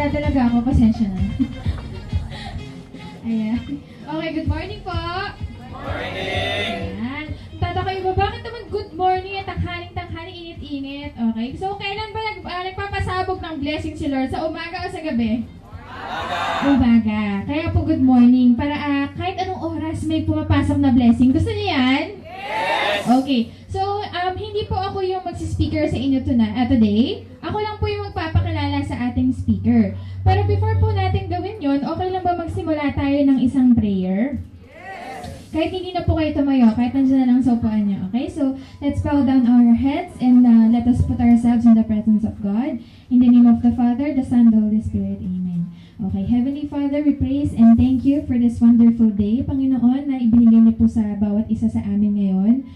Wala talaga ako, pasensya na. Ayan. Okay, good morning po. Morning! Ayan. Tatakayo ba? Bakit naman good morning at tanghaling-tanghali, init-init? Okay, so kailan ba nagpapasabog ng blessing si Lord? Sa umaga o sa gabi? Umaga. Kaya po good morning. Para kahit anong oras may pumapasok na blessing. Gusto niyo yan? Yes! Okay. So, hindi po ako yung magsispeaker sa inyo today. Ako lang po yung magpapakilala sa ating speaker. Pero before po natin gawin yon, okay lang ba magsimula tayo ng isang prayer? Kahit hindi na po kayo tumayo, kahit nandiyan na lang sa upuan niyo. Okay? So, let's bow down our heads and let us put ourselves in the presence of God. In the name of the Father, the Son, the Holy Spirit. Amen. Okay, Heavenly Father, we praise and thank you for this wonderful day, Panginoon, na ibinigay niyo po sa bawat isa sa amin ngayon.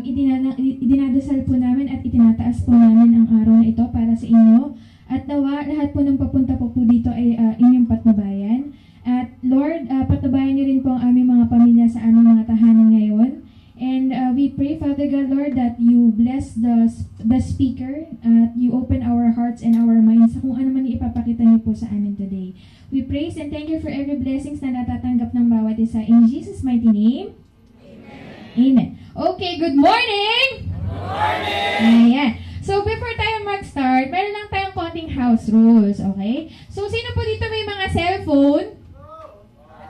Idinadasal po namin at itinataas po namin ang araw na ito para sa inyo. At nawa, lahat po ng papunta po dito ay inyong patnubayan. At Lord, patnubayan niyo rin po ang aming mga pamilya sa aming mga tahanan ngayon. And we pray, Father God, Lord, that you bless the speaker, you open our hearts and our minds sa kung ano man ipapakita niyo po sa amin today. We praise and thank you for every blessings na natatanggap ng bawat isa. In Jesus' mighty name, Amen. Okay, good morning! Good morning! Ayan. So, before tayo mag-start, meron lang tayong konting house rules, okay? So, sino po dito may mga cellphone?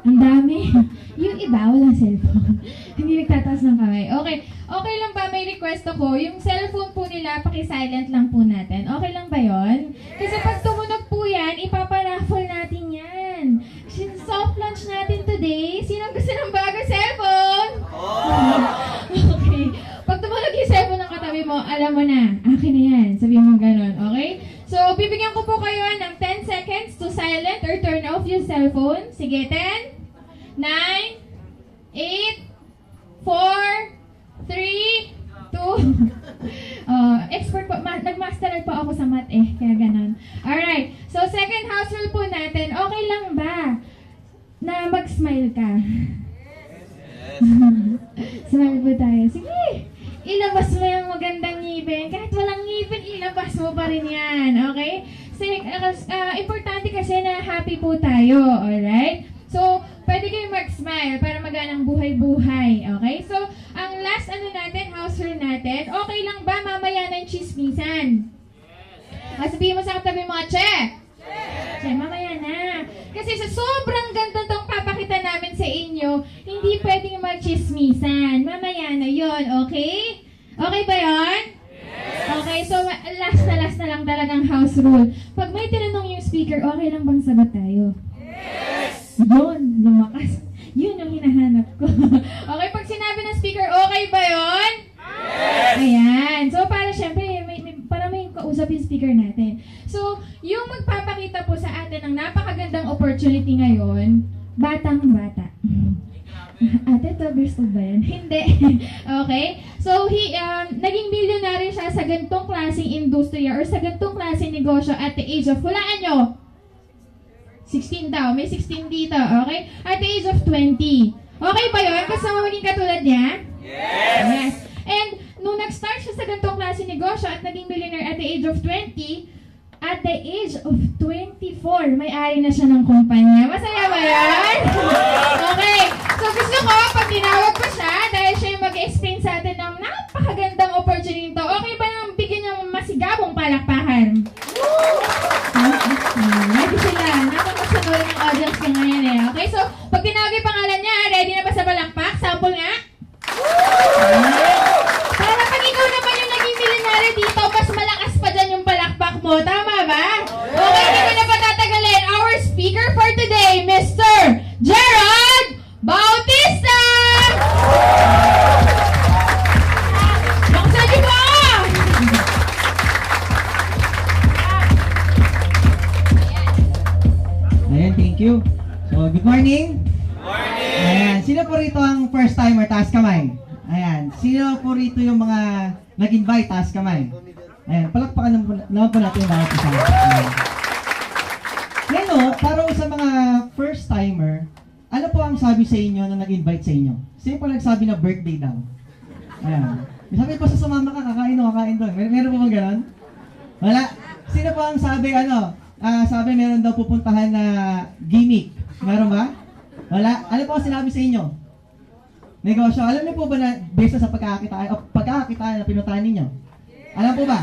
Ang dami. Yung iba, walang cellphone. Hindi nagtataas ng kamay. Okay. Okay lang ba? May request ako. Yung cellphone po nila, paki-silent lang po natin. Okay lang ba yon? Kasi pag tumunog po yan, ipaparaffle natin yan. Soft launch natin today. Sino gusto ng bagong cellphone? Okay. Pag tumunog yung cellphone ng katabi mo, alam mo na. Akin na yan. Sabihin mo ganun. Okay? So, bibigyan ko po kayo ng 10 seconds to silent or turn off yung cellphone. Sige, 10, 9, 8, 4, 3, 2, expert po, nag-masteral po ako sa math kaya ganun. Alright, so second house rule po natin, okay lang ba na mag-smile ka? Smile po tayo. Sige, ilabas mo yung magandang ngipin. Kahit walang ngipin, ilabas mo pa rin yan. Okay? So, importante kasi na happy po tayo. Alright? So, pwede kayo mag-smile para maganang buhay-buhay. Okay? So, ang last house rule natin, okay lang ba mamaya ng chismisan? Sabihin mo sa katabi mo, Che! Che, mamaya na. Kasi sa sobrang ganda tong papakita namin sa inyo, hindi pwedeng mag-chismisan. Mamaya na yon, okay? Okay ba yon? Okay, so last na lang talagang house rule. Pag may tinanong yung speaker, okay lang bang sagot tayo? Yun, lumakas. Yun ang hinahanap ko. Okay, pag sinabi ng speaker, okay ba yun? Yes! Ayan. So, para syempre, para may kausap yung speaker natin. So, yung magpapakita po sa atin ng napakagandang opportunity ngayon, batang-bata. Ate, 12 years old ba yan? Hindi. Okay? So, naging milyonaryo siya sa gantong klaseng industriya or sa gantong klaseng negosyo at the age of, hulaan nyo, 16 daw. May 16 dito. Okay? At the age of 20. Okay ba yun? Gusto mo maging katulad niya? Yes! And, nung nag-start siya sa ganitong klase negosyo at naging millionaire at the age of 20, at the age of 24, may-ari na siya ng kumpanya. Masaya ba yan? Okay. So, gusto ko, pag tinawag ko siya, dahil siya yung mag-explain sa atin ng napakagandang opportunity to, okay ba nang bigyan ng masigabong palakpakan? Ready sila. Napakasunod ng audience ko ngayon Okay, so, pag tinawag yung pangalan niya, ready na ba sa palakpak? Sample nga? Para pag ikaw naman yung naging milyonaryo dito, mas malakas pa dyan yung palakpak mo. Tama ba? Okay, hindi ko na patatagalin. Our speaker for today, Mr. Gerald Bautista! Baksan niyo ba? Ayan, thank you. So, good morning. Morning! Ayan, sino po rito ang first timer? Taas kamay. Ayan, sino po rito yung mga nag-invite? Taas kamay. Ayan, palakpakan naman po natin yung bawat isa. Ayan. Ngayon o, para sa mga first timer, ano po ang sabi sa inyo na nag-invite sa inyo? Sino po nagsabi na birthday daw? Ayan. Sabi po sa sumama ka, kakain doon. Meron po bang ganon? Wala. Sino po ang sabi, sabi meron daw pupuntahan na gimmick. Meron ba? Wala? Ano po ang sinabi sa inyo? Negosyo. Alam niyo po ba na based sa pagkakakitaan na pinuntahan ninyo? Alam po ba?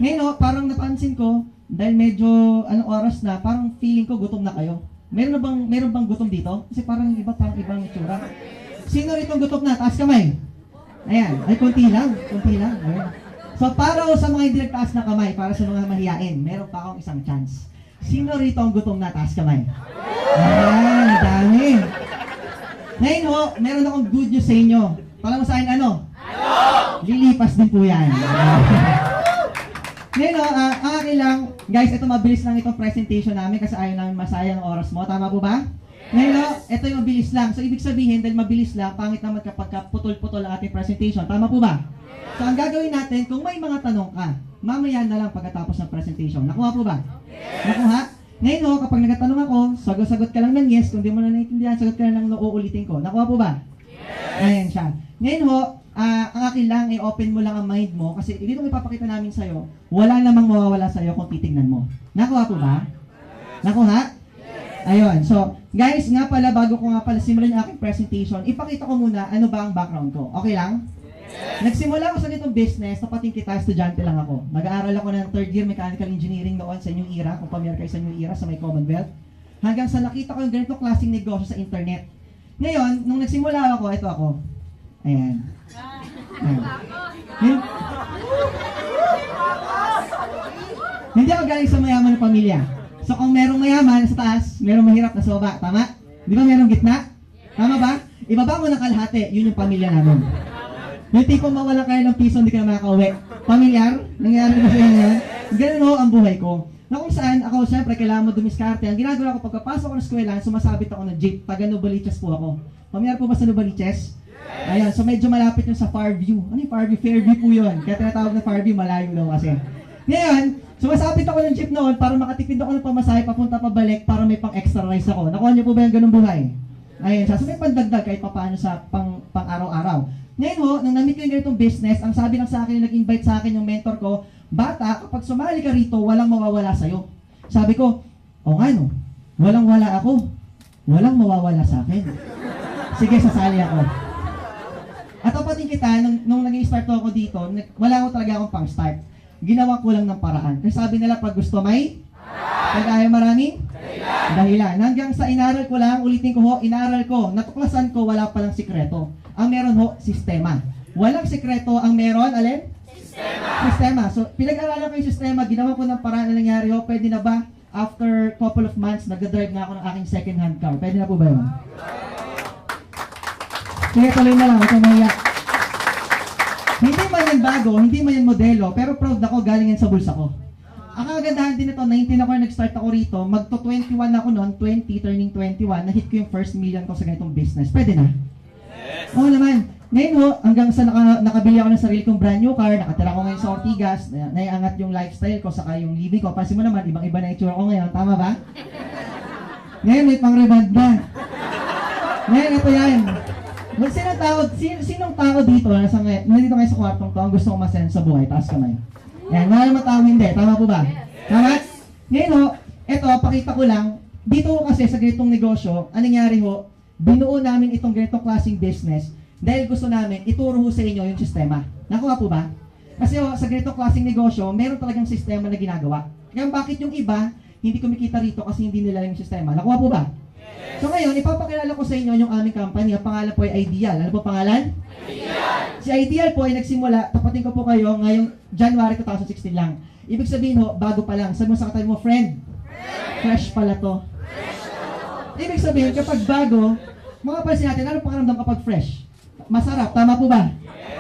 Ngayon, parang napansin ko, dahil medyo anong oras na, parang feeling ko gutom na kayo. Meron bang gutom dito? Kasi parang parang ibang itsura. Sino rito gutom na? Taas kamay. Ayan. Ay, konti lang. Ayan. So, para sa mga hindi nagtaas na kamay, para sa mga mahiyain, meron pa akong isang chance. Sino rito ang gutom na? Taas kamay. Ayan, dami. Ngayon ho, meron akong good news sa inyo. Pala mo sa akin ano? Lilipas din po yan. Ngayon ho, ang akin lang, guys, ito mabilis lang itong presentation namin kasi ayaw namin masayang ang oras mo. Tama po ba? Ngayon ho, ito yung mabilis lang. So, ibig sabihin, dahil mabilis lang, pangit naman kapag putol-putol ang ating presentation. Tama po ba? So, ang gagawin natin, kung may mga tanong ka, mamaya na lang pagkatapos ng presentation. Nakuha po ba? Nakuha? Ngayon ho, kapag nagtatanong ako, sagot ka lang ng yes. Kung di mo na naiintindihan, sagot ka lang ng no, uulitin ko. Nakuha po ba? Ayan siya. Ngayon ho, ang akin lang, i-open mo lang ang mind mo kasi dito ipapakita namin sa'yo, wala namang mawawala sa'yo kung titignan mo. Nakuha po ba? Nakuha? Ayun. So, guys, nga pala, bago ko nga pala simulan yung aking presentation, ipakita ko muna ano ba ang background ko. Okay lang? Nagsimula ako sa ganitong business, tapating kita, estudyante lang ako. Nag-aaral ako ng third year mechanical engineering noon sa inyong era, kung pamilya kayo sa inyong era, sa may Commonwealth. Hanggang sa nakita ko yung ganitong klaseng negosyo sa internet. Ngayon, nung nagsimula ako, ito ako. Ayan. Ayan. Hindi ako galing sa mayaman na pamilya. So kung merong mayaman sa taas, merong mahirap na sa baba. Tama? Di ba merong gitna? Tama ba? Ibaba mo ng kalahati, yun yung pamilya namin. Yung tipong mawala kayo ng piso, hindi ka na makakauwi. Pamilyar? Nangyari na sa inyo yan? Ganun ho ang buhay ko. Na kung saan, ako siyempre, kailangan mo dumiskarte. Ang ginagawa ko, pagkapasok ko ng eskwela, sumasabit ako ng jeep. Taga Novaliches po ako. Pamilyar po ba sa Novaliches? Ayan, so medyo malapit yung sa Fairview. Ano yung Fairview? Fairview po yun. Kaya tinatawag na Fairview, malayo daw kasi. Ngayon, sumasabit ako ng jeep noon para makatipid ako ng pamasahe papunta pabalik para may pang extra rice ako. Nakuha niyo po ba yung ganung buhay? Ayun siya. So may pandagdag kahit papaano sa pang araw-araw. Ngayon ho, nung na-meet ko yung ganitong business, ang sabi lang sa akin, nag-invite sa akin yung mentor ko, bata, kapag sumali ka rito, walang mawawala sa'yo. Sabi ko, o nga no, walang wala ako, walang mawawala sa akin. Sige, sasali ako. At tapatin kita, nung nag-i-start ako dito, wala ko talaga akong pang-start. Ginawa ko lang ng paraan. Kasi sabi nila, pag gusto may, pag ayaw maraming, dahilan. Hanggang sa inaral ko lang, ulitin ko ho, inaral ko, natuklasan ko, wala palang sikreto. Ang meron ho, sistema. Walang sikreto, ang meron, alin? Sistema. So, pinag-aralan ko yung sistema, ginawa ko ng paraan na nangyari ho, pwede na ba? After couple of months, nag-drive na ako ng aking second-hand car. Pwede na po ba yun? Sige, tuloy na lang, huwag kang mahiya. Hindi man yan bago, hindi man yan modelo, pero proud ako, galing yan sa bulsa ko. Ang kagandahan din ito, 19 ako nag-start ako rito, magto-21 ako noon, 20, turning 21, na-hit ko yung first million ko sa ganitong business. Pwede na? Yes! Oo naman. Ngayon ho, hanggang sa nakabili ako ng sarili kong brand new car, nakatira ko ngayon sa Ortigas, naiangat yung lifestyle ko, saka yung living ko. Pansin mo naman, ibang-iba na itsura ko ngayon, tama ba? Ngayon may pang-reband na. Ngayon, ito yan. Sinong tao dito, nandito kayo sa kwartong to, ang gusto kong masense sa buhay, taas kamay. Yan, wala naman tao hindi, tama po ba? Tama? Ngayon ho, eto, pakita ko lang, dito ho kasi sa ganitong negosyo, anong nangyari ho, binuo namin itong ganitong klaseng business, dahil gusto namin, ituro ho sa inyo yung sistema. Nakuha po ba? Kasi ho, sa ganitong klaseng negosyo, meron talagang sistema na ginagawa. Kaya bakit yung iba, hindi kumikita rito kasi hindi nila yung sistema. Nakuha po ba? So ngayon, ipapakilala ko sa inyo yung aming company. Ang pangalan po ay Ideal. Ano po pangalan? Ideal! Si Ideal po ay nagsimula, tapatin ko po kayo, ngayong January 2016 lang. Ibig sabihin ho, bago pa lang. Sabi mo sa katabi mo, friend, fresh pala to. Ibig sabihin, kapag bago, makapansin natin, ano pakiramdam kapag fresh? Masarap, tama po ba?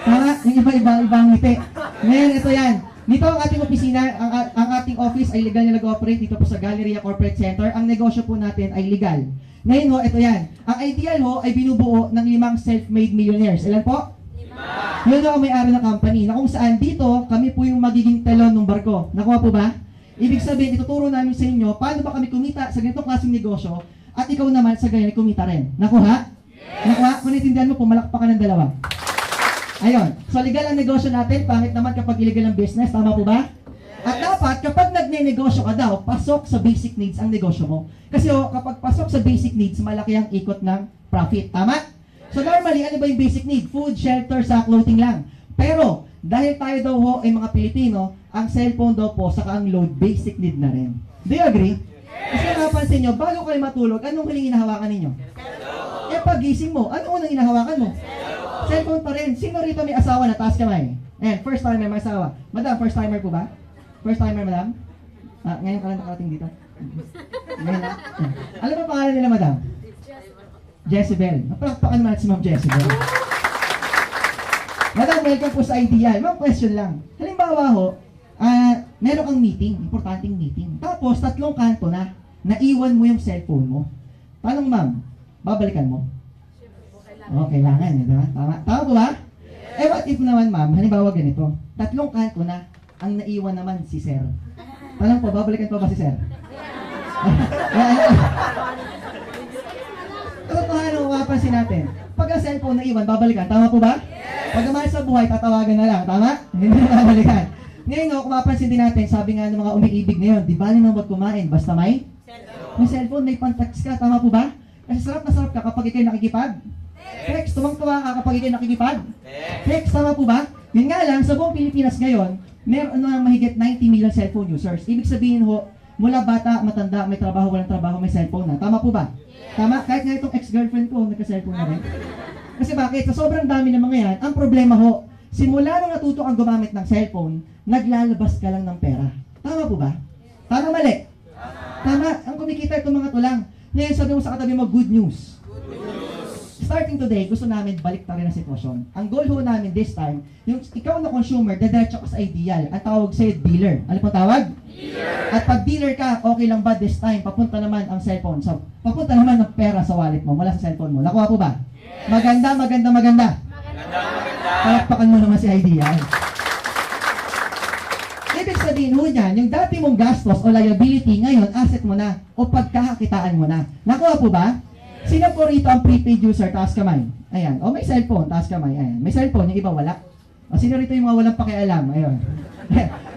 Tama? Yung ibang ngiti. Ngayon, ito yan. Dito ang ating opisina, ang ating office ay legal na nag-operate dito po sa Galleria Corporate Center. Ang negosyo po natin ay legal. Ngayon ho, ito yan. Ang Ideal ho ay binubuo ng 5 self-made millionaires. Ilan po? 5. Yun ho ang may-ari ng company. Na kung saan dito, kami po yung magiging telon ng barko. Nakuha po ba? Ibig sabihin, ituturo namin sa inyo paano ba kami kumita sa ganitong klaseng negosyo at ikaw naman sa ganyan kumita rin. Nakuha? Yes. Nakuha? Kung naintindihan mo, pumalakpakan ng dalawa. Ayun. So, legal ang negosyo natin. Pangit naman kapag illegal ang business. Tama po ba? At dapat kapag nagne-negosyo ka daw, pasok sa basic needs ang negosyo mo. Kasi kapag pasok sa basic needs, malaki ang ikot ng profit. Tama? So normally, ano ba yung basic need? Food, shelter, sa clothing lang. Pero, dahil tayo daw ho ay mga Pilipino, ang cellphone daw po, saka ang load, basic need na rin. Do you agree? Kasi napansin nyo, bago kayo matulog, anong huling hinahawakan ninyo? Pagising mo, ano unang hinahawakan mo? Cellphone pa rin. Sino rito may asawa na taas kamay? Ayan, first timer may asawa. Madam, first timer po ba? First timer, madam? Ngayon ka lang nakarating dito. Ngayon lang. Alam mo pangalan nila, madam? Jezebel. Napalakpakan naman si Ma'am Jezebel. Madam, welcome po sa Ideal. Ma'am, question lang. Halimbawa ho, meron kang meeting, importanteng meeting. Tapos, 3 kanto na, naiwan mo yung cellphone mo. Paano, ma'am? Babalikan mo? Oo, kailangan. Diba? Tama po ba? What if naman, ma'am, halimbawa ganito, 3 kanto na, ang naiwan naman si sir. Tanong po, babalikan po ba si sir? Katotohanan, mapapansin natin. Pag ang cellphone naiwan, babalikan. Tama po ba? Pag naman sa buhay, tatawagan na lang. Tama? Hindi na babalikan. Ngayon, kung mapapansin din natin, sabi nga ng mga umiibig ngayon, di ba naman magkumain, basta may cellphone, may pantext ka. Tama po ba? Kasi sarap na sarap ka kapag ikay nakikipag. Text, tumang-tuwa ka kapag ikay nakikipag. Text, tama po ba? Yun nga lang, sa buong Pilipinas ngayon, meron na mahigit 90 million cellphone users. Ibig sabihin ho, mula bata, matanda, may trabaho, walang trabaho, may cellphone na. Tama po ba? Tama? Kahit nga itong ex-girlfriend ko, nagka-cellphone na rin. Kasi bakit? Sa sobrang dami ng mga yan, ang problema ho, simula nung natuto kang gumamit ng cellphone, naglalabas ka lang ng pera. Tama po ba? Tama, mali? Tama. Ang kumikita itong mga tulang. Ngayon, sabi mo sa katabi mo, good news. Starting today, gusto namin balik rin ang sitwasyon. Ang goal ho namin this time, yung ikaw na consumer, dediretso ka sa Ideal. Ang tawag sa'yo, dealer. Ano po tawag? Dealer. At pag dealer ka, okay lang ba this time, papunta naman ang cellphone. So, papunta naman ng pera sa wallet mo, mula sa cellphone mo. Nakuha po ba? Yes. Maganda. Maganda. Palakpakan mo naman si Ideal. Ibig sabihin ho niyan, yung dati mong gastos o liability, ngayon, asset mo na o pagkakakitaan mo na. Nakuha po ba? Sino po rito ang prepaid user? Taas kamay. Ayan. O may cellphone, taas kamay. Ayan. May cellphone, yung iba wala. O sino rito yung mga walang pakialam? Ayun.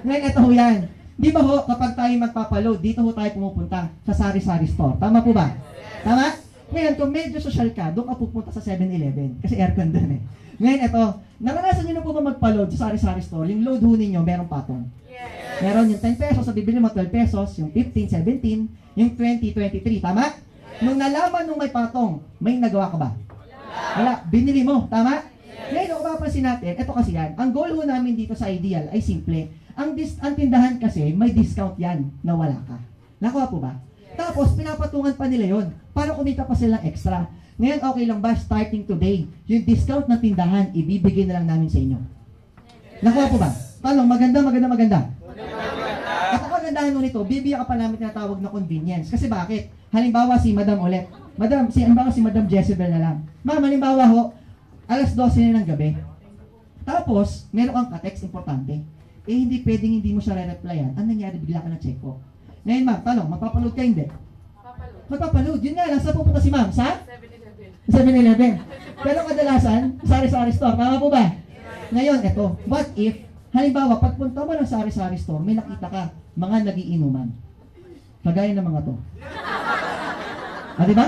Ngayon, ito ho yan. Di ba ho, kapag tayo magpapaload, dito ho tayo pumupunta sa sari-sari store. Tama po ba? Tama? Ngayon, kung medyo social ka, doon ka pupunta sa 7-Eleven. Kasi aircon doon eh. Ngayon, ito. Naranasan nyo na po ba magpaload sa sari-sari store? Yung load ho ninyo, merong patong. Meron yung 10 pesos, sa bibili mo 12 pesos, yung 15, 17, yung 20, 23. Tama? Nung nalaman nung may patong, may nagawa ka ba? Wala. Binili mo. Tama? Ngayon, kung mapapansin natin, ito kasi yan. Ang goal ho namin dito sa Ideal ay simple. Ang tindahan kasi, may discount yan na wala ka. Nakuha po ba? Tapos, pinapatungan pa nila yon para kumita pa silang extra. Ngayon, okay lang ba? Starting today, yung discount ng tindahan, ibibigay na lang namin sa inyo. Nakuha po ba? Talong, maganda. At ang kagandahan nun nito, bibigyan ka pa namin tinatawag na convenience. Kasi bakit? Halimbawa si Madam ulit. Halimbawa si Madam Jezebel na lang. Ma'am, halimbawa ho, alas 12 na ng gabi. Tapos, meron kang ka-text importante. Hindi pwedeng hindi mo siya re-replyan. Ang nangyari, bigla ka na check ko. Ngayon ma'am, talong, magpapaload ka hindi? Magpapaload. Yun nga lang, saan pupunta si ma'am? Sa? 7-Eleven. Pero kadalasan, sari-sari store. Tama po ba? Ngayon, eto. What if, halimbawa, pagpunta mo ng sari-sari store, may nakita ka, mga nagiinuman. Kagaya ng mga to. Diba?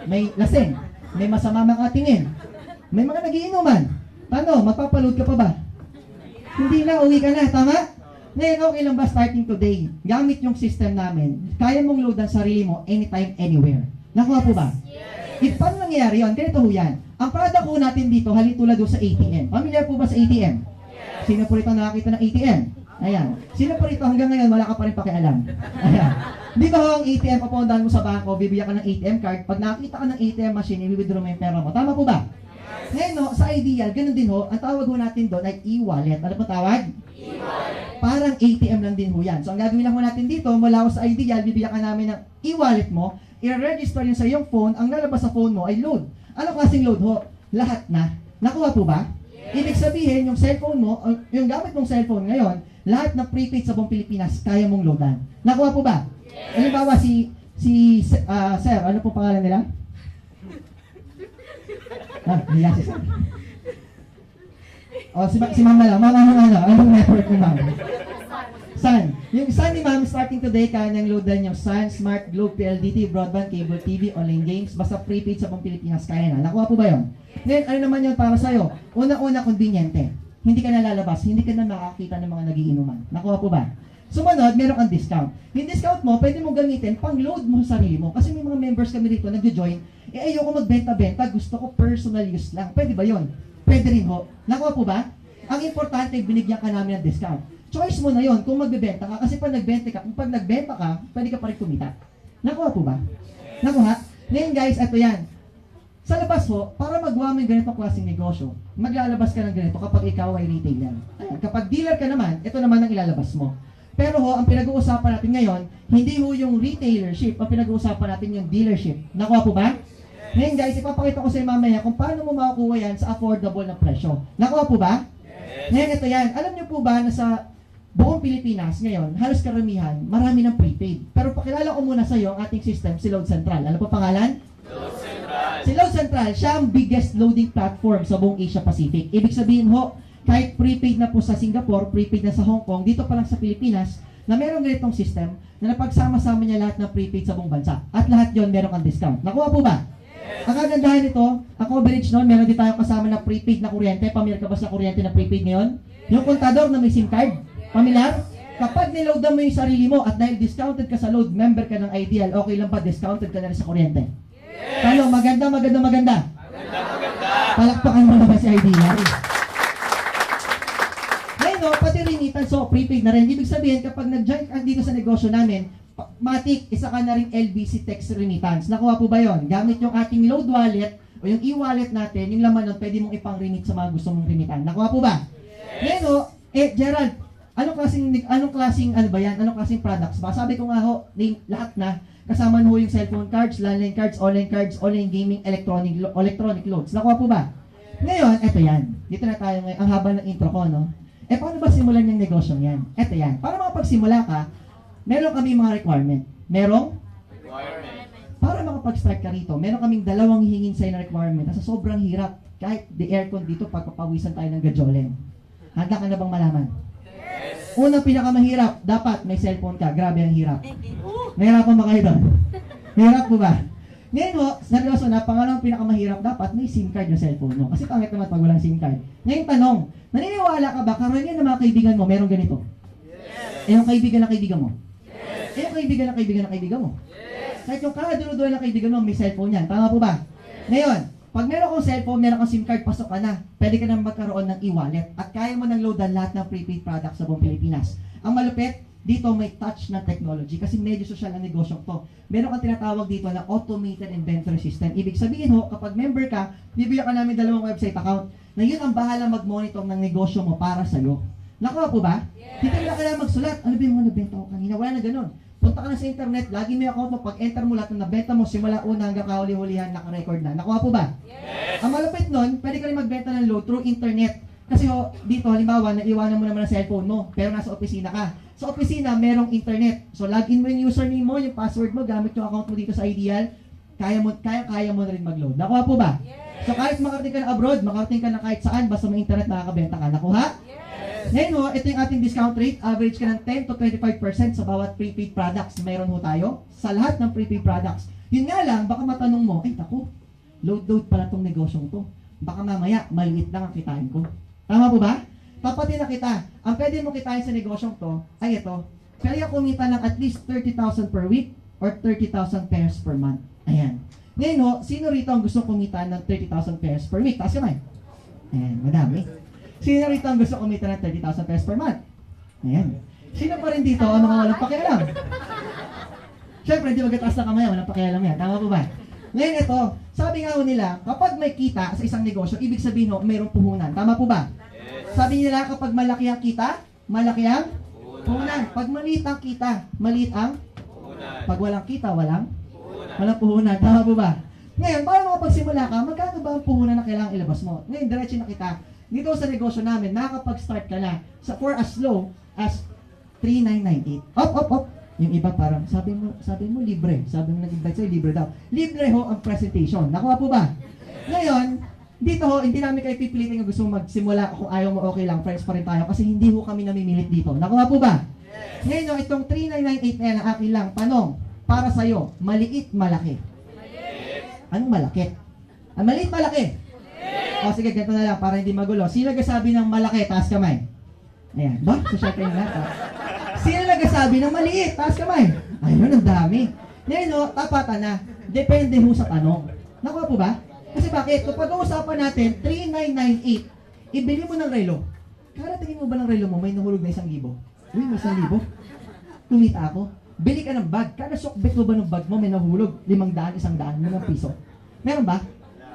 May lasing. May masama mga tingin. May mga nagiinuman. Paano? Magpapaload ka pa ba? Hindi na, uwi ka na. Tama? Ngayon, okay lang ba starting today? Gamit yung system namin. Kaya mong load ang sarili mo anytime, anywhere. Nakuha po ba? Yes. Paano nangyayari yun? Ganito ho yan. Ang product ho natin dito, halintulad ho sa ATM. Familiar po ba sa ATM? Yes. Sino po rito nakakita ng ATM? Ayan. Sino po rito hanggang ngayon, wala ka pa rin pakialam? Ayan. Di ba ho ang ATM, papundahan mo sa bangko, bibigyan ka ng ATM card, pag nakita ka ng ATM machine, i-withdraw mo yung pera mo. Tama po ba? Ngayon, no, sa Ideal, ganun din ho, ang tawag ho natin doon ay e-wallet. Ano po tawag? E-wallet. Parang ATM lang din ho yan. So, ang gagawin lang ho natin dito, mula ho sa Ideal, bibigyan ka namin ng e-wallet mo, i-register yun sa iyong phone, ang lalabas sa phone mo ay load. Ano klaseng load ho? Lahat na. Nakuha po ba? Yes. Ibig sabihin, yung cellphone mo, yung gamit mong cellphone ngayon, lahat ng prepaid sa buong Pilipinas, kaya mong loadan. Nakuha po ba? Yes. Halimbawa, sir, ano po pangalan nila? Niya si sir. Si ma'am na lang. Ma'am, anong network ni ma'am? Sun. Yung Sun ni Ma'am, starting today, kanyang loadan yung Sun, Smart, Globe, PLDT, Broadband, Cable TV, Online Games, basta prepaid sa buong Pilipinas, kaya na. Nakuha po ba yun? Then, ano naman yun para sa'yo? Una-una, conveniente. Hindi ka na lalabas, hindi ka na makakita ng mga nagiinuman. Nakuha po ba? Sumunod, meron kang discount. Yung discount mo, pwede mo gamitin pang load mo sa sarili mo. Kasi may mga members kami dito nagjo-join, ayoko magbenta-benta, gusto ko personal use lang. Pwede ba yun? Pwede rin ho. Nakuha po ba? Ang importante, binigyan ka namin ng discount. Choice mo na yon kung magbebenta ka. Kasi pag nagbenta ka, pwede ka pa rin kumita. Nakuha po ba? Nakuha? Ngayon guys, ito yan. Sa labas ho, para magawa mo yung ganitong klaseng negosyo, maglalabas ka ng ganito kapag ikaw ay retailer. Ayan, kapag dealer ka naman, ito naman ang ilalabas mo. Pero ho, ang pinag-uusapan natin ngayon, hindi ho yung retailership, ang pinag-uusapan natin yung dealership. Nakuha po ba? Ngayon guys, ipapakita ko sa iyo mamaya kung paano mo makukuha yan sa affordable na presyo. Nakuha po ba? Ngayon ito yan. Alam niyo po ba na sa buong Pilipinas ngayon, halos karamihan, marami ng prepaid. Pero pakilala ko muna sa iyo ang ating system, si Load Central. Ano po pangalan? Load Central. Si Load Central, siya ang biggest loading platform sa buong Asia Pacific. Ibig sabihin ho, kahit prepaid na po sa Singapore, prepaid na sa Hong Kong, dito pa lang sa Pilipinas, na merong ganitong system na napagsama-sama niya lahat ng prepaid sa buong bansa. At lahat yon meron kang discount. Nakuha po ba? Yes. Ang kagandahan nito, ang coverage noon, meron din tayong kasama na prepaid na kuryente. Pamilyar ka ba sa kuryente na prepaid ngayon? Yes. Yung kontador na may SIM card? Pamilyar? Yes. Kapag niloadan mo yung sarili mo at dahil discounted ka sa load, member ka ng Ideal, okay lang ba discounted ka na rin sa kuryente? Yes. Talo, maganda. Maganda. Palakpakan mo naman si Ideal. Ngayon, no, pati remittance, so prepaid na rin. Ibig sabihin, kapag nag-join ka dito sa negosyo namin, matik, isa ka na rin LBC text remittance. Nakuha po ba yon? Gamit yung ating load wallet o yung e-wallet natin, yung laman nun, pwede mong ipang-remit sa mga gusto mong remitan. Nakuha po ba? Yes. Ngayon, no, Gerald, anong klaseng ano ba yan? Anong klaseng products ba? Sabi ko nga ho, lahat na, kasama ho yung cellphone cards, landline cards, online gaming, electronic loads. Nakuha po ba? Ngayon, eto yan. Dito na tayo ngayon, ang haba ng intro ko, no? Paano ba simulan yung negosyong yan? Eto yan. Para makapagsimula ka, meron kami mga requirement. Merong? Requirement. Para makapag-start ka rito, meron kaming dalawang hihingin sa'yo na requirement. Nasa sobrang hirap. Kahit the aircon dito, pagpapawisan tayo ng gajolen. Handa ka na bang malaman? Yes. Unang pinakamahirap, dapat may cellphone ka. Grabe ang hirap. Nahirapan ba kayo doon? Hirap po ba? Ngayon ho, seryoso na, pangalawang pinakamahirap, dapat may SIM card yung cellphone mo. Kasi pangit naman pag walang SIM card. Ngayon tanong, naniniwala ka ba, karamihan ng mga kaibigan mo, meron ganito? Yes. Yung kaibigan ng kaibigan mo? Yes. Yung kaibigan ng kaibigan mo? Yes. Kahit yung karadulo-dulo ng kaibigan mo, may cellphone yan. Tama po ba? Yes. Ngayon, pag meron kang cellphone, meron kang SIM card, pasok ka na. Pwede ka na magkaroon ng e-wallet. At kaya mo nang loadan lahat ng prepaid products sa buong Pilipinas. Ang malupit, dito may touch na technology kasi medyo social ang negosyo to. Meron kang tinatawag dito na automated inventory system. Ibig sabihin ho, kapag member ka, bibigyan ka namin dalawang website account na yun ang bahala mag-monitor ng negosyo mo para sa'yo. Nakuha po ba? Yes. Hindi ka kailangan magsulat. Ano ba yung mga nabenta ko kanina? Wala na ganun. Punta ka na sa internet, lagi may account mo. Pag enter mo lahat ng nabenta mo, simula una hanggang kahuli-hulihan, naka-record na. Nakuha po ba? Yes. Ang malapit nun, pwede ka rin magbenta ng load through internet. Kasi ho, dito halimbawa, naiwanan mo naman ang cellphone mo, pero nasa opisina ka. Sa opisina, merong internet. So, login mo yung username mo, yung password mo, gamit yung account mo dito sa Ideal, kaya mo na rin mag-load. Nakuha po ba? Yes. So, kahit makarating ka na abroad, makarating ka na kahit saan, basta may internet, nakakabenta ka. Nakuha? Yes. Ngayon ho, ito yung ating discount rate. Average ka ng 10 to 25% sa bawat prepaid products na mayroon ho tayo. Sa lahat ng prepaid products. Yun nga lang, baka matanong mo, ay, taku, load pala tong negosyong to. Baka mamaya, maliit lang ang kitain ko. Tama po ba? Tapatin na kita. Ang pwede mo kitain sa negosyong to, ay ito, kaya kumita ng at least 30,000 per week or 30,000 pairs per month. Ayan. Ngayon ho, sino rito ang gusto kumita ng 30,000 pairs per week? Taas kamay. Ayan, madami. Sino rito ang gusto kumita ng 30,000 pairs per month? Ayan. Sino pa rin dito ang mga walang pakialam? Siyempre, hindi magkataas na kamay, walang pakialam yan. Tama po ba? Ngayon ito, sabi nga ho nila, kapag may kita sa isang negosyo, ibig sabihin ho, mayroong puhunan. Tama po ba? Yes. Sabi nila, kapag malaki ang kita, malaki ang puhunan. Pag maliit ang kita, maliit ang Puhunan. pag walang kita, walang Puhunan. puhunan. Tama po ba? Ngayon, para makapagsimula ka, magkano ba ang puhunan na kailangang ilabas mo? Ngayon, diretso na kita. Dito sa negosyo namin, nakakapag-start ka na for as low as 3,998. Op. Yung iba parang, sabi mo libre. Sabi mo nag-invite sa'yo, libre daw. Libre ho ang presentation. Nakuha po ba? Ngayon, dito ho, hindi namin kayo pipilitin kung gusto mo magsimula. Kung ayaw mo, okay lang. Friends pa rin tayo. Kasi hindi ho kami namimilit dito. Nakuha po ba? Ngayon, no, itong 3998 na yan, ang akin lang. Tanong, para sa'yo, maliit, malaki? Anong malaki? Ang maliit, malaki? O sige, ganito na lang para hindi magulo. Sino nagsasabi ng malaki? Taas kamay. Ayan. Ba? Social kayo lahat, ha? Sino nagsasabi ng maliit? Taas kamay. Ayun, ang dami. Ngayon, no, tapatan na. Depende ho sa tanong. Nakuha po ba? Kasi bakit? Kung pag-uusapan natin, 3998, ibili mo ng relo. Karatingin mo ba ng relo mo, may nahulog na 1,000? Uy, may 1,000? Kumita ako. Bili ka ng bag. Kada sokbet mo ba ng bag mo, may nahulog? 500, 100, mga piso. Meron ba?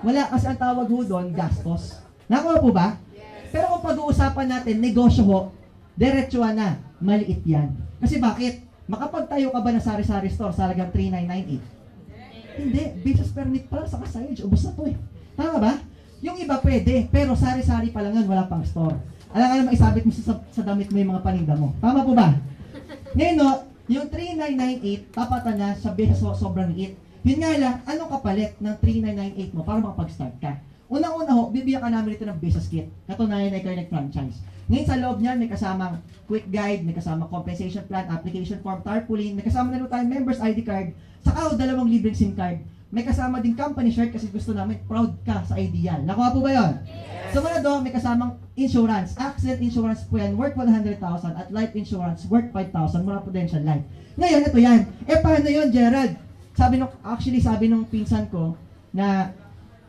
Wala, kasi ang tawag ho doon, gastos. Nakuha po ba? Pero kung pag-uusapan natin, negosyo ho, diretsuhan na, maliit yan. Kasi bakit? Makapagtayo ka ba ng sari-sari store sa halagang 3998? Hindi, business permit pa lang sa signage, ubos na to eh. Tama ba? Yung iba pwede, pero sari-sari pa lang yan, wala pang store. Alam nga naman, isabit mo sa damit mo yung mga paninda mo. Tama po ba? Ngayon no, yung 3998, tapatan na sa business sobrang liit. Yun nga lang, anong kapalit ng 3998 mo para makapag-start ka? Unang-una ho, bibigyan ka namin ito ng business kit. Katunayan na ikaw nag-franchise. Ngayon sa loob niyan, may kasamang quick guide, may kasamang compensation plan, application form, tarpaulin, may kasama na rin tayong members ID card, saka 2 libreng SIM card. May kasama din company shirt kasi gusto namin proud ka sa Ideal. Nakuha po ba yun? Yes. So muna doon, may kasamang insurance. Accident insurance po yan, worth 100,000 at life insurance worth 5,000 mula Prudential Life. Ngayon, ito yan. Paano yun, Gerald? Sabi nung pinsan ko na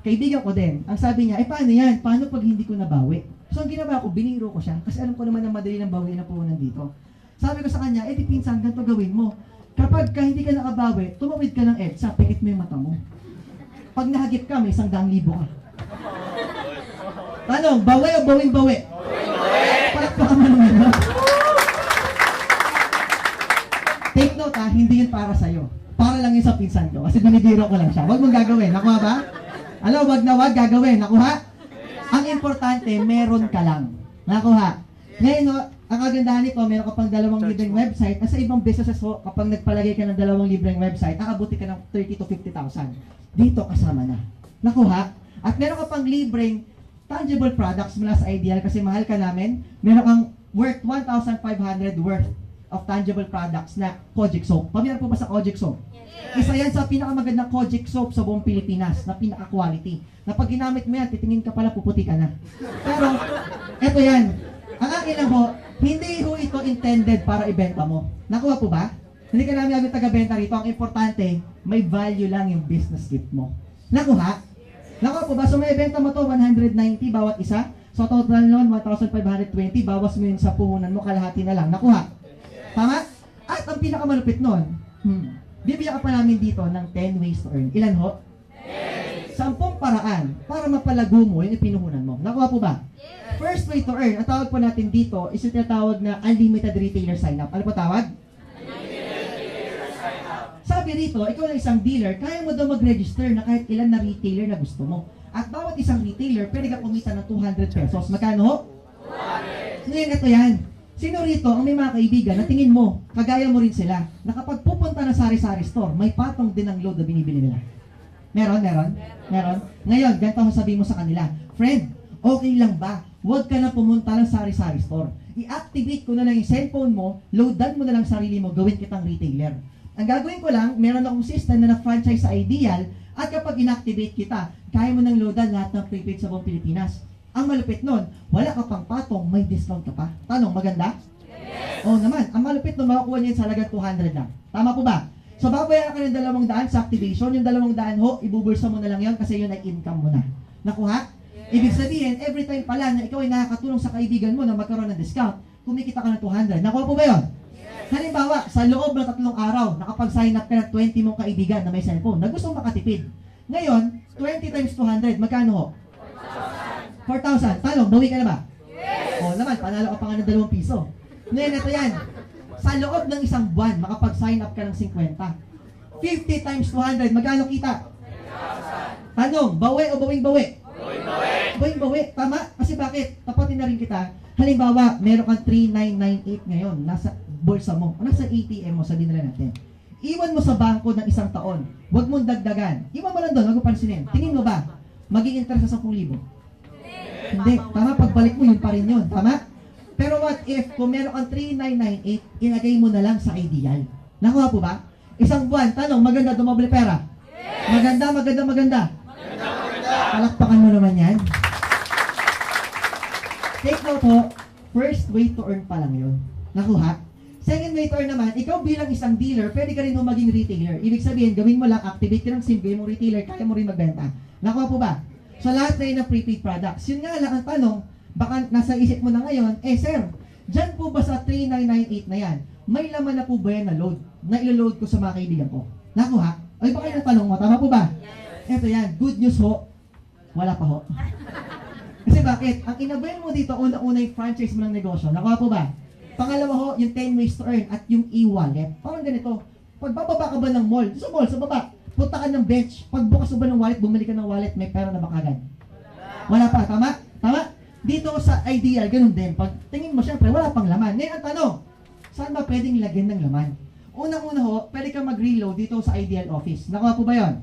kaibigan ko din, ang sabi niya, paano yan? Paano pag hindi ko nabawi? So ang ginawa ko, biniro ko siya kasi alam ko naman na madali ng bawi na puhunan dito. Sabi ko sa kanya, di pinsan, ganito gawin mo. Kapag hindi ka nakabawi, tumawid ka ng EDSA, pikit mo yung mata mo. Pag nahagip ka, may 100,000 ka. Tanong, bawi o bawing-bawi? Palakpakan mo naman. Take note ha, hindi yun para sa'yo. Para lang yun sa pinsan ko. Kasi binibiro ko lang siya. Huwag mong gagawin. Nakuha ba? Alam, wag na wag gagawin. Nakuha? Ang importante, meron ka lang. Nakuha? Ngayon, no, ang kagandahan nito, meron ka pang 2 libreng website. At sa ibang businesses ho, kapag nagpalagay ka ng 2 libreng website, nakabuti ka ng 30 to 50,000. Dito kasama na. Nakuha? At meron ka pang libreng tangible products mula sa Ideal kasi mahal ka namin. Meron kang worth 1,500 worth of tangible products na Kojic soap. Pamilyar po ba sa Kojic soap? Yes. Isa yan sa pinakamagandang Kojic soap sa buong Pilipinas na pinaka-quality. Na pag ginamit mo yan, titingin ka pala, puputi ka na. Pero, eto yan. Ang akin lang ho, hindi ho ito intended para ibenta mo. Nakuha po ba? Hindi ka namin taga-benta rito. Ang importante, may value lang yung business gift mo. Nakuha? Nakuha po ba? So may ibenta mo to 190 bawat isa. So total nun, 1,520. Bawas mo yun sa puhunan mo, kalahati na lang. Nakuha? Tama? At ang pinakamalupit nun, bibigyan ka pa namin dito ng 10 ways to earn. Ilan ho? 10 paraan para mapalago mo yung pinuhunan mo. Nakuha po ba? First way to earn, ang tawag po natin dito is yung tinatawag na unlimited retailer sign-up. Ano po tawag? Sabi rito, ikaw na isang dealer, kaya mo daw mag-register na kahit ilan na retailer na gusto mo. At bawat isang retailer, pwede ka kumita ng 200 pesos. Magkano ho? 200! Ngayon, ito yan. Sino rito ang may mga kaibigan na tingin mo, kagaya mo rin sila, na kapag pupunta na sari-sari store, may patong din ang load na binibili nila? Meron? Ngayon, ganito ang sabihin mo sa kanila, friend, okay lang ba? Huwag ka na pumunta ng sari-sari store. I-activate ko na lang yung cellphone mo, loadan mo na lang sarili mo, gawin kitang retailer. Ang gagawin ko lang, meron akong system na na-franchise sa Ideal, at kapag inactivate kita, kaya mo nang loadan lahat ng prepaid sa buong Pilipinas. Ang malupit nun, wala ka pang patong, may discount ka pa. Tanong, maganda? Yes! Oo naman, ang malupit nun, makakuha niya sa halagang 200 lang. Tama po ba? So, babayaran ka ng 200 sa activation, yung 200 ho, ibubulsa mo na lang yun kasi yun ay income mo na. Nakuha? Yes. Ibig sabihin, every time pala na ikaw ay nakakatulong sa kaibigan mo na magkaroon ng discount, kumikita ka ng 200. Nakuha po ba yun? Yes. Halimbawa, sa loob ng 3 araw, nakapag-sign up ka ng 20 mong kaibigan na may cellphone na gustong makatipid. Ngayon, 20 times 200, magkano ho? 4,000. Tanong, bawi ka na ba? Yes! O naman, panalo ka pa nga ng 2 piso. Ngayon, ito yan. Sa loob ng 1 buwan, makapag-sign up ka ng 50. 50 times 200, magkano kita? 10,000. Tanong, bawi o bawing-bawi? Bawing-bawi. Tama? Kasi bakit? Tapatin na rin kita. Halimbawa, meron kang 3998 ngayon, nasa bulsa mo, o nasa ATM mo, sabihin nila natin. Iwan mo sa bangko ng 1 taon. Huwag mong dagdagan. Iwan mo lang doon, huwag mo pansinin. Tingin mo ba, magiging interest sa 10,000? Hindi. Tama, pagbalik mo, yun pa rin yun. Tama? Pero what if, kung meron kang 3998, ilagay mo na lang sa ideal. Nakuha po ba? Isang buwan, tanong, maganda dumoble pera? Maganda, maganda, maganda. Palakpakan mo naman yan. Take note ho, first way to earn pa lang yun. Nakuha? Second way to earn naman, ikaw bilang isang dealer, pwede ka rin ho maging retailer. Ibig sabihin, gawin mo lang, activate ka ng SIM, gawin mo retailer, kaya mo rin magbenta. Nakuha po ba? So lahat na yun ng prepaid products. Yun nga lang ang tanong, baka nasa isip mo na ngayon, sir, dyan po ba sa 3998 na yan, may laman na po ba yan na load? Na ilo-load ko sa mga kaibigan ko? Nakuha? Ay baka yung tanong mo, tama po ba? Eto yan, good news ho, wala pa ho. Kasi bakit? Ang inabayan mo dito, una-una yung franchise mo ng negosyo. Nakuha po ba? Pangalawa ho, yung 10 ways to earn at yung e-wallet. Parang ganito, pag bababa ka ba ng mall, sa mall, sa baba, punta ka ng bench, pagbukas mo ba ng wallet, bumili ka ng wallet, may pera na ba kagad? Wala pa, tama? Tama? Dito sa ideal, ganun din. Pag tingin mo, syempre, wala pang laman. Ngayon ang tanong, saan ba pwedeng lagyan ng laman? Unang-una ho, pwede ka mag-reload dito sa ideal office. Nakuha po ba yun?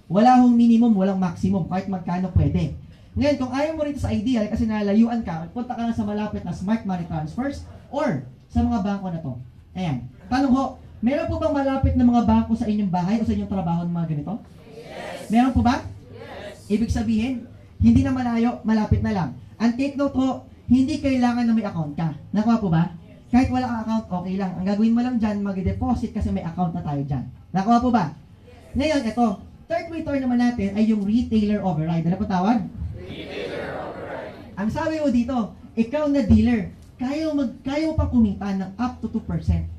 Wala hong minimum, walang maximum, kahit magkano pwede. Ngayon, kung ayaw mo rito sa ideal kasi nalayuan ka, punta ka na sa malapit na smart money transfers or sa mga bangko na to. Ayan. Tanong ho, meron po bang malapit na mga bangko sa inyong bahay o sa inyong trabaho ng mga ganito? Yes. Meron po ba? Yes. Ibig sabihin, hindi na malayo, malapit na lang. And take note ho, hindi kailangan na may account ka. Nakuha po ba? Kahit wala kang account, okay lang. Ang gagawin mo lang dyan, mag-deposit kasi may account na tayo dyan. Nakuha po ba? Ngayon, ito, third way to earn naman natin ay yung retailer override. Ano po tawag? Ang sabi mo dito, ikaw na dealer, kaya mo pa kumita ng up to 2%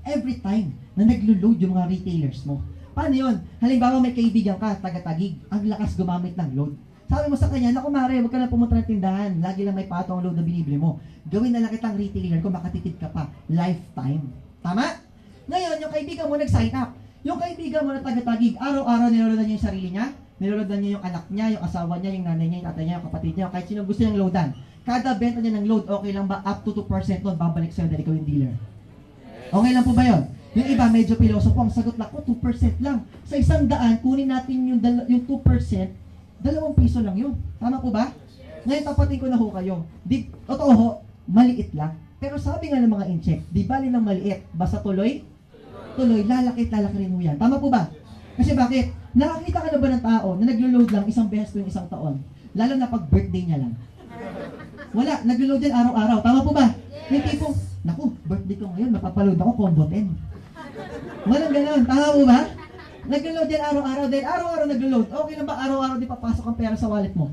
every time na naglo-load yung mga retailers mo. Paano yun? Halimbawa may kaibigan ka, taga-Tagig, ang lakas gumamit ng load. Sabi mo sa kanya, naku mare, huwag ka na pumunta ng tindahan, lagi lang may patong load na binibili mo. Gawin na lang kitang retailer kung makatipid ka pa, lifetime. Tama? Ngayon, yung kaibigan mo nag-sign up. Yung kaibigan mo na taga-Tagig, araw-araw niloloadan niya yung sarili niya, niloloadan niya yung anak niya, yung asawa niya, yung nanay niya, yung tatay niya, yung kapatid niya, kahit sino gusto niyang loadan. Kada benta niya ng load, okay lang ba? Up to 2% nun, babalik sa'yo dahil ikaw yung dealer. Okay lang po ba yun? Yung iba, medyo piloso po. Ang sagot lang ko, 2% lang. Sa 100, kunin natin yung 2%, 2 piso lang yun. Tama po ba? Ngayon, tapatin ko na ho kayo. Totoo ho, maliit lang. Pero sabi nga ng mga in-check, di bali ng maliit, basta tuloy, lalaki rin ho yan. Tama po ba? Kasi bakit? Nakakita ka na ba ng tao na naglo-load lang isang beses tuwing isang taon? Lalo na pag birthday niya lang. Wala, naglo-load yan araw-araw. Tama po ba? Yung tipong, naku, birthday ko ngayon, mapapaload ako, combo 10. Walang gano'n. Tama po ba? Naglo-load yan araw-araw. Dahil araw-araw naglo-load. Okay lang ba araw-araw di papasok ang pera sa wallet mo?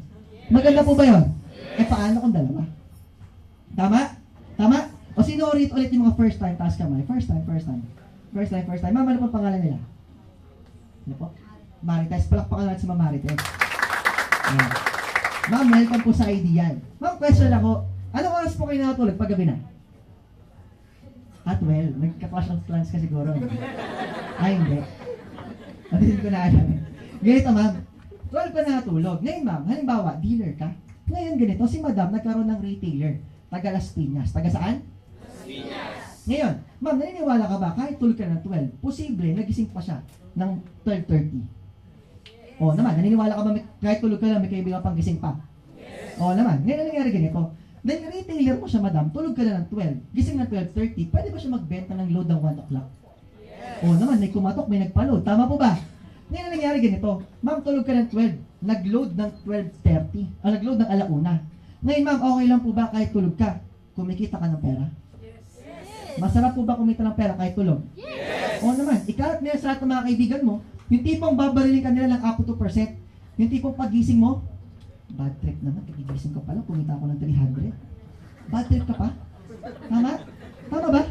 Maganda po ba yun? Paano kung dalawa? Tama? Tama? O sino ulit yung mga first time task kamay? First time. Ma'am, ano pong pangalan nila? Ano po? Marites. Palakpakan natin sa mga Marites. Ayan. Ma'am, welcome po sa Ideal. Ma'am, question ako. Anong oras po kayo nakatulog pag gabi na? At well, nagka-clash of clans ka siguro. Ay, hindi. Hindi ko na alam. Ganito, ma'am. 12 ka nakatulog. Ngayon, ma'am, halimbawa, dealer ka. Ngayon, ganito, si madam nagkaroon ng retailer. Taga Las Piñas. Taga saan? Las Piñas. Ngayon, ma'am, naniniwala ka ba kahit tulog ka ng 12, posible, nagising pa siya ng 12:30. O naman, naniniwala ka ba kahit tulog ka lang, may kaibigan pang gising pa? Yes. O naman, ngayon nangyari ganito. Dahil retailer mo siya, madam, tulog ka lang ng 12, gising ng 12:30, pwede ba siya magbenta ng load ng 1 o'clock? Yes. O naman, may kumatok, may nagpa-load. Tama po ba? Ngayon nangyari ganito. Ma'am, tulog ka ng 12, nag-load ng 12:30, nag-load ng 1:00. Ngayon, ma'am, okay lang po ba kahit tulog ka? Kumikita ka ng pera? Yes. Masarap po ba kumita ng pera kahit tulog? Yes. O naman, ikalat mo yan sa lahat ng mga kaibigan mo, yung tipong babarilin ka nila ng up to 2%, yung tipong pagising mo, bad trip naman, kagigising ko pala, kumita ako ng 300. Bad trip ka pa? Tama? Tama ba?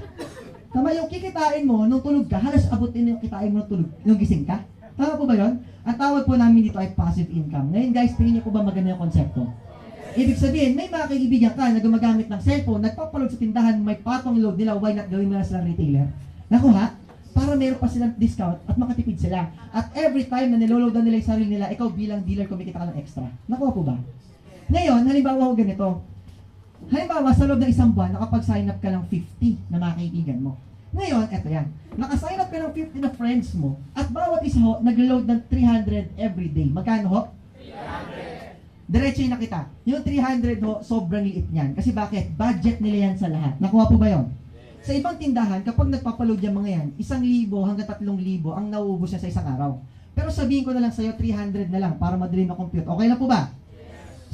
Tama yung kikitain mo nung tulog ka, halos abutin yung kitain mo nung tulog, nung gising ka. Tama po ba yun? Ang tawag po namin dito ay passive income. Ngayon guys, tingin niyo po ba maganda yung konsepto? Ibig sabihin, may mga kaibigan ka na gumagamit ng cellphone, nagpapalog sa tindahan, may patong load nila, why not gawin mo na silang retailer? Nakuha? Para meron pa silang discount at makatipid sila. At every time na niloloadan nila yung sarili nila, ikaw bilang dealer, kumikita ka ng extra. Nakuha po ba? Ngayon, halimbawa ko ganito. Halimbawa, sa loob ng isang buwan, nakapag-sign up ka ng 50 na mga kaibigan mo. Ngayon, eto yan. Naka-sign up ka ng 50 na friends mo at bawat isa ho, nag-load ng 300 every day. Magkano ho? 300. diretso na kita. Yung 300 ho, sobrang liit niyan. Kasi bakit? Budget nila yan sa lahat. Nakuha po ba yon? Sa ibang tindahan, kapag nagpapaload yung mga yan, 1,000 hanggang 3,000 ang nauubos niya sa isang araw. Pero sabihin ko na lang sa'yo, 300 na lang para madali ma-compute. Okay na po ba?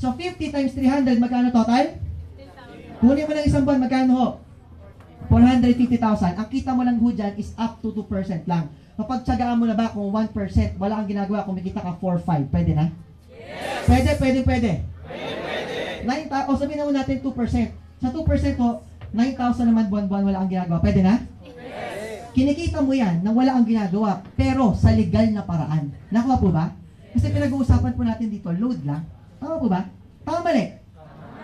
So, 50 times 300, magkano total? Kunin mo lang isang buwan, magkano ho? 450,000. Ang kita mo lang ho dyan is up to 2% lang. Kapag tsagaan mo na ba kung 1%, wala kang ginagawa, kumikita ka 4-5, pwede na? Yes. Pwede. O sabihin na mo natin 2%. Sa 2% ho, 9,000 naman buwan-buwan wala kang ginagawa, pwede na? Yes. Kinikita mo yan na wala kang ginagawa, pero sa legal na paraan. Nakuha po ba? Kasi pinag-uusapan po natin dito, load lang. Tama po ba? Tama mali?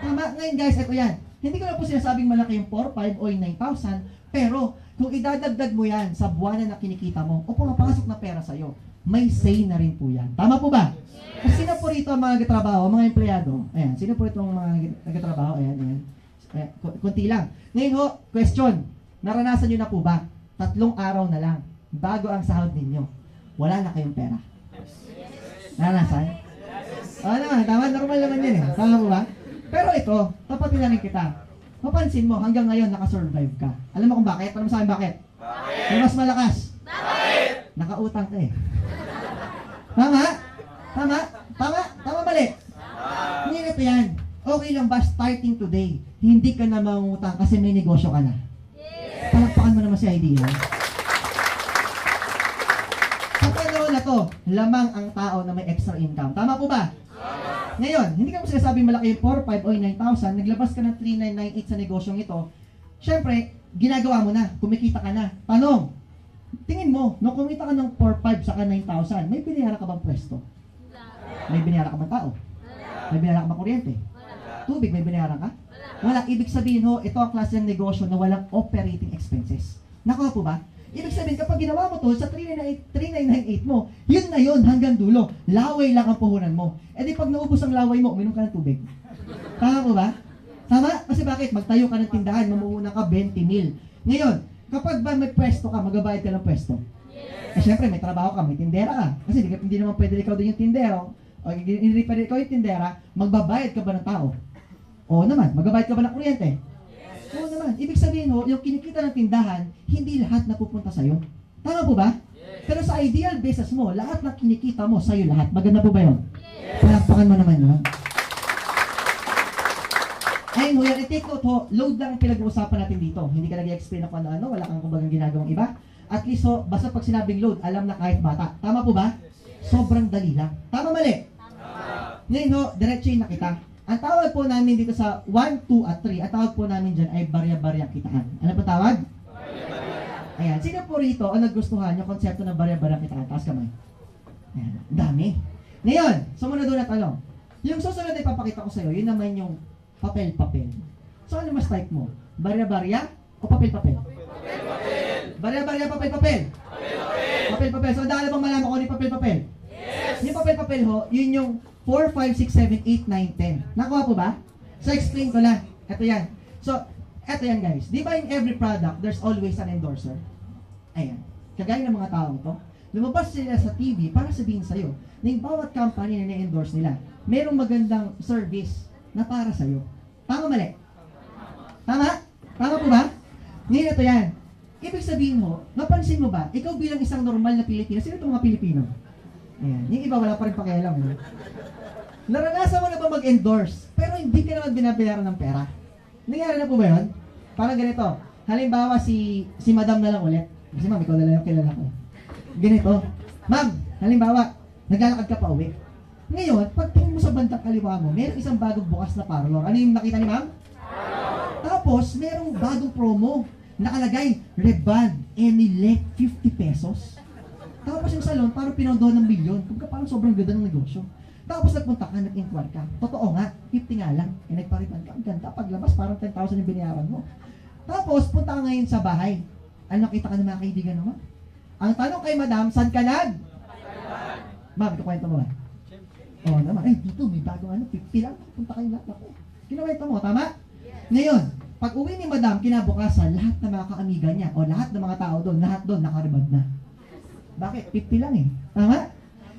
Tama. Ngayon guys, ito yan. Hindi ko na po sinasabing malaki yung 4, 5 o yung 9,000, pero kung idadagdag mo yan sa buwanan na kinikita mo o pumapasok na pera sa'yo, may say na rin po yan. Tama po ba? Yes. Sino po rito ang mga nagtatrabaho, mga empleyado? Ayan, sino po rito ang mga nagtatrabaho? Ayan. Kunti lang. Ngayon ho, question. Naranasan nyo na po ba? 3 araw na lang, bago ang sahod ninyo, wala na kayong pera. Naranasan? Oo naman, tama, normal naman yun eh. Tama po ba? Pero ito, tapatin na rin kita. Mapansin mo, hanggang ngayon nakasurvive ka. Alam mo kung bakit? Alam mo sa akin bakit? Bakit? May mas malakas. Bakit? Nakautang ka eh. Tama mali. Hindi ito yan. Okay lang ba starting today, hindi ka na mangutang kasi may negosyo ka na? Yes. Palakpakan mo naman si idea. Sa panahon na to, lamang ang tao na may extra income. Tama po ba? Ngayon, hindi ka mo sinasabing malaki yung 4, 5 o 9,000, naglabas ka ng 3,998 sa negosyong ito, syempre, ginagawa mo na, kumikita ka na. Tanong, tingin mo, nung kumita ka ng 4, 5 saka 9,000, may binayaran ka bang pwesto? May binayaran ka bang tao? May binayaran ka bang kuryente? Tubig, may binayaran ka? Wala. Ibig sabihin ho, ito ang klase ng negosyo na walang operating expenses. Nakuha po ba? Ibig sabihin, kapag ginawa mo to sa 3,998 mo, yun na yun hanggang dulo. Laway lang ang puhunan mo. E di pag naubos ang laway mo, uminom ka ng tubig. Tama po ba? Tama? Kasi bakit? Magtayo ka ng tindahan, mamuhunan ka 20 mil. Ngayon, kapag ba may pwesto ka, magabayad ka ng pwesto? Yes. Eh syempre, may trabaho ka, may tindera ka. Kasi hindi naman pwede ikaw din yung tindero. O hindi pwede ikaw yung tindera, magbabayad ka ba ng tao? Oo naman. Magbabayad ka ba ng kuryente? Oo naman. Ibig sabihin ho, yung kinikita ng tindahan, hindi lahat napupunta sa'yo. Tama po ba? Yes. Pero sa ideal business mo, lahat na kinikita mo, sa'yo lahat. Maganda po ba yun? Yes. Palakpakan mo naman yun. Ayun ho, yan. I-take note ho, load lang ang pinag-uusapan natin dito. Hindi ka nag-explain ako ano, wala kang kumbagang ginagawang iba. At least ho, basta pag sinabing load, alam na kahit bata. Tama po ba? Sobrang dali lang. Tama mali? Tama. Ngayon ho, diretso na kita. Ang tawag po namin dito sa 1, 2, at 3, ang tawag po namin dyan ay barya-baryang kitaan. Ano po tawag? Barya-barya. Ayan. Sino po rito ang nagustuhan yung konsepto ng barya-baryang kitaan? Taas kamay. Ayan. Dami. Ngayon, sumunod doon na tanong. Yung susunod na ipapakita ko sa'yo, yun naman yung papel-papel. So, ano mas type mo? Barya-barya o papel-papel? Papel-papel. Barya-barya, papel-papel? Papel-papel. Papel-papel. So, dahil bang malaman ko ni papel-papel? Yes. Yung papel-papel ho, yun yung 4, 5, 6, 7, 8, 9, 10. Nakuha po ba? So, explain ko lang. Ito yan. So, ito yan guys. Di ba in every product, there's always an endorser? Ayan. Kagaya ng mga taong to, lumabas sila sa TV para sabihin sa'yo na yung bawat company na na-endorse nila, merong magandang service na para sa'yo. Tama mali? Tama? Tama po ba? Ngayon ito yan. Ibig sabihin mo, napansin mo ba, ikaw bilang isang normal na Pilipino, sino itong mga Pilipino? Ayan. Yung iba wala pa rin pakialam. Eh. Naranasan mo na ba mag-endorse, pero hindi ka naman binabayaran ng pera? Nangyari na po ba yun? Parang ganito. Halimbawa, si Madam na lang ulit. Kasi ma'am, ikaw na lang yung kilala ko. Ganito. Ma'am, halimbawa, naglalakad ka pa uwi. Ngayon, pagtingin mo sa bandang kaliwa mo, meron isang bagong bukas na parlor. Ano yung nakita ni ma'am? Tapos, merong bagong promo. Nakalagay, Red-Band, Emilec, 50 pesos. Tapos yung salon, parang pinondohan ng milyon. Kung ka parang sobrang ganda ng negosyo. Tapos nagpunta ka, nag-inquire ka. Totoo nga, 50 nga lang. Eh, nagpariban ka. Ang ganda. Paglabas, parang 10,000 yung binayaran mo. Tapos, punta ka ngayon sa bahay. Ano, nakita ka ng mga kaibigan naman? Ang tanong kay madam, saan ka nag? Ma'am, ikukwento mo ba? Oo naman. Eh, dito, may bagong ano, 50 lang. Punta kayo lahat. Ako. Kinuwento mo, tama? Ngayon, pag uwi ni madam, kinabukasan, lahat ng mga kaamiga niya, o lahat ng mga tao doon, lahat doon, nakaribad na. Bakit? 50 lang eh. Tama?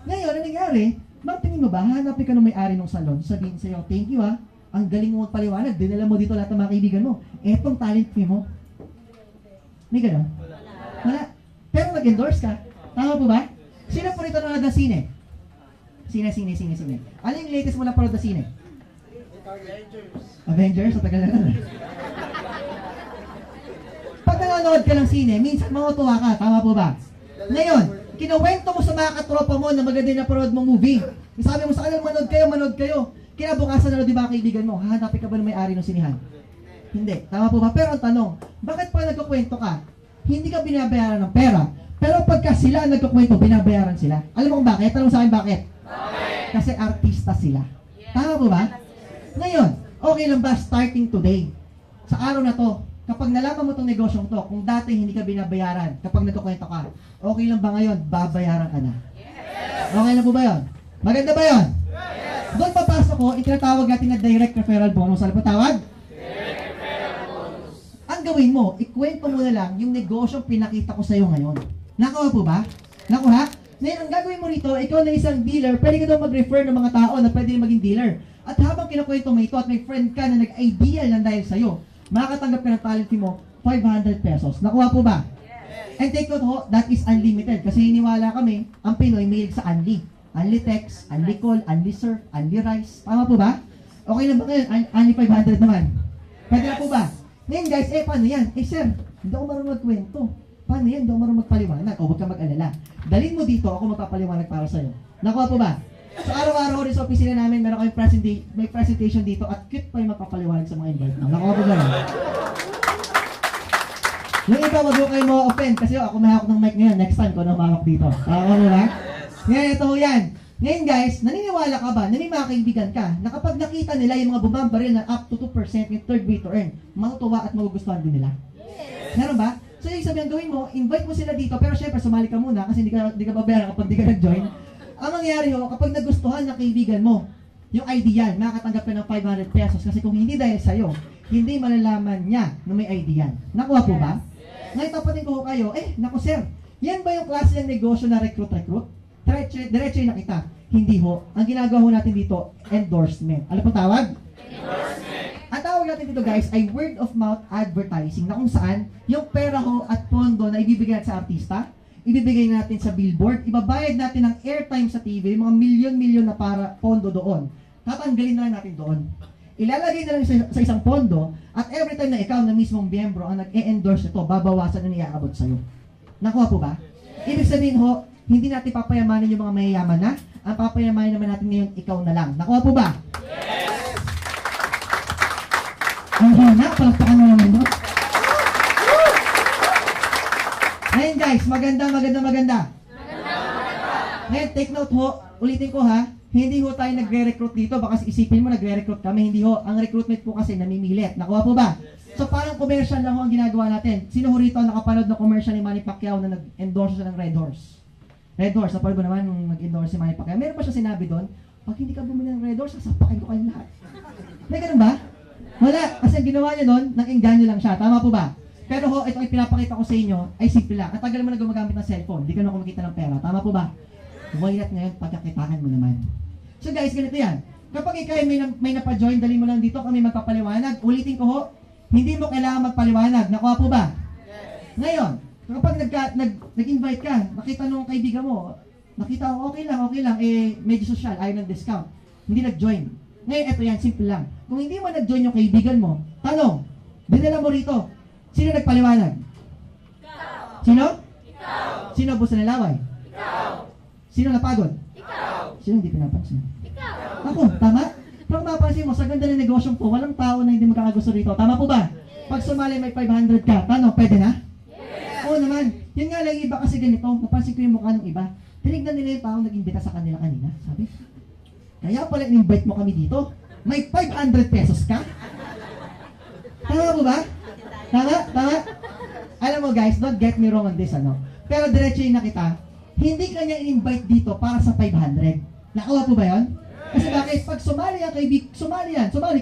Ngayon, ano nangyari? Ma'am, tingin mo ba, hanapin ka ng may-ari ng salon, sabihin sa'yo, thank you ha, ang galing mo magpaliwanag, dinala mo dito lahat ng mga kaibigan mo. Etong talent fee mo. May gano'n? Wala. Pero nag-endorse ka. Tama po ba? Sino po rito nanonood ng sine? Sine. Ano yung latest mo na panood na sine? Avengers. Sa tagal na lang. Pag nanonood ka ng sine, minsan matutuwa ka. Tama po ba? Ngayon, kinuwento mo sa mga katropa mo na maganda na panood mong movie. Sabi mo sa kanila, manood kayo. Kinabukasan na di ba kaibigan mo, hahanapin ka ba ng may-ari ng sinihan? Hindi. Tama po ba? Pero ang tanong, bakit pa nagkukwento ka, hindi ka binabayaran ng pera, pero pagka sila nagkukwento, binabayaran sila? Alam mo kung bakit? Tanong sa akin bakit? Kasi artista sila. Tama po ba? Ngayon, okay lang ba starting today? Sa araw na to, kapag nalaman mo itong negosyong to, kung dati hindi ka binabayaran, kapag nagkukwento ka, okay lang ba ngayon, babayaran ka na? Okay lang po ba yun? Maganda ba yun? Doon papasok ko, itinatawag natin na direct referral bonus. Ano po tawag? Direct referral bonus. Ang gawin mo, ikwento mo na lang yung negosyong pinakita ko sa iyo ngayon. Nakuha po ba? Nakuha? Ngayon, ang gagawin mo rito, ikaw na isang dealer, pwede ka daw mag-refer ng mga tao na pwede maging dealer. At habang kinukwento mo ito at may friend ka na nag-ideal lang dahil sa'yo, makakatanggap ka ng talent fee mo, 500 pesos. Nakuha po ba? Yes. And take note ho, that is unlimited. Kasi hiniwala kami, ang Pinoy mahilig sa unli. Unli text, unli call, unli surf, unli rice. Tama po ba? Okay lang ba ngayon? Unli 500 naman. Pwede na po ba? Ngayon guys, paano yan? Sir, hindi ako marunong magkwento. Paano yan? Hindi ako marunong magpaliwanag. O, huwag ka mag-alala. Dalhin mo dito, ako magpapaliwanag para sa'yo. Nakuha po ba? So, araw-araw rin sa opisina namin, meron kayong may presentation dito at cute pa yung magpapaliwanag sa mga invite. Nakuha po ba? Yung iba, wag mo kayo ma-offend kasi ako may hawak ng mic ngayon. Next time ko na mahawak dito. Nakuha mo ba? Ngayon, ito yan. Ngayon guys, naniniwala ka ba na may mga kaibigan ka na kapag nakita nila yung mga bumambaril na up to 2% yung third way to earn, matutuwa at magugustuhan din nila? Yes. Meron ba? So yung sabihan gawin mo, invite mo sila dito, pero syempre sumali ka muna kasi hindi ka babayaran kapag hindi ka nag-join. Ang mangyayari ho, kapag nagustuhan ng kaibigan mo, yung ideal, makakatanggap ka ng 500 pesos kasi kung hindi dahil sa'yo, hindi malalaman niya na may ideal. Nakuha po ba? Ngayon tapatin ko kayo, naku sir, yan ba yung klase ng negosyo na recruit? Diretso yung nakita. Hindi ho. Ang ginagawa ho natin dito, endorsement. Ano pong tawag? Endorsement. Ang tawag natin dito guys ay word of mouth advertising na kung saan yung pera ho at pondo na ibibigay natin sa artista, ibibigay natin sa billboard, ibabayad natin ng airtime sa TV, mga milyon-milyon na para pondo doon. Tatanggalin na lang natin doon. Ilalagay na lang sa isang pondo at every time na ikaw na mismong miyembro ang nag-e-endorse ito, babawasan na niyaabot sa'yo. Nakuha po ba? Ibig sabihin ho, hindi natin papayamanin yung mga mayayaman na. Ang papayamanin naman natin ngayon, ikaw na lang. Nakuha po ba? Yes! Ang hina, palakpakan mo naman doon. Ngayon guys, maganda. Ngayon, take note ho, ulitin ko ha, hindi ho tayo nagre-recruit dito, baka isipin mo nagre-recruit kami, hindi ho. Ang recruitment po kasi namimilit. Nakuha po ba? So parang commercial lang ho ang ginagawa natin. Sino ho rito nakapanood ng commercial ni Manny Pacquiao na nag-endorse siya ng Red Horse? Red Horse, napanood mo naman nung nag-endorse si Manny Pacquiao. Meron ba siya sinabi doon? Pag hindi ka bumili ng Red Horse, sasapakin ko kayong lahat. May ganun ba? Wala. Kasi ang ginawa niya doon, nag-engganyo lang siya. Tama po ba? Pero ho, ito ay pinapakita ko sa inyo, ay simple lang. At tagal mo na gumagamit ng cellphone, hindi ka na kumikita ng pera. Tama po ba? Why not ngayon, pagkakitaan mo naman. So guys, ganito yan. Kapag ikaw may napa-join, dali mo lang dito, kami magpapaliwanag. Ulitin ko ho, hindi mo kailangan magpaliwanag. Nakuha po ba? Yes. Ngayon, kapag nag-invite ka, nakita nung kaibigan mo, nakita ko, okay lang, medyo social, ayaw ng discount. Hindi nag-join. Ngayon, ito yan, simple lang. Kung hindi mo nag-join yung kaibigan mo, tanong, dinala mo rito, sino nagpaliwanag? Ikaw. Sino? Ikaw. Sino busa ng laway? Ikaw. Sino napagod? Ikaw. Sino hindi pinapansin? Ikaw. Ako, tama? Pero kung mapapansin mo, sa ganda ng negosyong po, walang tao na hindi magkakagusto rito. Tama po ba? Yes. Pag sumali may 500 ka, tanong, pwede na? Yes. Oo naman. Yun nga lang, iba kasi ganito. Napansin ko yung mukha ng iba. Tinignan nila yung tao nag-imbita sa kanila kanina. Sabi, kaya pala in-invite mo kami dito. May 500 pesos ka? Tama po ba? Tama? Alam mo guys, don't get me wrong on this, Pero diretso yung nakita, hindi ka niya in-invite dito para sa 500. Nakuha po ba yun? Kasi bakit? Pag sumali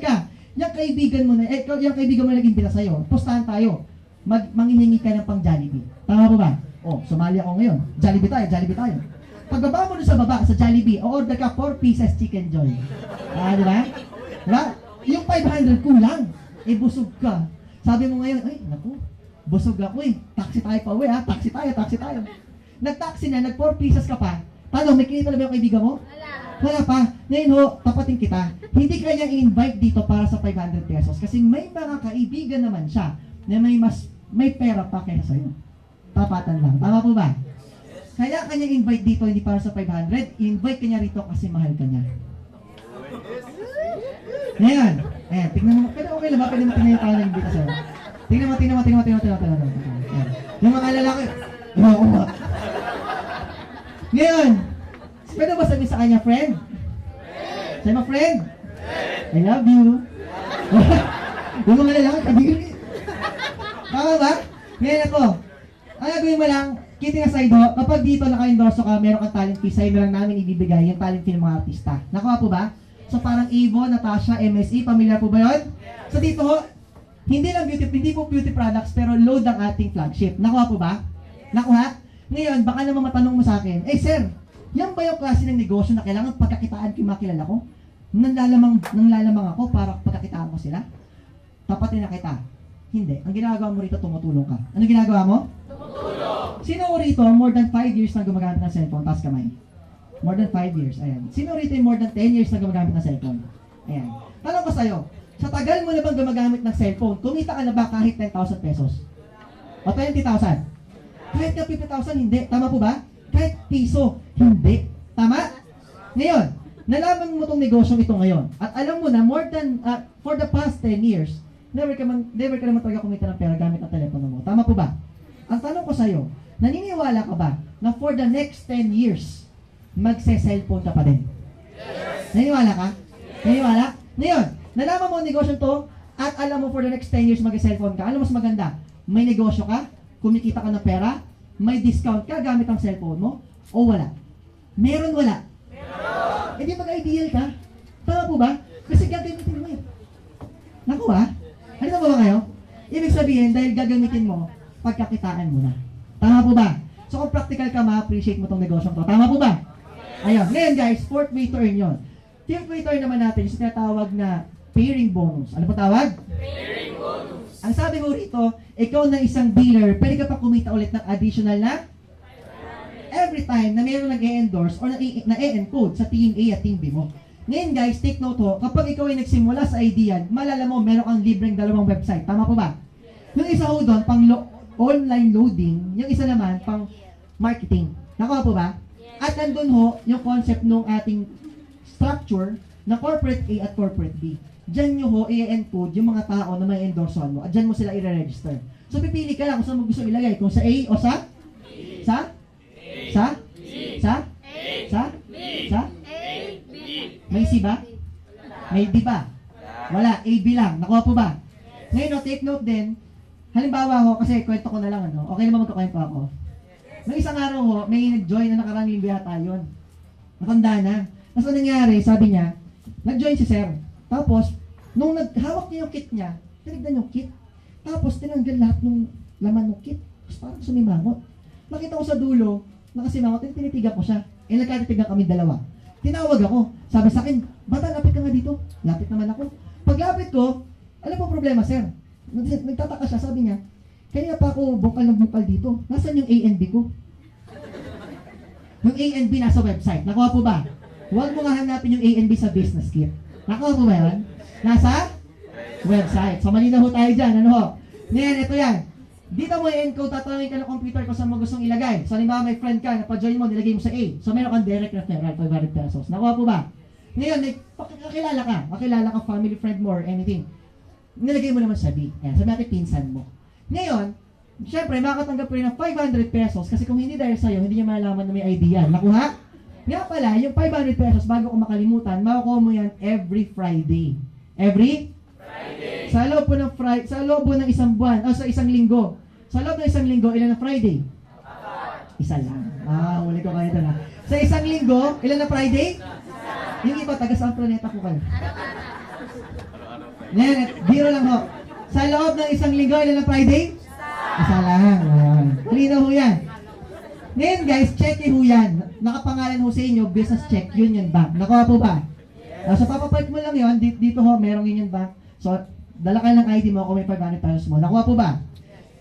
ka. Yung kaibigan mo na nag-imbita sa'yo, pustahan tayo. Manghihingi ka ng pang Jollibee. Tama po ba? Oh, sumali ako ngayon. Jollibee tayo. pagbaba mo dun sa baba, sa Jollibee, o-order ka 4 pieces chicken joy. Di ba? Diba? Yung 500 kulang. Eh, busog ka. Sabi mo ngayon, ay, naku, busog ako eh. Taxi tayo pa uwi ha. Taxi tayo. Nag-taxi na, nag 4 pieces ka pa. Tanong, may kinita na ba yung kaibigan mo? Wala pa. Ngayon ho, tapatin kita. Hindi ka niya i-invite dito para sa 500 pesos kasi may mga kaibigan naman siya na may pera pa kaysa sa'yo. Tapatan lang. Tama po ba? Kaya kanya invite dito hindi para sa 500, invite kanya rito kasi mahal ka niya. Ngayon, ayan, tingnan mo, pero okay lang ba? Pwede mo tingnan yung tao na invite sa'yo. Tingnan mo. Ayan. Yung mga lalaki, oo ba? Ngayon, pwede ba sabihin sa kanya, friend? Say mo, friend? I love you. Yung mga lalaki, kabigil. Tama ba? Ngayon ako, ang gagawin mo lang, kidding aside ho, kapag dito naka-endorso ka, meron kang talent fee, sa'yo lang namin ibibigay yung talent fee ng mga artista. Nakuha po ba? So parang Evo, Natasha, MSE, pamilyar po ba yun? So dito ho, hindi po beauty products, pero load ang ating flagship. Nakuha po ba? Nakuha? Ngayon, baka naman matanong mo sa akin, sir, yan ba yung klase ng negosyo na kailangan pagkakitaan ko yung mga kilala ko? Nanglalamang ako para pagkakitaan ko sila? Tapatin na kita. Hindi. Ang ginagawa mo rito, tumutulong ka. Ano ginagawa mo? Tumutulong! Sino rito, more than 5 years na gumagamit ng cellphone? Taas kamay. More than 5 years. Ayan. Sino rito yung more than 10 years na gumagamit ng cellphone? Ayan. Tanong ko sa'yo, sa tagal mo na bang gumagamit ng cellphone, kumita ka na ba kahit 10,000 pesos? O 20,000? Kahit na 50,000, hindi. Tama po ba? Kahit piso, hindi. Tama? Ngayon, nalaman mo itong negosyo ito ngayon. At alam mo na, more than, for the past 10 years, never ka naman talaga kumita ng pera gamit ang telepono mo. Tama po ba? Ang tanong ko sa'yo, naniniwala ka ba na for the next 10 years, magse-cellphone ka pa din? Yes! Naniniwala ka? Yes! Naniniwala? Ngayon, nalaman mo ang negosyo to, at alam mo for the next 10 years mag-cellphone ka. Ano mas maganda? May negosyo ka? Kumikita ka ng pera? May discount ka gamit ang cellphone mo? O wala? Meron wala? Meron! E di mag-ideal ka? Tama po ba? Kasi gagamitin mo yun. Naku ba? Ano na ba kayo? Ibig sabihin, dahil gagamitin mo, pagkakitaan mo na. Tama po ba? So kung practical ka, ma-appreciate mo tong negosyo to. Tama po ba? Ayun. Ngayon guys, fourth way to earn yun. Fifth way to earn naman natin, yung tinatawag na pairing bonus. Ano po tawag? Pairing bonus. Ang sabi mo rito, ikaw na isang dealer, pwede ka pa kumita ulit ng additional na every time na mayroong nag-e-endorse or na-e-encode sa Team A at Team B mo. Ngayon guys, take note ho, kapag ikaw ay nagsimula sa idea, malala mo, meron kang libreng 2 website. Tama po ba? Yung isa ho doon, pang online loading, yung isa naman, pang marketing. Nakuha po ba? At nandun ho, yung concept ng ating structure na corporate A at corporate B. Diyan nyo ho, i-encode yung mga tao na may endorsean mo at diyan mo sila i-register. So, pipili ka lang kung saan mo gusto ilagay. Kung sa A o sa? Sa? Sa? Sa? Sa? Sa? May C ba? May D ba? Wala. A, B lang. Nakuha po ba? Ngayon, take note din. Halimbawa ho, kasi kwento ko na lang, ano? Okay naman magkakwento ako. May isang araw ho, may nag-join na nakarang linggo yata yun. Matanda na. Tapos ang nangyari, sabi niya, nag-join si sir. Tapos, nung naghawak niya yung kit niya, tinignan yung kit. Tapos, tinanggal lahat ng laman ng kit. Tapos parang sumimangot. Nakita ko sa dulo, nakasimangot, tinitigan ko siya. Nagkatitigan kami dalawa. Tinawag ako. Sabi sa akin, bata, lapit ka nga dito. Lapit naman ako. Paglapit ko, ano po problema, sir? Nagtataka siya, sabi niya, kanina pa ako bukal ng bukal dito. Nasaan yung A and B ko? Yung A and B nasa website. Nakuha po ba? Huwag mo nga hanapin yung A and B sa business kit. Nakuha po ba yun? Nasa website. So, malinaw ho tayo dyan. Ano ho? Ngayon, ito yan. Dito mo i-encode, tatanungin ka ng computer kung saan mo gustong ilagay. So, halimbawa may friend ka, napajoin mo, nilagay mo sa A. So, meron kang direct referral, 500 pesos. Nakuha po ba? Ngayon, kakilala ka, family friend mo or anything. Nilagay mo naman sa B. Ayan, sabi natin pinsan mo. Ngayon, syempre, makakatanggap ko rin ng 500 pesos kasi kung hindi dahil sa'yo, hindi niya malalaman na may idea. Nakuha? Nga pala, yung 500 pesos, bago ko makalimutan, makukuha mo yan every Friday. Every? Friday. Sa loob po ng isang buwan, o sa isang linggo. Sa loob ng isang linggo, ilan na Friday? Isa lang. Huli ko kayo ito na. Sa isang linggo, ilan na Friday? Yung iba, taga saan planeta po kayo? Ngayon, biro lang ho. Sa loob ng isang linggo, ilan na Friday? Isa lang. Halina ho yan. Ngayon guys, check ho yan. nakapangalan ho sa inyo, Business Check Union Bank. Nakuha po ba? So, papapalit mo lang yun. Dito ho, merong Union Bank. So, dala ka ng ID mo kung may 500 pesos mo. Nakuha po ba?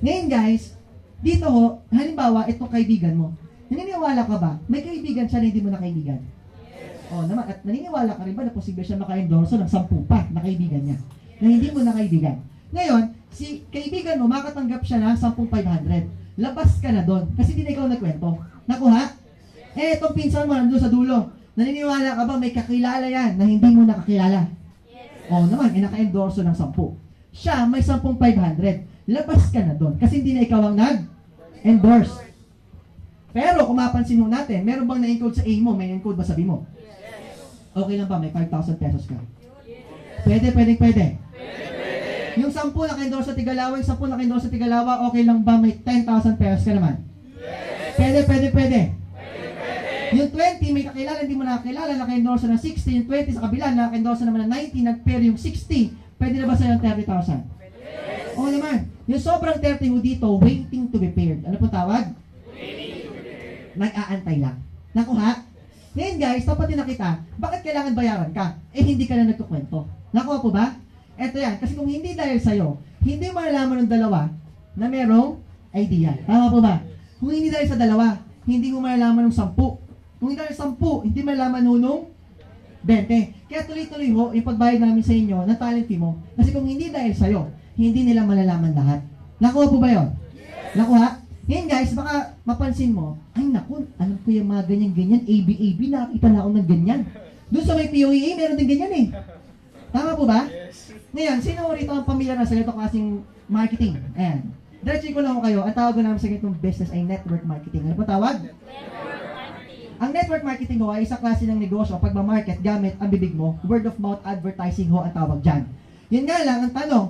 Ngayon guys, dito ho, halimbawa, itong kaibigan mo. Naniniwala ka ba? May kaibigan siya na hindi mo na kaibigan? O naman, at naniniwala ka rin ba na posible siya maka-endorso ng 10 pa na kaibigan niya? Na hindi mo na kaibigan. Ngayon, si kaibigan mo, makatanggap siya ng 10,500. Labas ka na doon. Kasi hindi na ikaw nagkwento. Nakuha? Itong pinsan mo, nandun sa dulo. Naniniwala ka ba may kakilala yan na hindi mo nakakilala? O naman, naka-endorso ng 10. Siya, may 10,500. Labas ka na doon. Kasi hindi na ikaw ang nag-endorse. Pero, kung mapansin mo natin, meron bang na-encode sa A mo? May encode ba sabi mo? Okay lang ba? May 5,000 pesos ka? Pwede. Yung 10 naka-endorse sa Tigalawa, yung 10 naka-endorse sa Tigalawa, okay lang ba may 10,000 pesos ka naman? Pwede. Yung 20, may kakilala, hindi mo nakakilala, naka-endorse na 60, yung 20 sa kabila, naka-endorse naman na 90, nag-pair yung 60, pwede na ba sa'yo yung 30,000? Oo naman. Yung sobrang 30 mo dito, waiting to be paired. Ano po tawag? Nag-aantay lang. Nakuha? Ngayon guys, tapatin na kita, bakit kailangan bayaran ka? Hindi ka na nagkukwento. Nakuha po ba? Eto yan, kasi kung hindi dahil sa'yo, hindi malalaman ng dalawa na merong idea. Tama po ba? Kung hindi dahil sa dalawa, hindi mo malalaman ng 10. Kung hindi dahil 10, hindi malalaman nung 20. Kaya tuloy-tuloy ho, yung pagbayad namin sa inyo ng talent fee mo. Kasi kung hindi dahil sa'yo, hindi nila malalaman lahat. Nakuha po ba yun? Nakuha? Ngayon guys, baka mapansin mo, ay naku, alam ko yung mga ganyan-ganyan, ABAB, nakakita na ako ng ganyan. Doon sa may POEA, meron din ganyan eh. Tama po ba? Ngayon, sino rito ang pamilya na sa ganito klaseng marketing? Ayan. Diretso ko lang ko kayo, ang tawag ko namin sa ganitong business ay network marketing. Ano po tawag? Ang network marketing ho ay isang klase ng negosyo pag ma-market gamit ang bibig mo. Word of mouth advertising ho ang tawag dyan. Yun nga lang, ang tanong,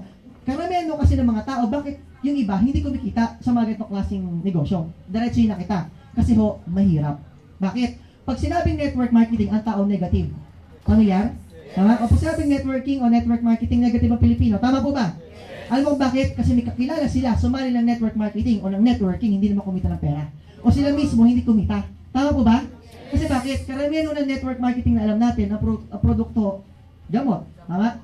karamihan mo kasi ng mga tao, bakit yung iba hindi kumikita sa mga ganitong klaseng negosyo? Diretso na kita. Kasi ho, mahirap. Bakit? Pag sinabing network marketing, ang tao negative. Pamilyar? Tama? O pag sinabing networking o network marketing, negative ang Pilipino. Tama po ba? Alam mo bakit? Kasi may kakilala sila, sumali ng network marketing o ng networking, hindi naman kumita ng pera. O sila mismo, hindi kumita. Tama po ba? Kasi bakit? Karamihan ng network marketing na alam natin, na produkto, gamot. Tama?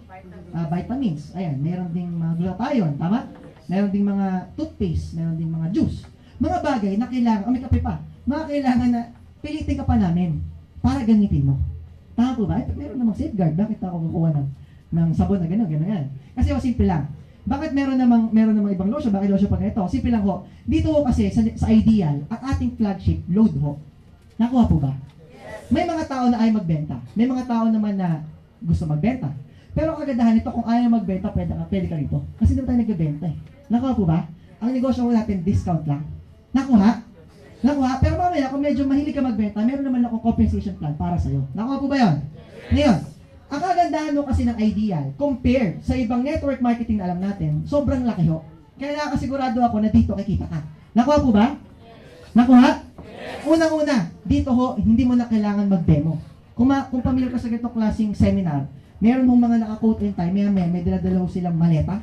Vitamins. Ayan, meron ding mga glutathione. Tama? Meron ding mga toothpaste, meron ding mga juice. Mga bagay na kailangan, may kape pa, mga kailangan na pilitin ka pa namin para gamitin mo. Tama po ba? Meron namang safeguard. Bakit ako kukuha ng sabon na gano'n, yan. Kasi simple lang. Bakit meron namang ibang lotion? Bakit lotion pa ganito? Simple lang ho. Dito ho kasi, sa Ideal, ang ating flagship, load ho. Nakuha po ba? May mga tao na ay magbenta. May mga tao naman na gusto magbenta. Pero ang kagandahan nito, kung ayaw magbenta, pwede ka rito. Kasi hindi tayo nagbebenta eh. Nakuha po ba? Ang negosyo ko natin, discount lang. Nakuha? Pero mamaya, kung medyo mahilig ka magbenta, meron naman akong compensation plan para sa'yo. Nakuha po ba yun? Ngayon, ang kagandahan mo kasi ng Ideal, compared sa ibang network marketing na alam natin, sobrang laki ho. Kaya nakasigurado ako na dito kikita ka. Nakuha po ba? Nakuha? Unang-una, dito ho, hindi mo na kailangan mag-demo. Kung pamilyar ka sa ganitong klaseng seminar, meron hong mga naka-quote in time, may dala-dala ho silang maleta.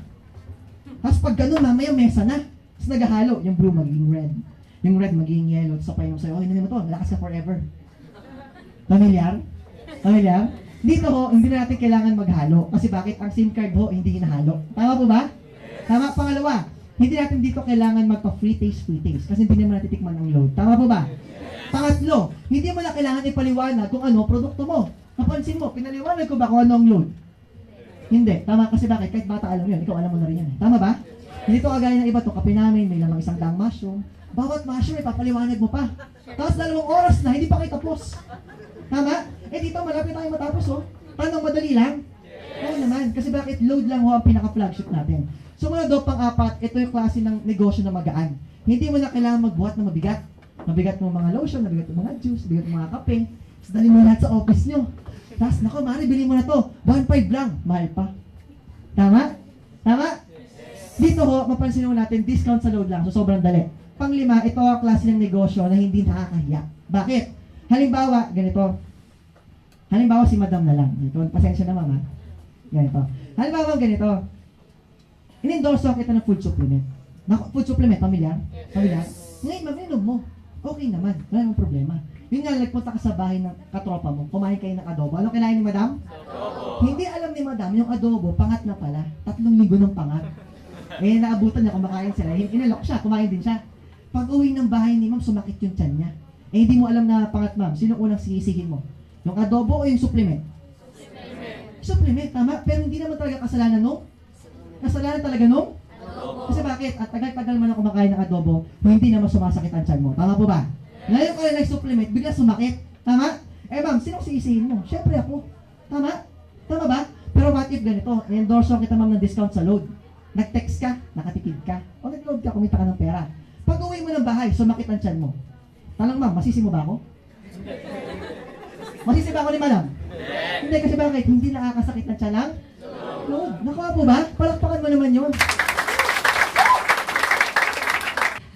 Tapos pag ganun, mamaya mesa na. Tapos naghahalo, yung blue magiging red. Yung red magiging yellow. Tapos pa yung sa'yo, hindi mo to, lakas ka forever. Pamilyar? Dito ho, hindi na natin kailangan maghalo. Kasi bakit? Ang SIM card ho, hindi hinahalo. Tama po ba? Tama. Pangalawa, hindi natin dito kailangan magpa-free taste. Kasi hindi naman natitikman ang load. Tama po ba? Pangatlo, hindi mo na kailangan ipaliwanag kung ano produkto mo. Napansin mo, pinaliwanag ko ba kung ano ang load? Hindi. Tama kasi bakit? Kahit bata alam yun, ikaw alam mo na rin yan. Tama ba? Hindi to kagaya ng iba to, kape namin, may lamang 100 mushroom. Bawat mushroom, ipapaliwanag mo pa. Tapos 2 oras na, hindi pa kayo tapos. Tama? Dito, malapit tayo matapos, oh. Tanong, madali lang? Oo naman. Kasi bakit? Load lang ho ang pinaka-flagship natin. Sumunod do, pang-apat, ito yung klase ng negosyo na magaan. Hindi mo na kailangan magbuhat ng mabigat. Mabigat mo mga lotion, mabigat mo mga juice, mabigat mo mga kape. Tapos dali mo lahat sa office nyo. Tapos, nako, mari, bili mo na to. 1.5 lang. Mahal pa. Tama? Dito ho, mapansin mo natin, discount sa load lang. So, sobrang dali. Panglima, ito ang klase ng negosyo na hindi nakakahiya. Bakit? Halimbawa, ganito. Halimbawa, si madam na lang. Ito, pasensya na mama. Ganito. Halimbawa, ganito. In-endorse kita ng food supplement. Food supplement, pamilyar? Ngayon, maminom mo. Okay naman. Wala namang problema. Yun nga, nagpunta ka sa bahay ng katropa mo, kumain kayo ng adobo. Ano kinain ni madam? Hindi alam ni madam, yung adobo, pangat na pala. 3 linggo ng pangat. Eh, naabutan niya, kumakain sila. Inalok siya, kumain din siya. Pag uwi ng bahay ni ma'am, sumakit yung tiyan niya. Eh, hindi mo alam na pangat, ma'am. Sino unang sisigin mo? Yung adobo o yung supplement? Supplement, tama. Pero hindi naman talaga kasalanan, no? Kasalanan talaga, no? Kasi bakit? At tagal-tagal man ako kumakain ng adobo, hindi naman sumasakit ang tiyan mo. Tama po ba? Ngayon ka na nag-supplement, bigla sumakit. Tama? Eh ma'am, sinong siisihin mo? Siyempre ako. Tama? Tama ba? Pero what if ganito? I-endorse kita ma'am ng discount sa load. Nag-text ka, nakatipid ka. O nag-load ka, kumita ka ng pera. Pag uwi mo ng bahay, sumakit ang tiyan mo. Tanong ma'am, masisi mo ba ako? Masisi ba ako ni madam? Hindi kasi bakit? Hindi nakakasakit ng tiyan ng load. Nakuha po ba? Palakpakan mo naman yun.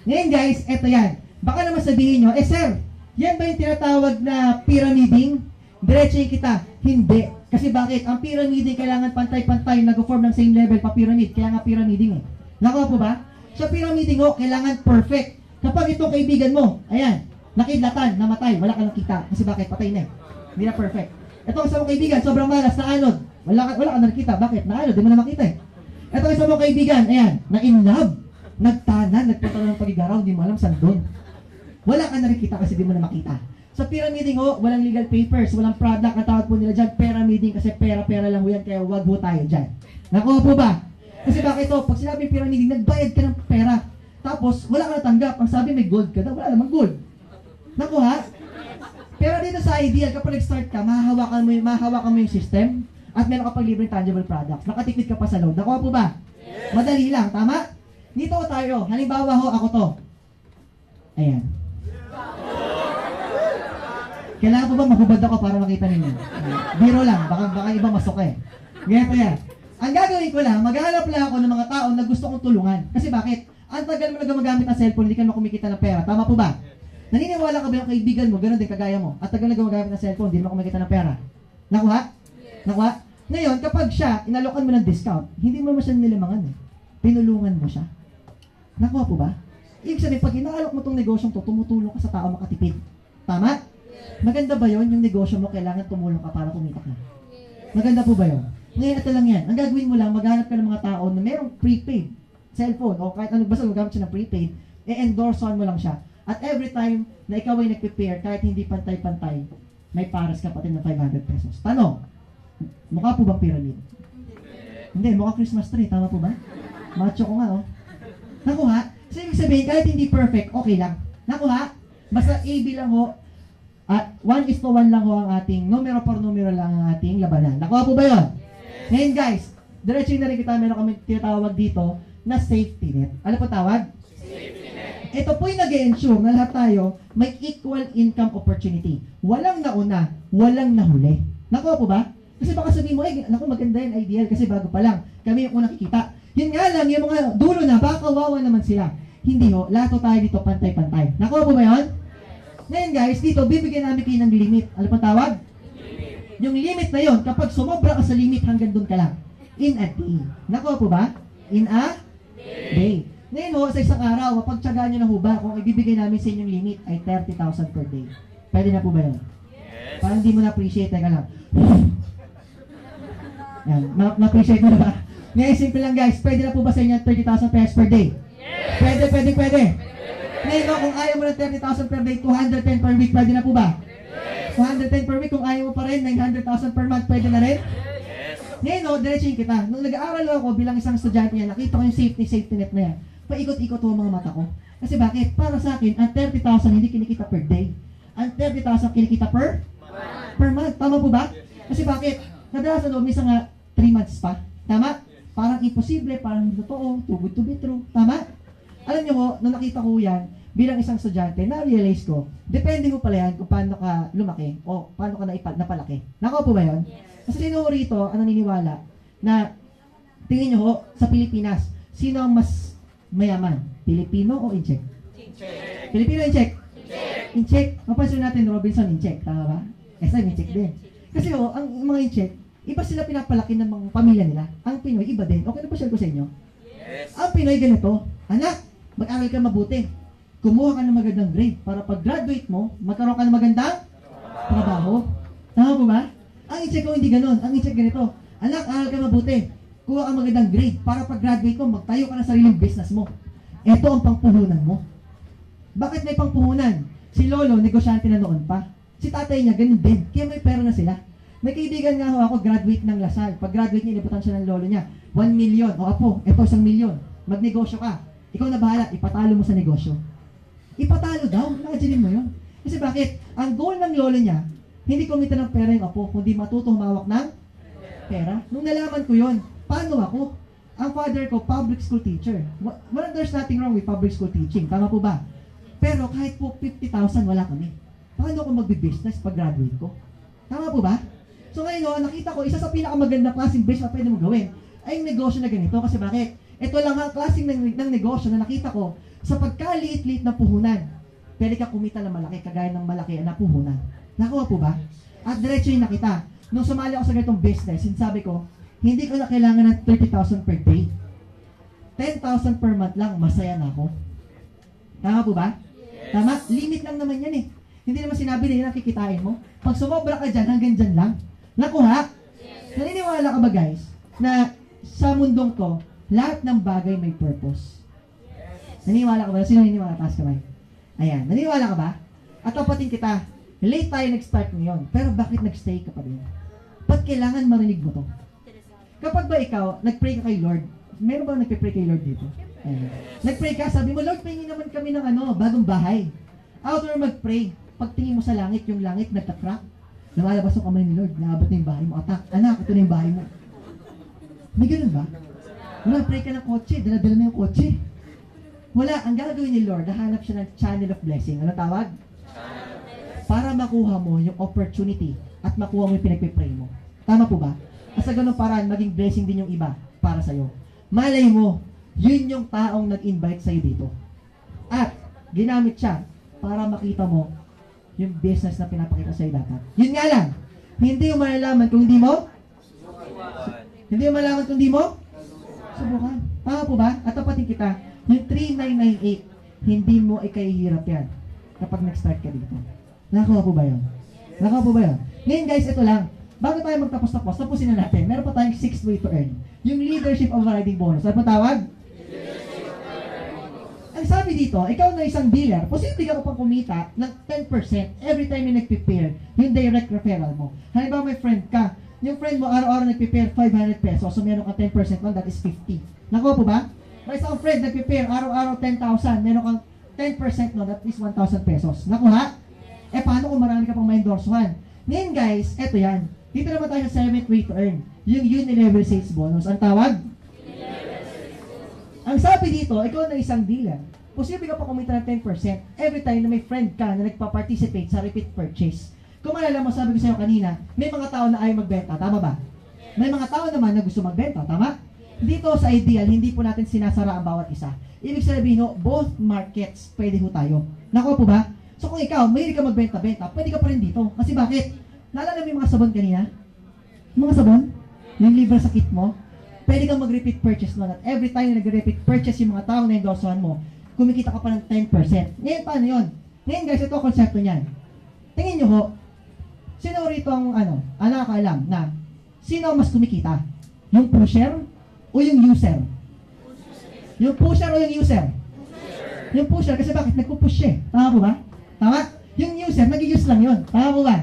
Ngayon guys, eto yan. Baka naman sabihin nyo, sir, yan ba yung tinatawag na pyramiding? Diretso kita. Hindi. Kasi bakit? Ang pyramiding kailangan pantay-pantay, nag-form ng same level pa pyramid. Kaya nga pyramiding eh. Nakuha po ba? Sa pyramiding kailangan perfect. Kapag itong kaibigan mo, ayan, nakidlatan, namatay, wala ka nakita. Kasi bakit? Patay na eh. Hindi na perfect. Itong isang kaibigan, sobrang malas, na anod. Wala ka nakita. Bakit? Na anod, di mo na makita eh. Itong isang kaibigan, ayan, na in love. Nagtanan, nagpunta ng pagigaraw, hindi mo alam saan doon. Wala ka na rin kita kasi di mo na makita. Sa pyramiding walang legal papers, walang product, ang tawag po nila dyan, pyramiding kasi pera-pera lang yan, kaya wag po tayo dyan. Nakuha po ba? Kasi bakit pag sinabi pyramiding, nagbayad ka ng pera. Tapos, wala ka natanggap. Ang sabi may gold ka daw, wala namang gold. Nakuha? Pero dito sa ideal, kapag nag-start ka, mahahawakan mo yung system, at meron ka pag libreng tangible products. Nakatipid ka pa sa load. Nakuha po ba? Madali lang, tama? Dito tayo. Halimbawa ako to. Ayan. Kailangan po ba mahubad ako para makita ninyo? Biro lang, baka iba masok eh. Ganito yan. Ang gagawin ko lang, maghahanap lang ako ng mga tao na gusto kong tulungan. Kasi bakit? Ang tagal mo na gumagamit ng cellphone, hindi ka na kumikita ng pera. Tama po ba? Naniniwala ka ba yung kaibigan mo, ganoon din kagaya mo, at tagal na gumagamit ng cellphone, hindi mo kumikita ng pera? Nakuha? Nakuha? Ngayon, kapag siya, inalokan mo ng discount, hindi mo siya nilimangan eh. Pinulungan mo siya. Nakuha po ba? Ibig sabihin, pag inaalok mo tong negosyong to, tumutulong ka sa tao makatipid. Tama? Maganda ba yon yung negosyo mo, kailangan tumulong ka para kumita ka? Maganda po ba yon? Ngayon, ito lang yan. Ang gagawin mo lang, maghanap ka ng mga tao na merong prepaid cellphone o kahit ano, basta magamit siya ng prepaid, i-endorsean mo lang siya. At every time na ikaw ay nag-prepare, kahit hindi pantay-pantay, may paras ka pati ng 500 pesos. Tanong, mukha po bang pyramid? Hindi, mukha Christmas tree. Tama po ba? Macho ko nga, oh. Nakuha? So, ibig sabihin, kahit hindi perfect, okay lang. Nakuha? Basta AB lang ho. At 1:1 lang ho ang ating numero por numero lang ang ating labanan. Nakuha po ba yun? Ngayon guys, diretso na rin kita, meron kami tinatawag dito na safety net. Ano po tawag? Safety net. Ito po yung nag-ensure na lahat tayo may equal income opportunity. Walang nauna, walang nahuli. Nakuha po ba? Kasi baka sabihin mo, naku, maganda yan, ideal, kasi bago pa lang. Kami yung unang kikita. Yun nga lang, yung mga dulo na, baka kawawa naman sila. Hindi ho, lahat tayo dito pantay-pantay. Nakuha po ba yun? Ngayon guys, dito, bibigyan namin kayo ng limit. Ano pa tawag? Yung limit na yon, kapag sumobra ka sa limit, hanggang doon ka lang. In a day. Nakuha po ba? In a day. Ngayon ho, sa isang araw, mapagtsagaan nyo na ho ba, kung ibibigay namin sa inyong limit ay 30,000 per day. Pwede na po ba yun? Yes. Parang hindi mo na-appreciate, teka lang. Yan, na-appreciate mo na ba? Ngayon, simple lang guys, pwede na po ba sa inyo 30,000 pesos per day? Yes. Pwede. Ngayon, no, kung ayaw mo ng 30,000 per day, 210 per week, pwede na po ba? Yes. 210 per week, kung ayaw mo pa rin, 900,000 per month, pwede na rin? Yes. Ngayon, no, diretsuhin kita. Nung nag-aaral ako bilang isang estudyante niya, nakita ko yung safety net na yan. Paikot-ikot ho mga mata ko. Kasi bakit? Para sa akin, ang 30,000 hindi kinikita per day. Ang 30,000 kinikita per month. Tama po ba? Kasi bakit? Nadalasan ho, minsan nga 3 months pa. Tama? Parang imposible, parang hindi totoo, too good to be true. Tama? Alam niyo ho, nung nakita ko yan, bilang isang estudyante, na-realize ko, depende ko pala yan kung paano ka lumaki o paano ka napalaki. Nakuha po ba yun? Yes. Kasi sino rito ang naniniwala na tingin niyo ho, sa Pilipinas, sino ang mas mayaman? Pilipino o Incheck? Incheck. Pilipino Incheck? Incheck. Mapansin natin, Robinson Incheck. Tama ba? SM Incheck din. Kasi ho, ang mga Incheck, iba sila pinapalaki ng mga pamilya nila. Ang Pinoy, iba din. Okay na ba share ko sa inyo? Yes. Ang Pinoy ganito, anak, mag-aral ka mabuti. kumuha ka ng magandang grade para pag graduate mo, magkaroon ka ng magandang trabaho. Tama po ba? Ang i-check ko hindi ganun. Ang i-check ganito, anak, aral ka mabuti. Kuha ka magandang grade para pag graduate mo, magtayo ka ng sariling business mo. Ito ang pangpuhunan mo. Bakit may pangpuhunan? Si Lolo, negosyante na noon pa. Si tatay niya, ganun din. Kaya may pera na sila. May kaibigan nga ho ako, graduate ng Lasal. Pag graduate niya, inibutan siya ng lolo niya. 1 million. O apo, ito 1 million. Magnegosyo ka. Ikaw na bahala, ipatalo mo sa negosyo. Ipatalo daw. Imagine mo yun. Kasi bakit? Ang goal ng lolo niya, hindi kumita ng pera yung apo, kundi matuto humawak ng pera. Nung nalaman ko yun, paano ako? Ang father ko, public school teacher. Well, there's nothing wrong with public school teaching. Tama po ba? Pero kahit po 50,000, wala kami. Paano ako magbe-business pag graduate ko? Tama po ba? So ngayon, nakita ko, isa sa pinakamagandang klaseng business na pwede mo gawin ay yung negosyo na ganito. Kasi bakit? Ito lang ang klaseng ng negosyo na nakita ko sa pagkaliit-liit na puhunan. Pwede ka kumita ng malaki, kagaya ng malaki na puhunan. Nakuha po ba? At diretso yung nakita. Nung sumali ako sa ganitong business, sinasabi ko, hindi ko na kailangan ng 30,000 per day. 10,000 per month lang, masaya na ako. Tama po ba? Yes. Tama? Limit lang naman yan eh. Hindi naman sinabi na yun ang kikitain mo. Pag sumobra ka dyan, hanggang dyan lang. Nakuha? Yes. Naniniwala ka ba guys, na sa mundong to, lahat ng bagay may purpose? Yes. Naniniwala ka ba? Sino naniniwala? Taas kamay. Ayan. Naniniwala ka ba? At tapatin kita, late tayo nag-start ngayon, pero bakit nag-stay ka pa din? Ba't kailangan marinig mo to? Kapag ba ikaw, nag-pray ka kay Lord, meron ba nagpe-pray kay Lord dito? Ayan. Nag-pray ka, sabi mo, Lord, pahingin naman kami ng bagong bahay. After mag-pray, pagtingin mo sa langit, yung langit nagka-crack. Lumalabas yung kamay ni Lord, naabot na yung bahay mo. Atak, anak, ito na yung bahay mo. May ganun ba? Wala, pray ka ng kotse, dala-dala na yung kotse. Wala, ang gagawin ni Lord, nahanap siya ng channel of blessing. Ano tawag? Para makuha mo yung opportunity at makuha mo yung pinagpipray mo. Tama po ba? At sa ganung paraan, maging blessing din yung iba para sa'yo. Malay mo, yun yung taong nag-invite sa'yo dito. At, ginamit siya para makita mo yung business na pinapakita sa'yo dapat. Yun nga lang, hindi mo malalaman kung hindi mo? Hindi mo malalaman kung hindi mo? Subukan. Tama po ba? At tapatin kita, yung 3998, hindi mo ikahihirap yan kapag nag-start ka dito. Nakakuha po ba yun? Nakakuha po ba yun? Ngayon guys, ito lang. Bago tayo magtapos-tapos, tapusin na natin. Meron pa tayong 6th way to earn. Yung leadership overriding bonus. Ano po tawag? Ang sabi dito, ikaw na isang dealer, posible ka pang kumita ng 10% every time yung nag-prepare yung direct referral mo. Halimbawa may friend ka, yung friend mo araw-araw nag-prepare 500 pesos, so meron ka 10% nun, that is 50. Nakuha po ba? May isang friend nag-prepare araw-araw 10,000, meron kang 10% nun, that is 1,000 pesos. Nakuha? Eh paano kung marami ka pang ma-endorsehan? Ngayon guys, eto yan. Dito naman tayo sa 7th way to earn. Yung unilevel sales bonus. Ang tawag? Ang sabi dito, ikaw na isang dealer. Posible ka pa kumita ng 10% every time na may friend ka na nagpa-participate sa repeat purchase. Kung malala mo, sabi ko sa'yo kanina, may mga tao na ayaw magbenta. Tama ba? May mga tao naman na gusto magbenta. Tama? Dito sa ideal, hindi po natin sinasara ang bawat isa. Ibig sabihin, both markets, pwede ho tayo. Nakuha po ba? So kung ikaw, mahilig ka magbenta-benta, pwede ka pa rin dito. Kasi bakit? Naalala mo yung mga sabon kanina? Yung mga sabon? Yung libre sa kit mo? Pwede kang mag-repeat purchase nun. At every time na nag-repeat purchase yung mga taong na-endorsehan mo, kumikita ka pa ng 10%. Ngayon, paano yun? Ngayon guys, ito ang konsepto niyan. Tingin nyo ho, sino rito ang nakakaalam na sino mas kumikita? Yung pusher o yung user? Yung pusher o yung user? Yung pusher, kasi bakit? Nagpupush siya. Tama po ba? Tama? Yung user, nag-use lang yun. Tama po ba?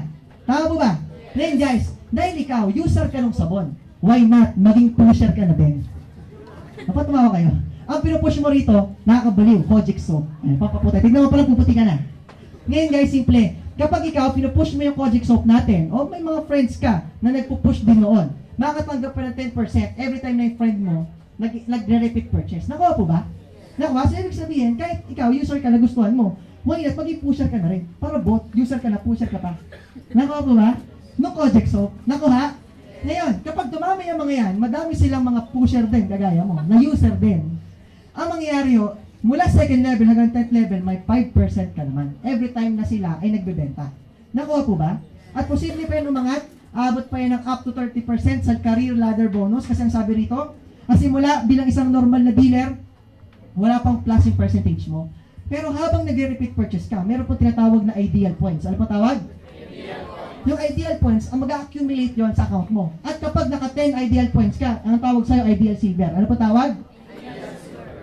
Tama po ba? Then guys, dahil ikaw, user ka ng sabon, why not maging pusher ka na din? Dapat tumawa kayo. Ang pinupush mo rito, nakakabaliw, Kojic soap. Papaputay. Tignan mo pala, puputi ka na. Ngayon guys, simple. Kapag ikaw, pinupush mo yung Kojic soap natin, o may mga friends ka na nagpupush din noon, makakatanggap pa ng 10% every time na yung friend mo nagre-repeat purchase. Nakuha po ba? Nakuha? So, ibig sabihin, kahit ikaw, user ka na gustuhan mo, why not, maging pusher ka na rin. Para both, user ka na, pusher ka pa. Nakuha po ba? No Kojic soap. Nakuha? Ngayon, kapag dumami ang mga yan, madami silang mga pusher din, kagaya mo, na user din. Ang mangyayari ho, mula 2nd level hanggang 10th level, may 5% ka naman. Every time na sila ay nagbebenta. Nakuha po ba? At posible pa yan umangat, abot pa yan ng up to 30% sa career ladder bonus. Kasi ang sabi rito, simula bilang isang normal na dealer, wala pang plus yung percentage mo. Pero habang nagre-repeat purchase ka, meron po tinatawag na ideal points. Ano po tawag? Yung ideal points, ang mag-accumulate yon sa account mo. At kapag naka 10 ideal points ka, ang tawag sa'yo ideal silver. Ano po tawag?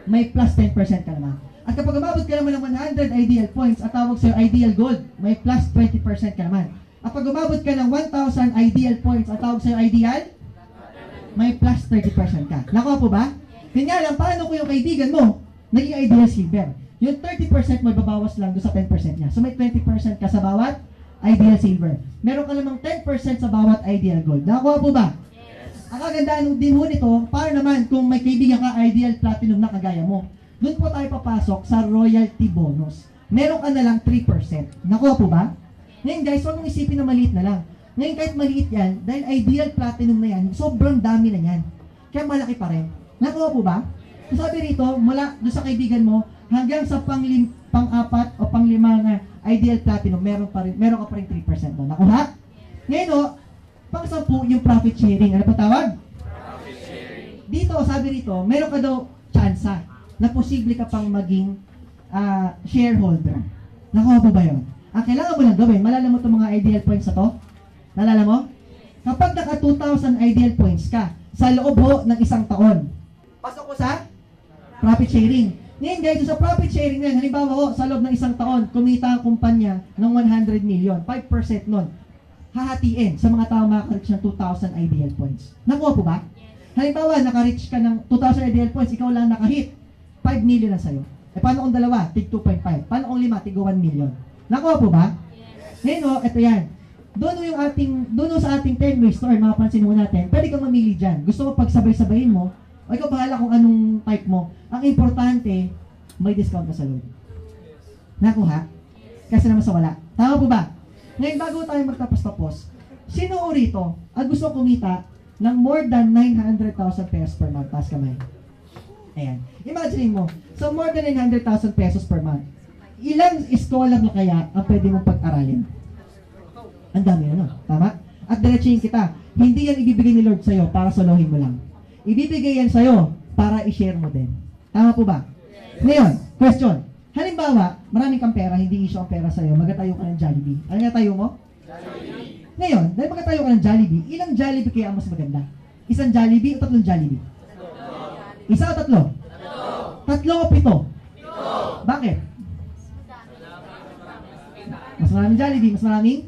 May plus 10% ka naman. At kapag umabot ka naman ng 100 ideal points, ang tawag sa'yo ideal gold. May plus 20% ka naman. At pag umabot ka ng 1,000 ideal points, ang tawag sa'yo ideal, may plus 30% ka. Nakuha po ba? Yun nga lang, paano kung yung kaibigan mo, naging ideal silver? Yung 30% mo, ibabawas lang doon sa 10% niya. So may 20% ka sa bawat ideal silver. Meron ka namang 10% sa bawat ideal gold. Nakuha po ba? Yes. Ang kagandaan din ho nito, para naman kung may kaibigan ka ideal platinum na kagaya mo, doon po tayo papasok sa royalty bonus. Meron ka na lang 3%. Nakuha po ba? Ngayon guys, huwag mong isipin na maliit na lang. Ngayon kahit maliit yan, dahil ideal platinum na yan, sobrang dami na yan. Kaya malaki pa rin. Nakuha po ba? So sabi rito, mula doon sa kaibigan mo, hanggang sa pang-apat o pang-lima na ideal platinum, meron ka pa rin 3% doon. Nakuha? Ngayon o, pang-10 yung profit sharing. Ano pa tawag? Profit sharing. Dito, sabi rito, meron ka daw tsansa na posible ka pang maging shareholder. Nakuha po ba yun? Ang kailangan mo lang gawin, malala mo itong mga ideal points na to? Nalala mo? Kapag naka 2,000 ideal points ka, sa loob ho ng isang taon, pasok ko sa profit sharing. Ngayon guys, sa profit sharing na yan, halimbawa ho, sa loob ng isang taon, kumita ang kumpanya ng 100 million, 5% nun, hahatiin sa mga tao makareach ng 2,000 ideal points. Nakuha po ba? Halimbawa, nakareach ka ng 2,000 ideal points, ikaw lang nakahit, 5 million na sa'yo. Eh, paano kung dalawa? Tig 2.5. Paano kung 5? Tig 1 million. Nakuha po ba? Ngayon ho, ito yan. Doon sa ating 10 ways to earn, mapapansin mo natin, pwede kang mamili dyan. Gusto mo pagsabay-sabayin mo, o ikaw bahala kung anong type mo. Ang importante, may discount ka sa loob. Nakuha? Kasi naman sa wala. Tama po ba? Ngayon, bago tayo magtapos-tapos, sino o rito ang gusto kumita ng more than 900,000 pesos per month? Taas kamay. Ayan. Imagine mo, so more than 900,000 pesos per month, ilang scholar na kaya ang pwede mong pag-aralin? Ang dami na, no? Tama? At diretsuhin kita, hindi yan ibibigay ni Lord sa'yo para solohin mo lang. Ibibigay yan sa'yo para i-share mo din. Tama po ba? Ngayon, question. Halimbawa, maraming kang pera, hindi issue ang pera sa'yo, magatayo ka ng Jollibee. Ano nga tayo mo? Jollibee. Ngayon, dahil magatayo ka ng Jollibee, ilang Jollibee kaya ang mas maganda? Isang Jollibee o tatlong Jollibee? Isa o tatlo? Tatlo o pito? Bakit? Mas maraming Jollibee, mas maraming?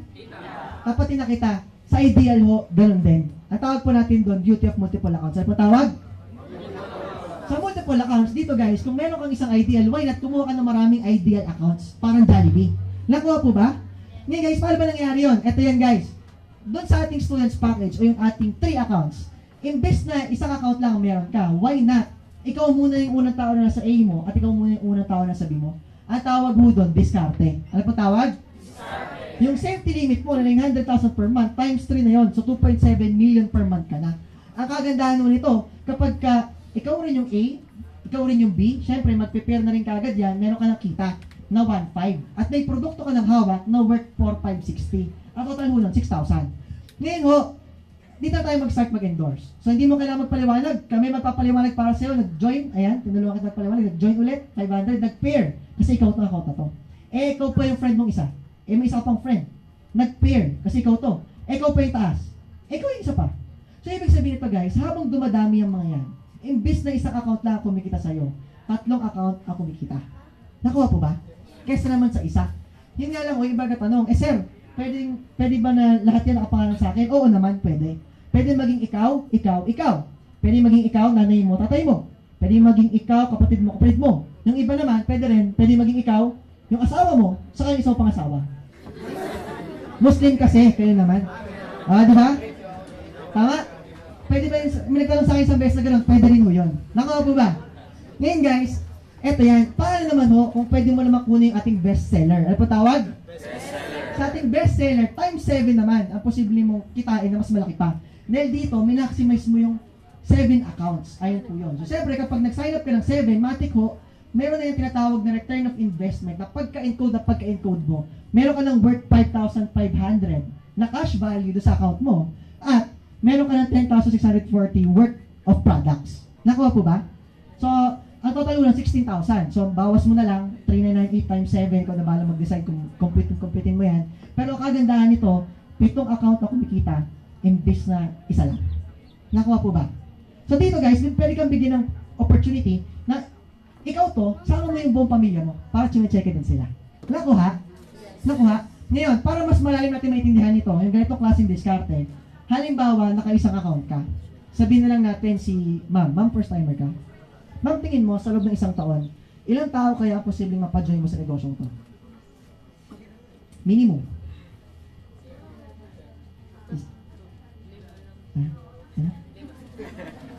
Tapatin na kita, sa ideal ho, ganun din. Ang tawag po natin doon, beauty of multiple accounts. Ano po tawag? Sa multiple accounts, dito guys, kung meron kang isang ideal, why not kumuha ka ng maraming ideal accounts? Parang Jollibee. Nakuha po ba? Ngayon guys, paano ba nangyari yun? Ito yan guys. Doon sa ating students package, o yung ating 3 accounts, imbes na isang account lang meron ka, why not? Ikaw muna yung unang tao na nasa A mo, at ikaw muna yung unang tao na nasa B mo. Ang tawag mo doon, diskarte. Ano po tawag? Yung safety limit mo na 900,000 per month, times 3 na yon. So, 2.7 million per month ka na. Ang kagandahan mo nito, kapag ikaw rin yung A, ikaw rin yung B, syempre, mag-prepare na rin kagad yan, meron ka ng kita na 1.5. At may produkto ka ng hawak na worth 4,560. Ang total mo lang, 6,000. Ngayon ho, dito tayo mag-start mag-endorse. So, hindi mo kailangan magpaliwanag. Kami magpapaliwanag para sa'yo. Nag-join, ayan, tinulungan kita magpaliwanag. Nag-join ulit, 500, nag-pair. Kasi ikaw to, ako to. Eh, ikaw pa yung friend mong isa. Eh, may isa pang friend. Nag-pair, kasi ikaw to. Eh, ikaw pa yung taas. Eh, ikaw yung isa pa. So, ibig sabihin ito guys, habang dumadami ang mga yan, imbis na isang account lang ang kumikita sa'yo, 3 account ang kumikita. Nakuha po ba? Kesa naman sa isa. Yun nga lang, o iba ka tanong, eh sir, pwede ba na lahat yan nakapangalan sa akin? Oo naman, pwede. Pwede maging ikaw, ikaw. Pwede maging ikaw, nanay mo, tatay mo. Pwede maging ikaw, kapatid mo, kapatid mo. Yung iba naman, pwede maging ikaw, yung asawa mo, saka yung isang pangasawa. Muslim kasi, kayo naman. Di ba? Tama? Pwede ba yun, may nagtanong sa akin isang beses na gano'n, pwede rin mo yun. Nakuha po ba? Ngayon guys, eto yan, paano naman ho, kung pwede mo naman kunin yung ating bestseller. Ano po tawag? Bestseller. Sa ating bestseller, times 7 naman, ang posible mong kitain na mas malaki pa. Dahil dito, minaximize mo yung 7 accounts. Ayun po yun. So, siyempre, kapag nag-sign up ka ng 7, matik ho, meron na yung tinatawag na return of investment na pagka-encode mo, meron ka ng worth 5,500 na cash value do sa account mo at meron ka ng 10,640 worth of products. Nakuha po ba? So, Ang total mo lang 16,000. So, bawas mo na lang 3,998 times 7 kung na bahala mag-decide kung computin mo yan. Pero ang kagandahan nito, 7 account na kumikita imbis na isa lang. Nakuha po ba? So dito guys, pwede kang bigyan ng opportunity na ikaw to, sama mo yung buong pamilya mo para chine-check din sila. Nakuha? Nakuha? Ngayon, para mas malalim natin maintindihan ito, yung ganitong klaseng diskarte, halimbawa, naka-isang account ka. Sabihin na lang natin si Ma'am, first timer ka. Ma'am, tingin mo, sa loob ng isang taon, ilang tao kaya posibleng mapajoin mo sa negosyong to? Minimum.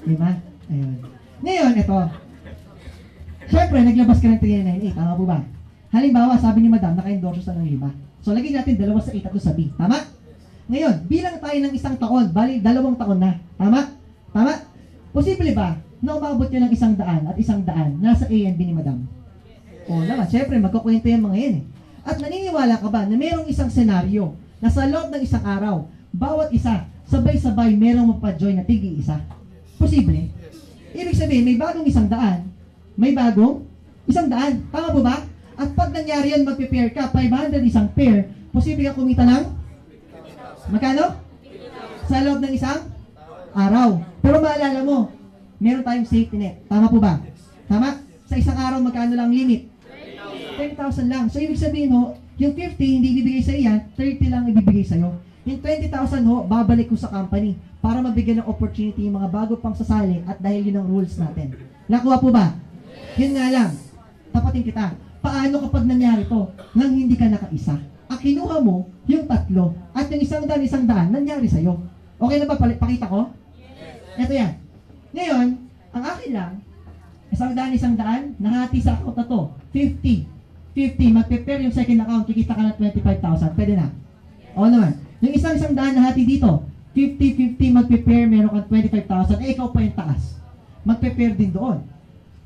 Lima? Ayun. Ngayon, ito. Siyempre, naglabas ka ng 398, tama po ba? Halimbawa, sabi ni Madam, naka-endorse sa ng 5. So, lagyan natin 2 sa 8 at 2 sa B. Tama? Ngayon, bilang tayo ng isang taon, bali 2 taon na. Tama? Tama? Posible ba na umabot yun ng 100 at 100 nasa A and B ni Madam? Oo naman, siyempre, magkukwento yung mga yan eh. At naniniwala ka ba na mayroong isang senaryo na sa loob ng isang araw, bawat isa, sabay-sabay merong mapajoin na tigi-isa? Posible. Ibig sabihin, may bagong 100, may bagong 100. Tama po ba? At pag nangyari yan, magpe-pair ka, 500 isang pair, posible ka kumita ng magkano? Sa loob ng isang araw. Pero maalala mo, meron tayong safety net. Tama po ba? Tama? Sa isang araw, magkano lang limit? 10,000 lang. So, ibig sabihin ho, yung 50, hindi ibibigay sa yan, 30 lang ibibigay sa'yo. Yung 20,000 ho, babalik ko sa company para mabigyan ng opportunity yung mga bago pang sasali at dahil yun ang rules natin. Nakuha po ba? Yun nga lang, tapatin kita. Paano kapag nangyari to nang hindi ka nakaisa? Ang kinuha mo, yung 3, at yung 100, nangyari sa'yo. Okay na ba? Pakita ko? Ito yan. Ngayon, ang akin lang, 100, nahati sa account na to, 50. 50, mag-prepare yung second account, kikita ka ng 25,000. Pwede na? Oo naman. Yung isang nahati dito, 50, mag-prepare, meron kang 25,000, ikaw pa yung taas. Mag-prepare din doon.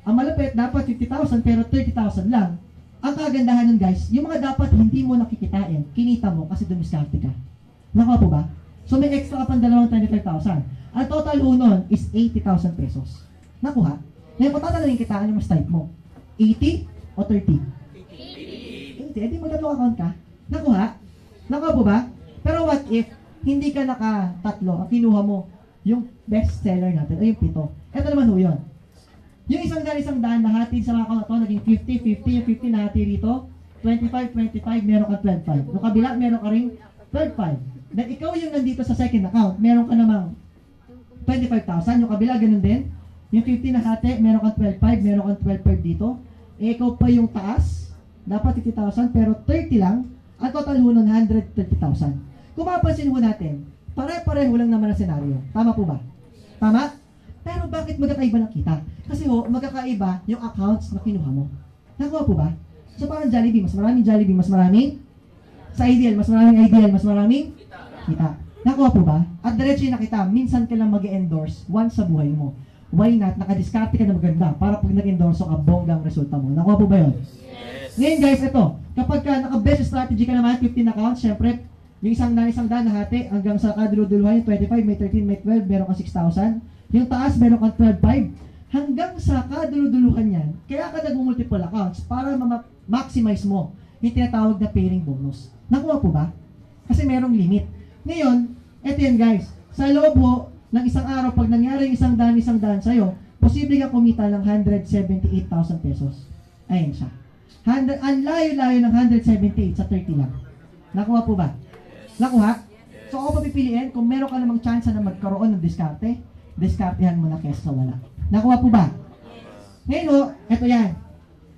Ang malapit, dapat 50,000, pero 30,000 lang. Ang kagandahan nun guys, yung mga dapat hindi mo nakikitain, kinita mo kasi dumiskarte ka. Nakuha po ba? So may extra ka pang 25,000. Ang total ho nun is 80,000 pesos. Nakuha? Ngayon, kung tatanungin kita, ano mas type mo? 80 o 30? 80. Eh di magtatlo account ka. Nakuha? Nakuha po ba? Pero what if, hindi ka naka-3, ang kinuha mo, yung best seller natin, ay yung 7. Ito naman ho yun. Yung 100, nahati sa mga account na to, naging 50, yung 50 nahati rito, 25, meron ka 12,500. Yung kabila, meron ka rin 12,500. Then ikaw yung nandito sa second account, meron ka namang 25,000, yung kabila ganun din. Yung 50 nahati, meron ka 12,500, meron ka 12,500 dito. Eh, ikaw pa yung taas, dapat 50,000, pero 30 lang, ang total ho nun, 130,000. Kung mapapansin ho natin, pare-pareho lang naman ang senaryo. Tama po ba? Tama? Pero bakit magkakaiba ng kita? Kasi ho, magkakaiba yung accounts na kinuha mo. Nakuha po ba? So parang Jollibee, mas maraming Jollibee, mas maraming sa Ideal, mas maraming Ideal, mas maraming kita. Nakuha po ba? At diretso yung nakita, minsan ka lang mag-endorse once sa buhay mo. Why not? Nakadiskarte ka na maganda para pag nag-endorse ka, bonggang resulta mo. Nakuha po ba yun? Yes. Ngayon guys, ito. Kapag ka naka-best strategy ka naman, 15 accounts, syempre, yung isang nahati hanggang sa kaduluduluhan, yung 25, may 13, may 12, meron ka 6,000. Yung taas, meron ka 12,500. Hanggang sa kaduluduluhan yan, kaya ka nag-multiple accounts para ma-maximize mo yung tinatawag na pairing bonus. Nakuha po ba? Kasi merong limit. Ngayon, eto yan guys, sa loob mo ng isang araw, pag nangyari yung 100 sa'yo, posible ka kumita ng 178,000 pesos. Ayan siya. Ang layo-layo ng 178 sa 30 lang. Nakuha po ba? Nakuha? So ako papipiliin, kung meron ka namang chance na magkaroon ng diskarte, diskartehan mo na kesa wala. Nakuha po ba? Ngayon o, eto yan.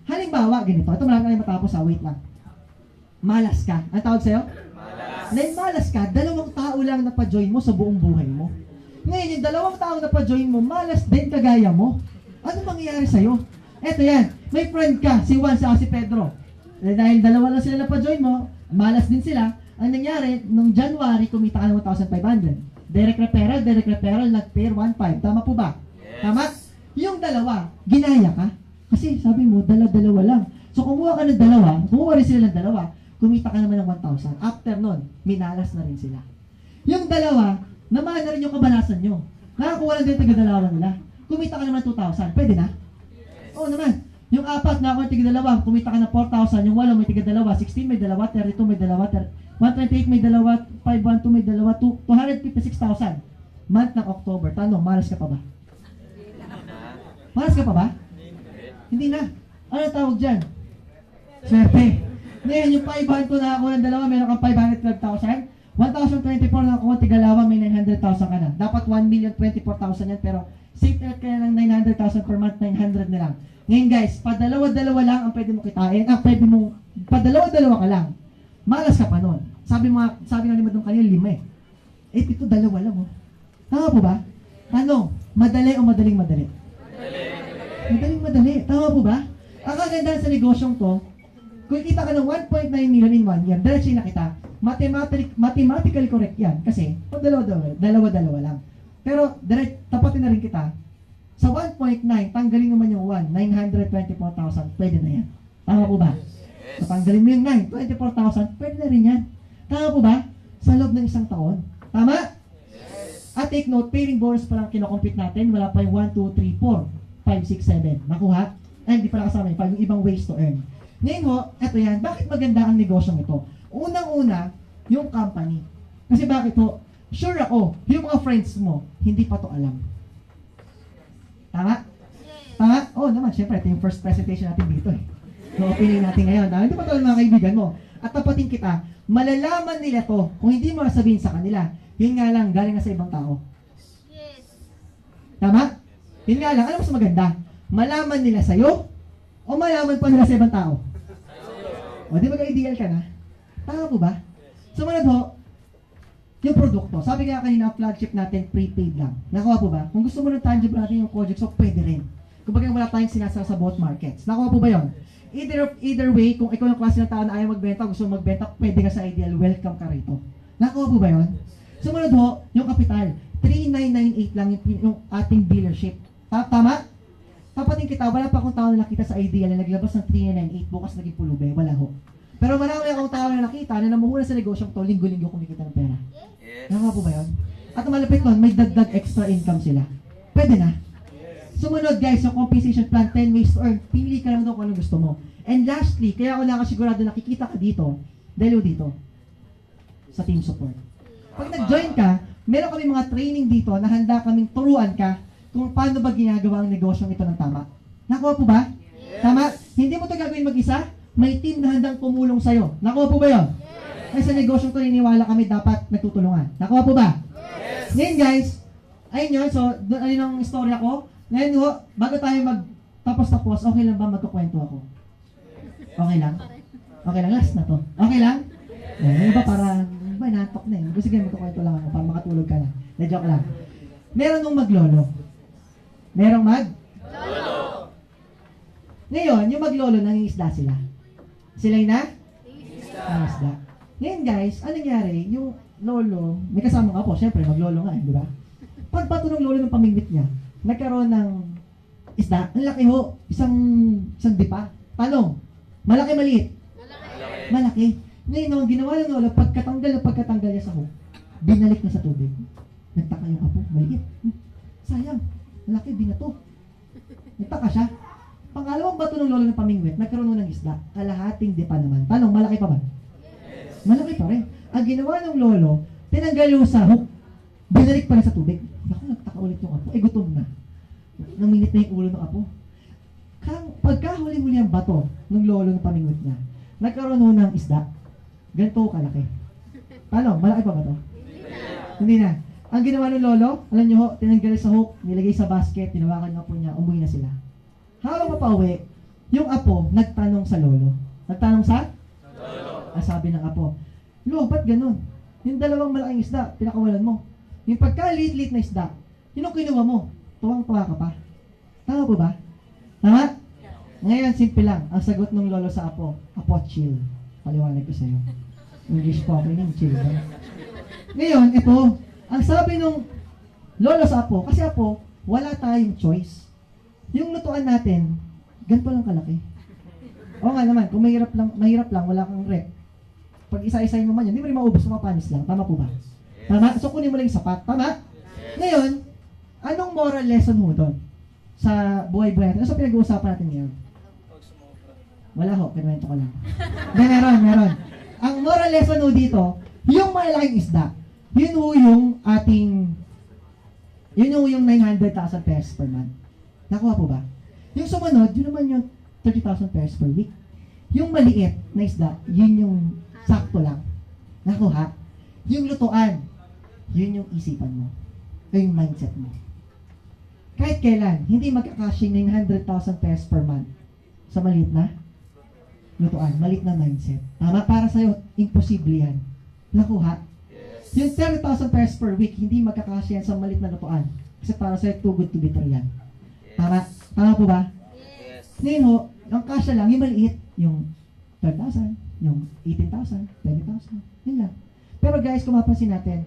Halimbawa, ganito. Ito malaki na matapos ha, wait lang. Malas ka. Ang tawag sa'yo? Malas. Then malas ka, 2 tao lang na pa-join mo sa buong buhay mo. Ngayon, yung 2 tao na pa-join mo, malas din kagaya mo. Ano mangyayari sa'yo? Eto yan. May friend ka, si Juan sa si Pedro. Dahil 2 lang sila na pa-join mo, malas din sila. Ang nangyari, nung January, kumita ka ng 1,500. Direct referral, nag-pair 1,500. Tama po ba? Yes. Tama? Yung 2, ginaya ka. Kasi sabi mo, 2 lang. So kumuha ka ng 2, kumuha rin sila ng 2, kumita ka naman ng 1,000. After nun, minalas na rin sila. Yung 2, naman na rin yung kabalasan nyo. Nakakuha lang din taga-2 nila. Kumita ka naman 2,000. Pwede na? Oo naman. Yung 4, nakakuha tig dalawa, kumita ka ng 4,000, yung 8 may tig dalawa, 16 may dalawa, 32 may dalawa, 128 may dalawa, 512 may dalawa, 256,000. Month ng October. Tanong, malas ka pa ba? Malas ka pa ba? Hindi na. Ano tawag dyan? Swerte. Ngayon, yung 500 nakakuha ng dalawa, meron kang 512,000. 1,024 nakakuha tig dalawa, may 900,000 ka na. Dapat 1,024,000 yan, pero safe net ka na ng 900,000 per month, 900 na lang. Ngayon guys, padalawa-dalawa lang ang pwede mo kitain. Pwede mo, padalawa-dalawa ka lang. Malas ka pa nun. Sabi nga ni Madong kanina, 5 eh. Ito, 2 lang oh. Tama po ba? Ano? Madali o madaling-madali? Madaling-madali. Tama po ba? Ang kagandahan sa negosyong to, kung kita ka ng 1.9 million in 1 year, diretso na kita, mathematically correct yan. Kasi, dalawa-dalawa lang. Pero, tapatin na rin kita, sa 1.9, tanggalin naman yung 1, 924,000, pwede na yan. Tama po ba? So, tanggalin mo yung 9, 24,000, pwede na rin yan. Tama po ba? Sa loob ng isang taon. Tama? At take note, pairing bonus pa lang kinocompute natin, wala pa yung 1, 2, 3, 4, 5, 6, 7. Nakuha? Ay, hindi pala kasama yung ibang ways to earn. Ngayon ho, eto yan, bakit maganda ang negosyong ito? Unang-una, yung company. Kasi bakit ho? Sure ako, yung mga friends mo, hindi pa to alam. Tama? Tama? Oo naman, syempre, ito yung first presentation natin dito eh. So, opening natin ngayon. Hindi pa to mga kaibigan mo. At tapatin kita, malalaman nila to kung hindi mo sabihin sa kanila. Yun nga lang, galing na sa ibang tao. Tama? Yun nga lang, alam mo sa maganda? Malaman nila sa'yo o malaman pa nila sa ibang tao? O, di ba ka-ideal ka na? Tama po ba? Sumunod ho, yung produkto. Sabi nga kanina, flagship natin, prepaid lang. Nakuha po ba? Kung gusto mo ng tangible natin yung project, so pwede rin. Kung baga wala tayong sinasara sa both markets. Nakuha po ba yun? Either way, kung ikaw yung klase ng tao na ayaw magbenta, gusto mo magbenta, pwede ka sa Ideal, welcome ka rito. Nakuha po ba yun? Sumunod ho, yung kapital. 3,998 lang yung ating dealership. Tama? Tapatin kita, wala pa akong tao na nakita sa Ideal na naglabas ng 3,998, bukas naging pulube, wala ho. Pero marami akong tao na nakita na namuhula sa negosyong to, linggo-linggo kumikita ng pera. Nakuha po ba yun? At malapit nun, may dagdag extra income sila. Pwede na. Sumunod guys, yung compensation plan, 10 ways to earn. Pili ka lang daw kung anong gusto mo. And lastly, kaya ako nakasigurado nakikita ka dito, dahil dito, sa team support. Pag nag-join ka, meron kami mga training dito na handa kaming turuan ka kung paano ba ginagawa ang negosyong ito ng tama. Nakuha po ba? Tama? Hindi mo ito gagawin mag-isa? May team na handang tumulong sa'yo. Nakuha po ba yun? Ay sa negosyong ito, niniwala kami dapat nagtutulungan. Nakuha po ba? Ngayon guys, ayun yun. So, ayun ang istorya ko. Ngayon ho, bago tayo magtapos-tapos, okay lang ba magkukwento ako? Okay lang? Okay lang, last na to. Okay lang? Eh, iba para, ba, natok na eh. Sige, magkukwento lang ako para makatulog ka na. Na-joke lang. Meron nung maglolo. Merong Lolo. Ngayon, yung maglolo, nangingisda sila. Sila yung nangingisda. Ngayon guys, anong nangyari? Yung lolo, may kasama ka po, syempre, maglolo nga eh, di ba? Pagbato ng lolo ng pamingwit niya, nagkaroon ng isda. Ang laki ho. Isang dipa. Tanong, malaki maliit? Malaki. Ngayon, ang ginawa ng lolo, pagkatanggal niya sa hook, binalik na sa tubig. Nagtaka yung apo, maliit. Sayang, malaki, binato. Nagtaka siya. Pangalawang bato ng lolo ng pamingwit, nagkaroon ng isda. Kalahating dipa naman. Tanong, malaki pa ba? Malaki pa rin. Ang ginawa ng lolo, tinanggal yung sa hook, binalik pa rin sa tubig. Naku, nagtaka ulit yung apo. Gutom na. Naminit na yung ulo ng apo. Pagkahuli-huli ang bato ng lolo ng pamingwit niya, nagkaroon nun ng isda. Ganito kalaki. Paano? Malaki pa ba to? Hindi na. Ang ginawa ng lolo, alam nyo ho, tinanggal sa hook, nilagay sa basket, tinawakan ng apo niya, umuwi na sila. Habang mapauwi, yung apo nagtanong sa lolo. Nagtanong sa? Lolo. Sabi ng apo, Lo, ba't ganun? Yung dalawang malaking isda, pinakawalan mo. Yung pagka-lit-lit na isda, yun ang kinuha mo. Tuwang-tuwa ka pa. Tama po ba? Tama? Ngayon, simple lang. Ang sagot ng lolo sa apo, apo, chill. Paliwanag ko sa'yo. English po, chill ba? Ngayon, ito, ang sabi ng lolo sa apo, kasi apo, wala tayong choice. Yung lutuan natin, ganito lang kalaki. Oo nga naman, kung mahirap lang, wala kang rep. Pag isa-isayin mo man yun, hindi mo rin maubos, mapanis lang. Tama po ba? Tama? So, kunin mo lang yung sapat. Tama? Ngayon, anong moral lesson mo doon? sa buhay-buhay natin. Ano sa pinag-uusapan natin ngayon? Wala ho, pinwento ko lang. Hindi, meron. Ang moral lesson ho dito, yung malalaking isda, yun ho yung ating, yun ho yung 900,000 pesos per month. Nakuha po ba? Yung sumunod, yun naman yung 30,000 pesos per week. Yung maliit na isda, yun yung sakto lang. Nakuha. Yung lutuan, yun yung isipan mo. O yung mindset mo. Kahit kailan, hindi magkakashing 900,000 pesos per month sa maliit na lutuan, maliit na mindset. Tama? Para sa'yo, imposible yan. Nakuha? Yung 30,000 pesos per week, hindi magkakasya yan sa maliit na lutuan. Kasi para sa'yo, too good to be true yan. Tama? Tama po ba? Ngayon ho, ang kasya lang, yung maliit, yung 12,000, yung 18,000, 20,000, yun lang. Pero guys, kung mapansin natin,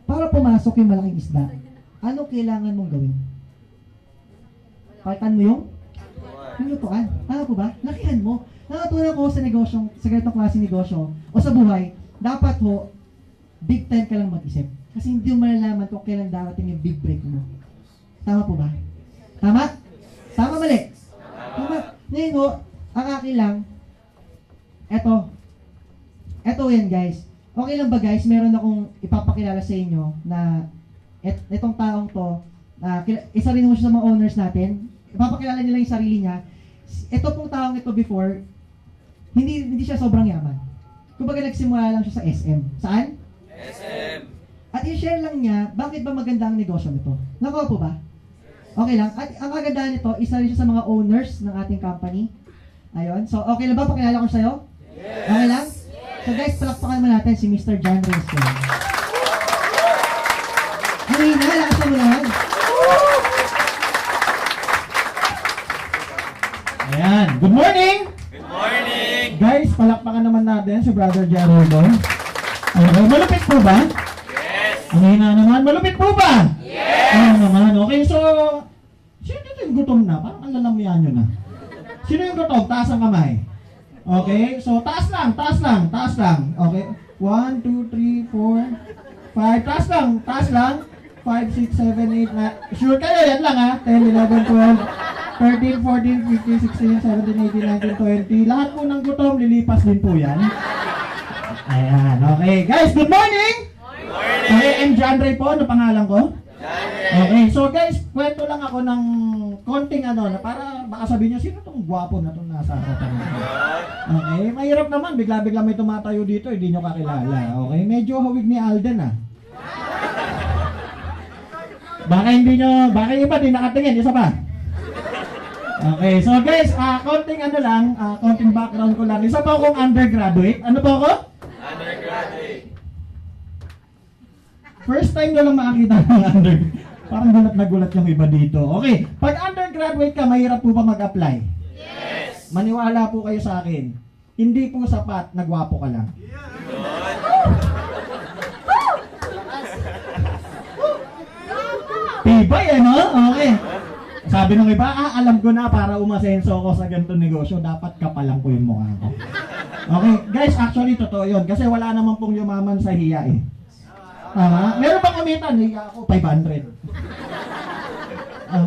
para pumasok yung malaking isda, ano kailangan mong gawin? Palitan mo yung lutuan. Tama po ba? Lakihan mo. Nakatunan ko sa negosyong, sa ganitong klaseng negosyo, o sa buhay, dapat ho, big time ka lang mag-isip. Kasi hindi mo malalaman kung kailan darating yung big break mo. Tama po ba? Tama? Tama mali? Tama. Ngayon ho, ang akin lang, eto yan guys. Okay lang ba guys, meron akong ipapakilala sa inyo na itong taong to, isa rin mo siya sa mga owners natin. Ipapakilala nila yung sarili niya. Ito pong taong ito before, hindi siya sobrang yaman. Kumbaga nagsimula lang siya sa SM. Saan? SM. At i-share lang niya, bakit ba maganda ang negosyo nito? Nakuha po ba? Okay lang. At ang kagandahan nito, isa rin siya sa mga owners ng ating company. Ayun. So, okay lang ba? Pakilala ko sa'yo? Yes. Okay lang? So guys, palakpakan mo natin si Mr. John Reyes. Ano yun na? Lakasan mo lang. Ayan. Good morning! Good morning! Guys, palakpakan naman natin si Brother Geraldo. Okay, malupit po ba? Yes! Ang hina naman, malupit po ba? Yes! Ano naman, okay, so, sino dito yung gutom na? Parang ang lalamihan nyo na. Sino yung gutom? Taas ang kamay. Okay, so taas lang. Okay, 1, 2, 3, 4, 5, taas lang. 5, 6, 7, 8, 9. Sure kayo, yan lang ha. 10, 11, 12, 13, 14, 15, 16, 17, 18, 19, 20. Lahat po ng gutom, lilipas din po yan. Ayan, okay. Guys, good morning! Good morning! Okay, I'm John Ray po. Ano pangalan ko? John Ray. Okay, so guys, kwento lang ako ng konting na para baka sabihin nyo, sino tong gwapo na itong nasa harapan natin? Okay, mahirap naman. Bigla-bigla may tumatayo dito, hindi nyo kakilala. Okay, medyo hawig ni Alden Baka hindi nyo, baka iba din nakatingin, isa pa. Okay, so guys, konting konting background ko lang. Isa pa akong undergraduate. Ano po ako? Undergraduate. First time nyo lang makakita ng undergraduate. Parang gulat na gulat yung iba dito. Okay, pag undergraduate ka, mahirap po ba mag-apply? Yes! Maniwala po kayo sa akin. Hindi po sapat na gwapo ka lang. Tibay no? Okay. Sabi ng iba, alam ko na para umasenso ako sa ganitong negosyo, dapat kapalang ko yung mukha ko. Okay, guys, actually totoo yun. Kasi wala naman pong yumaman sa hiya Tama? Meron bang kumita? Hiya ako, 500.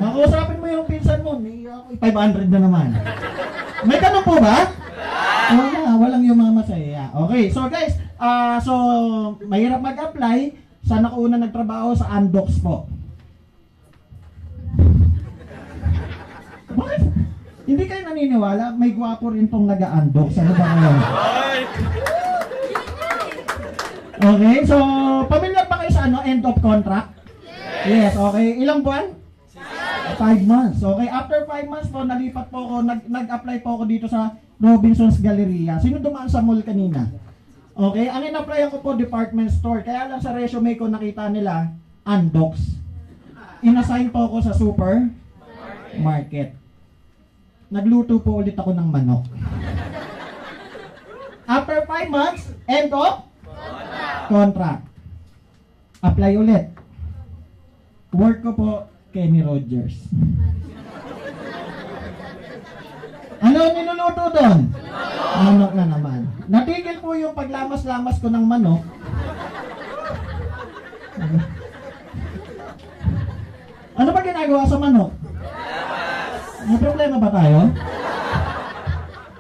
Makausapin mo yung pinsan mo, hiya ako, 500 na naman. May ganun po ba? Walang yumaman sa hiya. Okay, so guys, so mahirap mag-apply. Saan ako una nagtrabaho? Sa Andox po. Bakit? Hindi kayo naniniwala? May gwapo rin tong nag-Andox. Ano ba kayo? Okay, so familiar ba kayo sa end of contract? Yes, okay. Ilang buwan? 5 months. Okay, after 5 months po, nalipat po ako, nag-apply po ako dito sa Robinson's Galleria. Sino dumaan sa mall kanina? Okay, ang in-applyan ko po, department store. Kaya lang sa resume ko nakita nila, Andox. In-assign po ako sa supermarket. Nagluto po ulit ako ng manok. After 5 months, end of contract. Apply ulit. Work ko po, Kenny Rogers. Ano niluluto doon? Manok na naman. Natigil po yung paglamas-lamas ko ng manok. Ano ba ginagawa sa manok? May problema ba tayo?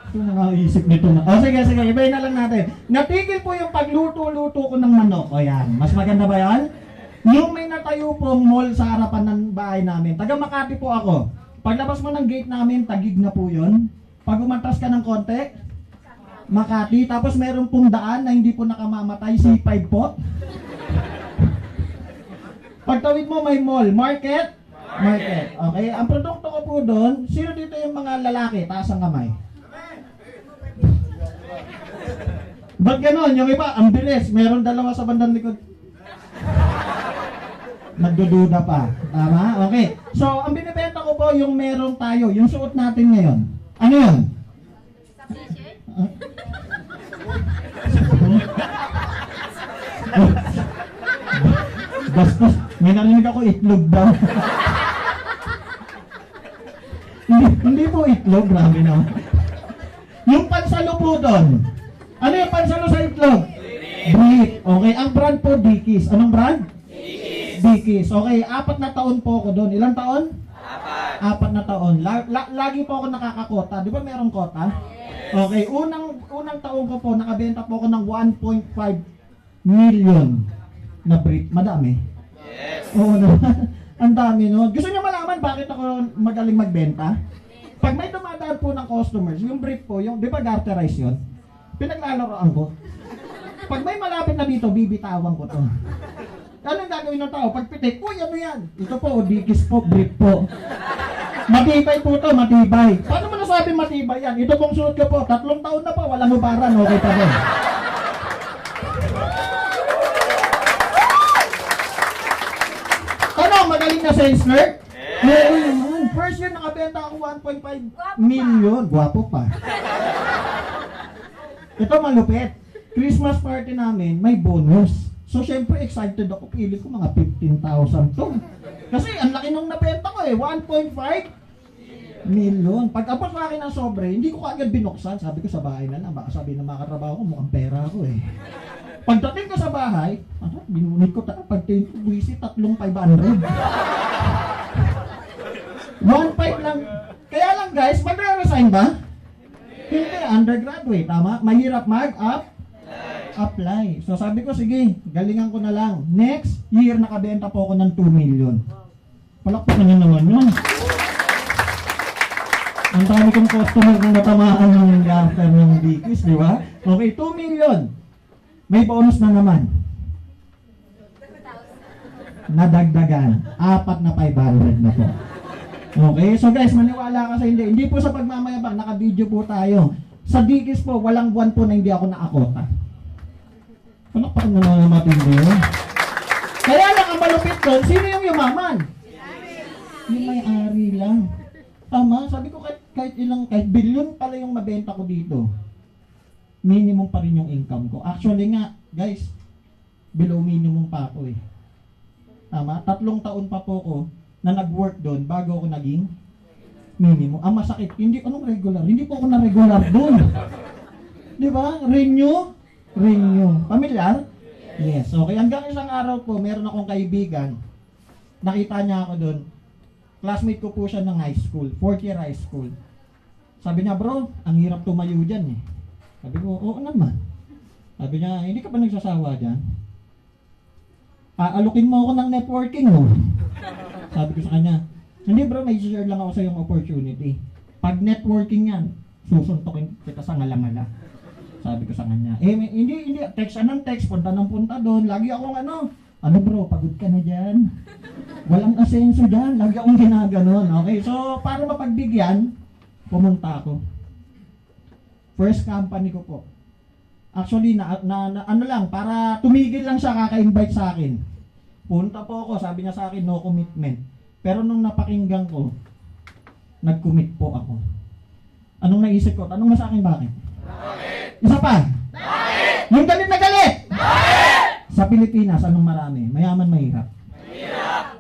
Ito nakaisip nito na. O sige, ibayin na lang natin. Natigil po yung pagluto-luto ko ng manok. O yan, mas maganda ba yan? Yung may natayo pong mall sa harapan ng bahay namin. Taga Makati po ako. Paglabas mo ng gate namin, Taguig na po yun. Pag umatras ka ng konti, Makati. Tapos meron pong daan na hindi po nakamamatay, C5 po. Pagtawid mo may mall, market. Okay, ang produkto ko po doon, sino dito yung mga lalaki? Taas ang kamay. Ba't ganon? Yung iba, ang bilis. Meron dalawa sa bandang likod. Nagdududa pa. Tama? Okay. So, ang binibenta ko po yung meron tayo, yung suot natin ngayon. Ano yun? Bastos. May narinig ako itlog daw. hindi po itlog. Grabe naman. Yung pansalo po doon. Ano yung pansalo sa itlog? Brief. Okay. Ang brand po, Dickies. Anong brand? Dickies. Okay. 4 na taon po ako doon. Ilang taon? 4 na taon. Lagi po ako nakakakota. Di ba merong kota? Okay. Unang taon ko po, nakabenta po ako ng 1.5 million na brief. Madami. Yes. Oo naman. Ang dami, no? Gusto niyo malaman bakit ako magaling magbenta? Pag may dumadaan po ng customers, yung brief po, yung, di ba garterize yun? Pinaglalaroan ko. Pag may malapit na dito, bibitawan ko to. Anong gagawin ng tao? Pag pitik, uy, ano yan? Ito po, Dickies po, brief po. Matibay po to, matibay. Paano mo nasabi matibay yan? Ito pong suot ko po, 3 taon na pa, walang hubaran, okay pa rin. Ano, magaling na sales clerk? Oo naman. First year nakabenta ako 1.5 million. Gwapo pa. Ito malupit. Christmas party namin, may bonus. So syempre excited ako. Pili ko mga 15,000 to. Kasi ang laki nung nabenta ko 1.5 million. Pag apos sa akin ng sobre, hindi ko kaagad binuksan. Sabi ko sa bahay na lang. Baka sabihin ng mga katrabaho ko, mukhang pera ako Pagdating ko sa bahay, binunit ko pagtingin ko, buwisi, 3,500. 1.5 lang. Kaya lang guys, magre-resign ba? Hindi, undergraduate, tama? Mahirap apply. So sabi ko, sige, galingan ko na lang. Next year, nakabenta po ako ng 2 million. Palakpakan niyo naman yun. Ang dami kong customer na natamaan ng after ng Dickies, di ba? Okay, 2 million. May bonus na naman. Nadagdagan. 4 na 500 na po. Okay, so guys, maniwala ka sa hindi. Hindi po sa pagmamayabang, naka-video po tayo. Sa Dickies po, walang buwan po na hindi ako naakota. Ano pa na matindi yun? Kaya lang ang malupit doon, sino yung yumaman? Yung may-ari lang. Tama, sabi ko kahit billion pala yung mabenta ko dito. Minimum pa rin yung income ko. Actually nga, guys, below minimum pa ako Tama? 3 taon pa po ko na nag-work doon bago ako naging minimum. Ang masakit, anong regular? Hindi po ako na regular doon. Di ba? Renew. Familiar? Yes. Okay. Hanggang isang araw po, meron akong kaibigan. Nakita niya ako doon. Classmate ko po siya ng high school. 4th year high school. Sabi niya, bro, ang hirap tumayo dyan Sabi ko, oo naman. Sabi niya, hindi ka pa nagsasawa dyan? Aalukin mo ako ng networking mo. Sabi ko sa kanya, hindi bro, may share lang ako sa yung opportunity. Pag networking yan, susuntokin kita sa ngala-ngala. Sabi ko sa kanya, hindi, text anong text, punta doon. Lagi akong ano bro, pagod ka na dyan. Walang asenso dyan, lagi akong ginaganon. Okay, so para mapagbigyan, pumunta ako. First company ko po. Actually, ano lang, para tumigil lang siya, kaka-invite sa akin. Punta po ako, sabi niya sa akin, no commitment. Pero nung napakinggan ko, nag-commit po ako. Anong naisip ko? Tanong mo sa akin, bakit? Bakit? Isa pa? Bakit? Yung galit na galit! Bakit? Sa Pilipinas, anong marami? Mayaman, mahirap? Mahirap.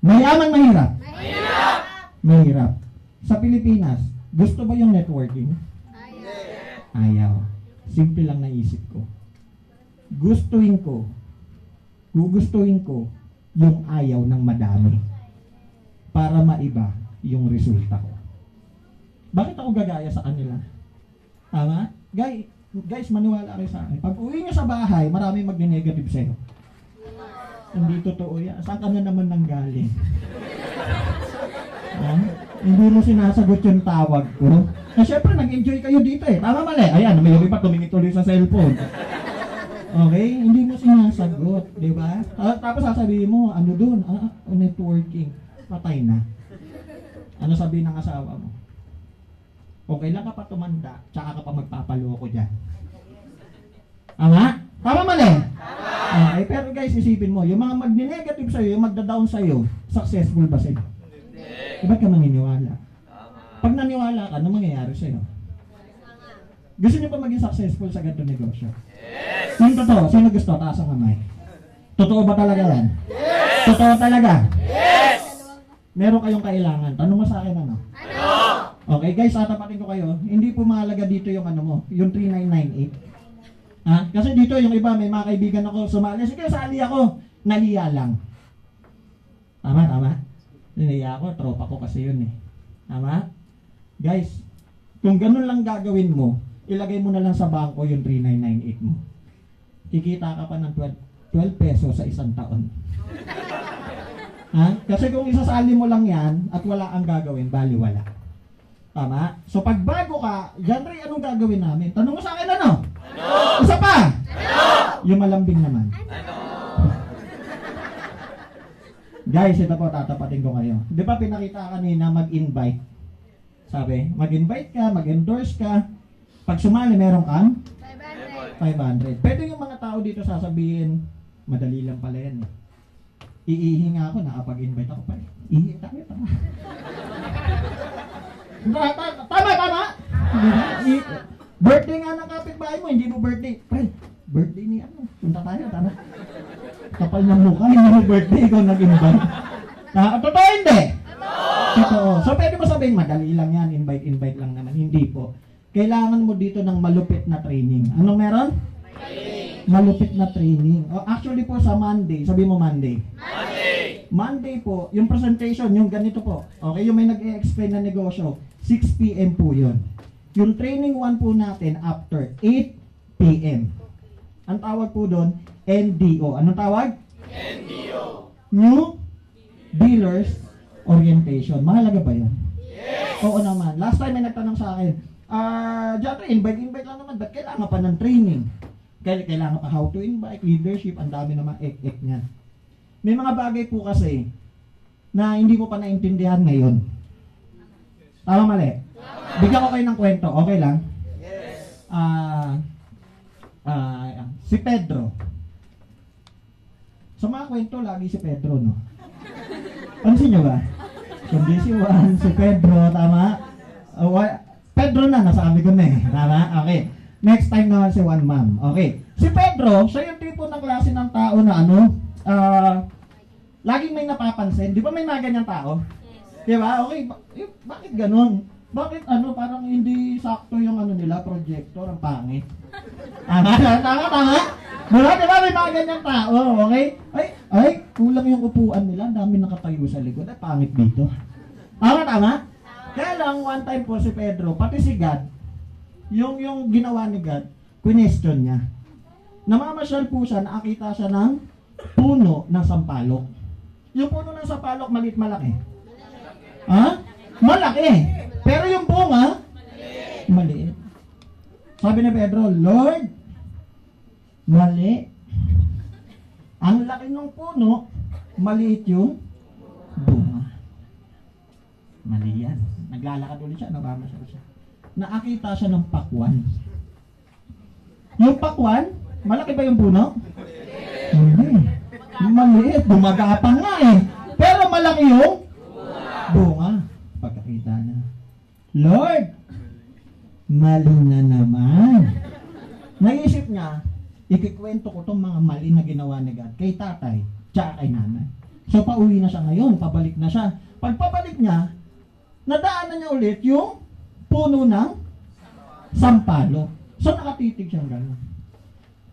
Mayaman, mahirap? Mahirap. Mahirap. Sa Pilipinas, gusto ba yung networking? Ayaw. Simple lang naisip ko. Gugustuhin ko yung ayaw ng madami. Para maiba, yung resulta ko. Bakit ako gagaya sa kanila? Tama? Guys, maniwala kayo sa akin. Pag uwi nyo sa bahay, marami magne-negative sa'yo. Hindi totoo yan. Saan ka na naman nanggaling? Hindi mo sinasagot yung tawag ko. Syempre, nag-enjoy kayo dito eh. Tama mali. Ayan, may iba tumingin tuloy sa cellphone. Okay? Hindi mo sinasagot. Di ba? Tapos sasabihin mo, ano doon? Networking. Patay na. Ano sabihin ng asawa mo? Kung kailan ka pa tumanda, tsaka ka pa magpapaloko dyan. Tama? Tama mali? Okay, pero guys, isipin mo, yung mga magne-negative sa'yo, yung magda-down sa'yo, successful ba sila? Ba't ka maniniwala? Pag naniwala ka, ano mangyayari sa'yo? Gusto niyo pa maging successful sa ganitong negosyo? Yes! Sino totoo? Sino gusto? Taas ang kamay. Totoo ba talaga yan? Yes! Totoo talaga? Yes! Meron kayong kailangan. Tanong mo sa akin ano? Ano? Okay guys, tatapatin ko kayo. Hindi po mahalaga dito yung ano mo, yung 3998. Ha? Kasi dito yung iba, may mga kaibigan ako sumali. Sige, sali ako. Naliya lang. Tama? Naliya ako, tropa ko kasi yun eh. Tama? Guys, kung ganun lang gagawin mo, ilagay mo na lang sa bangko yung 3998 mo. Kikita ka pa ng 12 pesos sa isang taon. Ha? Kasi kung isasali mo lang yan at wala ang gagawin, baliwala. Tama? So pag bago ka, Janry, anong gagawin namin? Tanong mo sa akin ano? Ano? Isa pa? Ano? Yung malambing naman. Ano? Guys, ito po, tatapatin ko kayo. Di ba pinakita kanina mag-invite? Sabi, mag-invite ka, mag-endorse ka. Pag sumali, meron kang? 500. Pwede yung mga tao dito sasabihin, madali lang pala yan eh. Iihi nga ako, nakapag-invite ako pa eh. Iihi tayo, tama. Tama! Birthday nga ng kapitbahay mo, hindi mo birthday. Pre, birthday ni ano, punta tayo, tara. Kapal ng mukha, hindi mo birthday, ikaw nag-invite. Totoo hindi? Totoo. So pwede mo sabihin, madali lang yan, invite lang naman. Hindi po. Kailangan mo dito ng malupit na training. Anong meron? Malupit na training. Actually po sa Monday, sabi mo Monday. Monday po, yung presentation, yung ganito po. Okay, yung may nag-e-explain na negosyo, 6 p.m. po yun. Yung training 1 po natin after 8 p.m. Ang tawag po doon, NDO. Anong tawag? NDO. New Dealers Orientation. Mahalaga ba yun? Yes! Oo naman. Last time may nagtanong sa akin, Jatry, invite lang naman. Ba't kailangan pa ng training? Kailangan pa how to invite, leadership, ang dami naman ek-ek niyan. May mga bagay po kasi na hindi mo pa naintindihan ngayon. Tama mali? Bigyan ko kayo ng kwento. Okay lang? Yes. Si Pedro. Sa mga kwento, lagi si Pedro, no? Pansin nyo ba? Kundi si Juan, si Pedro, tama? Pedro na, nasabi ko na eh. Tama? Okay. Next time naman si Juan, ma'am. Okay. Si Pedro, siya yung tipo ng klase ng tao na ano, laging may napapansin. Di ba may mga ganyang tao? Di ba? Okay. Bakit ganun? Bakit ano, parang hindi sakto yung ano nila, projector, ang pangit. Tama? Di ba may mga ganyang tao? Okay? Ay, kulang yung upuan nila. Ang dami nakatayo sa likod. Ay, pangit dito. Tama? Kaya lang, one time po si Pedro, pati si God, yung ginawa ni God, question niya. Namamasyal po siya, nakakita siya ng puno ng sampalok. Yung puno ng sampalok, malaki. Ha? Malaki. Pero yung bunga, maliit. Sabi ni Pedro, Lord, mali. Ang laki ng puno, maliit yung bunga. Mali yan. Naglalakad ulit siya, namamasyal siya. Nakakita siya ng pakwan. Yung pakwan, malaki ba yung puno? Hindi. Maliit. Bumagapang nga eh. Pero malaki yung bunga. Pagkakita niya, Lord, mali na naman. Naisip niya, ikikwento ko itong mga mali na ginawa ni God kay tatay, tsaka kay nanay. So pauwi na siya ngayon, pabalik na siya. Pagpabalik niya, nadaanan niya ulit yung puno ng sampalo. So nakatitig siyang gano'n.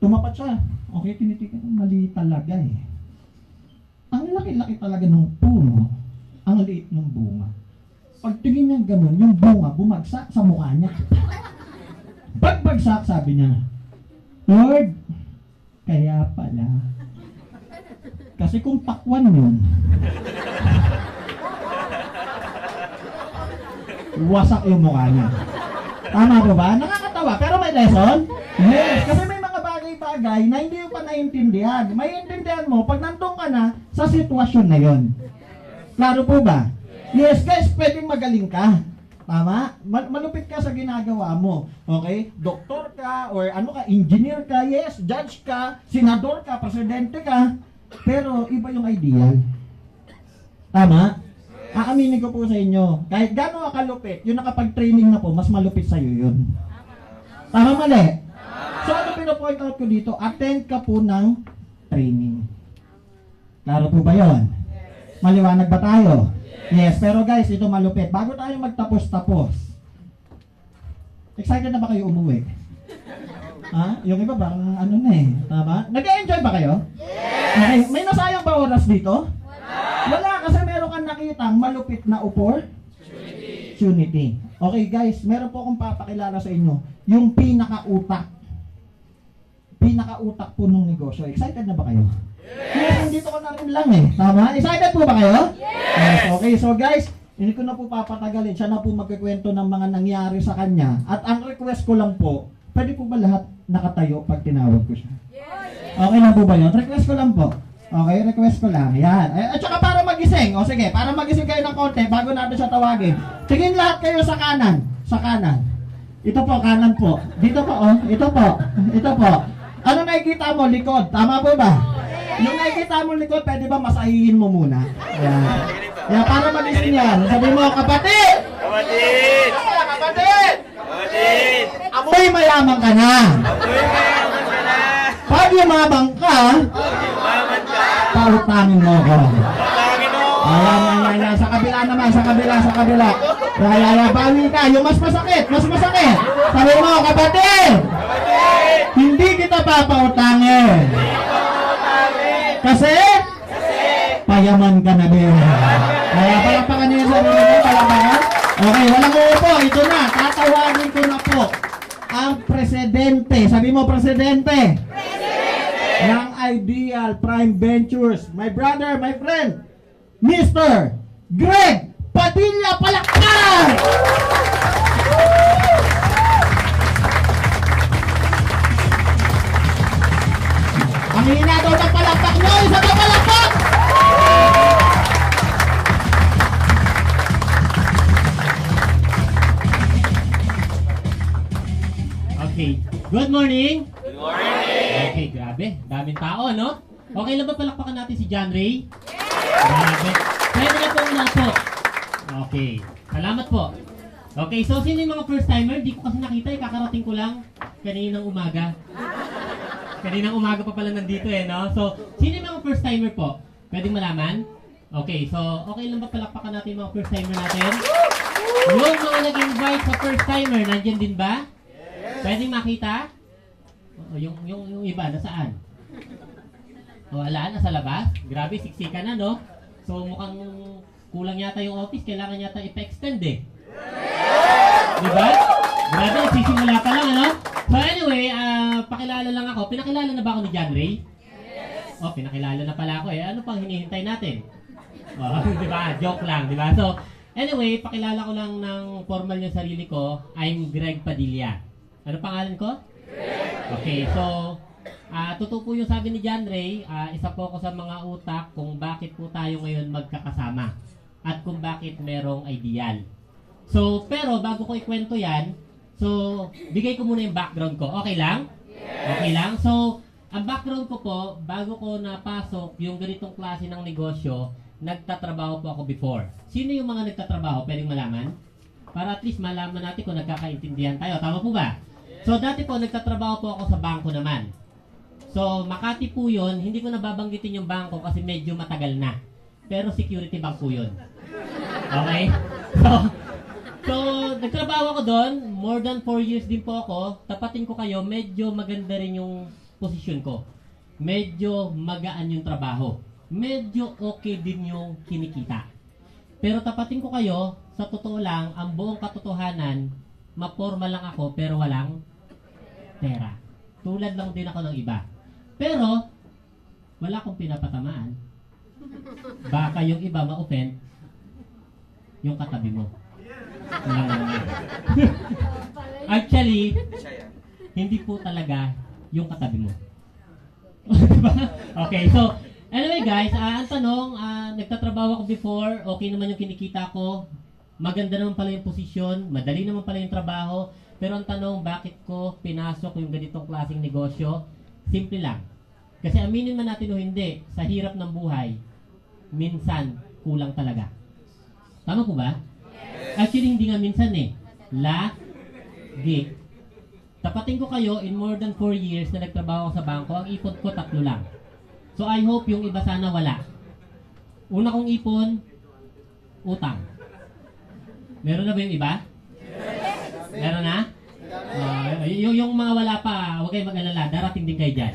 Tumapat siya. Okay, tinitigan. Mali talaga eh. Ang laki-laki talaga ng puno, ang liit ng bunga. Pagtingin niya ganun, yung bunga bumagsak sa mukha niya. Pagbagsak, sabi niya, Lord, kaya pala. Kasi kung pakwan yun, wasak yung mukha niya. Tama po ba? Nakakatawa, pero may lesson? Yes, kasi may mga bagay-bagay na hindi mo pa naiintindihan. Maiintindihan mo pag nandun ka na sa sitwasyon na yon. Klaro po ba? Yes, guys, pwedeng magaling ka. Tama? Malupit ka sa ginagawa mo. Okay? Doktor ka, or ano ka, engineer ka, yes, judge ka, senador ka, presidente ka. Pero iba yung ideal. Tama? Aaminin ko po sa inyo, kahit gano'n ka kalupit, yung nakapag-training na po, mas malupit sa'yo yun. Tama mali? So ano pinapoint out ko dito? Attend ka po ng training. Klaro po ba yun? Maliwanag ba tayo? Yes, pero guys, ito malupit. Bago tayo magtapos-tapos, excited na ba kayo umuwi? Ha? Yung iba ba? Ano na eh. Tama? Nag-enjoy ba kayo? Okay. May nasayang ba oras dito? Wala, kasi meron kang nakitang malupit na opportunity. Okay guys, meron po akong papakilala sa inyo. Yung pinaka-utak. Pinaka-utak po ng negosyo. Excited na ba kayo? Yes! Dito ko na rin lang eh. Tama? Excited po ba kayo? Yes! Okay, so guys, hindi ko na po papatagalin. Siya na po magkikwento ng mga nangyari sa kanya. At ang request ko lang po, pwede po ba lahat nakatayo pag tinawag ko siya? Okay na po ba yun? Request ko lang po. Okay, request ko lang. Yan. At saka para magising. O sige, para magising kayo ng konti bago natin siya tawagin. Tingin lahat kayo sa kanan. Sa kanan. Ito po, kanan po. Dito po, oh. Ito po. Ito po. Ano nakikita mo? Likod. Tama po ba? Yung nakikita mo likod, pwede ba masahihin mo muna? Yan. Yan, para magising yan. Sabi mo, kapatid! Kapatid! Kapatid! Kapatid! Amoy mayaman ka na. Amoy mayaman ka na. Pag yumabang ka, Maman ka. pautangin mo ko. Panginoon. Ayan. Sa kabila naman, sa kabila. Kaya, bawi ka. Yung mas masakit. Sabi mo, kapatid! Kapatid! Hindi kita papautangin. Kasi? Payaman ka na din. Kaya palakpakan niyo yung sarili niyo, palakpakan. Okay, walang uupo. Ito na, tatawagin ko na po ang presidente. Sabi mo, presidente. Ng Ideal Prime Ventures. My brother, my friend, Mr. Greg Padilla, palakpakan! Ang hina daw ng palakpak nyo, isa pa palakpak! Okay. Good morning! Good morning. Okay, grabe. Daming tao, no? Okay lang ba palakpakan natin si John Ray? Grabe. Pwede na po umapo. Okay. Salamat po. Okay, so sino yung mga first timer? Di ko kasi nakita eh. Kakarating ko lang kaninang umaga. Kaninang umaga pa pala nandito eh, no? So, sino yung mga first timer po? Pwedeng malaman? Okay, so okay lang ba palakpakan natin yung mga first timer natin? Yung mga nag-invite sa first timer, nandyan din ba? Pwedeng makita? O, yung iba, nasaan? O, wala, nasa labas? Grabe, siksikan na, no? So, mukhang kulang yata yung office. Kailangan yata ipa-extend, eh. Diba? Grabe, nagsisimula pa lang, ano? So, anyway, pakilala lang ako. Pinakilala na ba ako ni John Ray? O, pinakilala na pala ako, eh. Ano pang hinihintay natin? O, diba? Joke lang, diba? So, anyway, pakilala ko lang ng formal yung sarili ko. I'm Greg Padilla. Ano pangalan ko? Okay, so totoo po yung sabi ni John Ray, isa po ako sa mga utak kung bakit po tayo ngayon magkakasama at kung bakit merong ideal. So, pero bago ko ikwento yan, so bigay ko muna yung background ko. Okay lang? Okay lang? So, ang background ko po, bago ko napasok yung ganitong klase ng negosyo, nagtatrabaho po ako before. Sino yung mga nagtatrabaho? Pwedeng malaman? Para at least malaman natin kung nagkakaintindihan tayo. Tama po ba? So, dati po, nagtatrabaho po ako sa bangko naman. So, Makati po yun. Hindi ko nababanggitin yung bangko kasi medyo matagal na. Pero security bank po yun. Okay? So, nagtrabaho ako doon. More than 4 years din po ako. Tapatin ko kayo, medyo maganda rin yung posisyon ko. Medyo magaan yung trabaho. Medyo okay din yung kinikita. Pero tapatin ko kayo, sa totoo lang, ang buong katotohanan, maporma lang ako pero walang pera. Tulad lang din ako ng iba. Pero, wala akong pinapatamaan. Baka yung iba ma-offend yung katabi mo. Actually, hindi po talaga yung katabi mo. Diba? Okay, so, anyway guys, ang tanong, nagtatrabaho ako before, okay naman yung kinikita ko, maganda naman pala yung posisyon, madali naman pala yung trabaho, pero ang tanong, bakit ko pinasok yung ganitong klaseng negosyo? Simple lang. Kasi aminin man natin o hindi, sa hirap ng buhay, minsan, kulang talaga. Tama po ba? Actually, hindi nga minsan lagi. Tapatin ko kayo, in more than 4 years na nagtrabaho ako sa bangko, ang ipon ko 3 lang. So I hope yung iba sana wala. Una kong ipon, utang. Meron na ba yung iba? Meron na? Yung mga wala pa, huwag kayong mag-alala, darating din kayo dyan.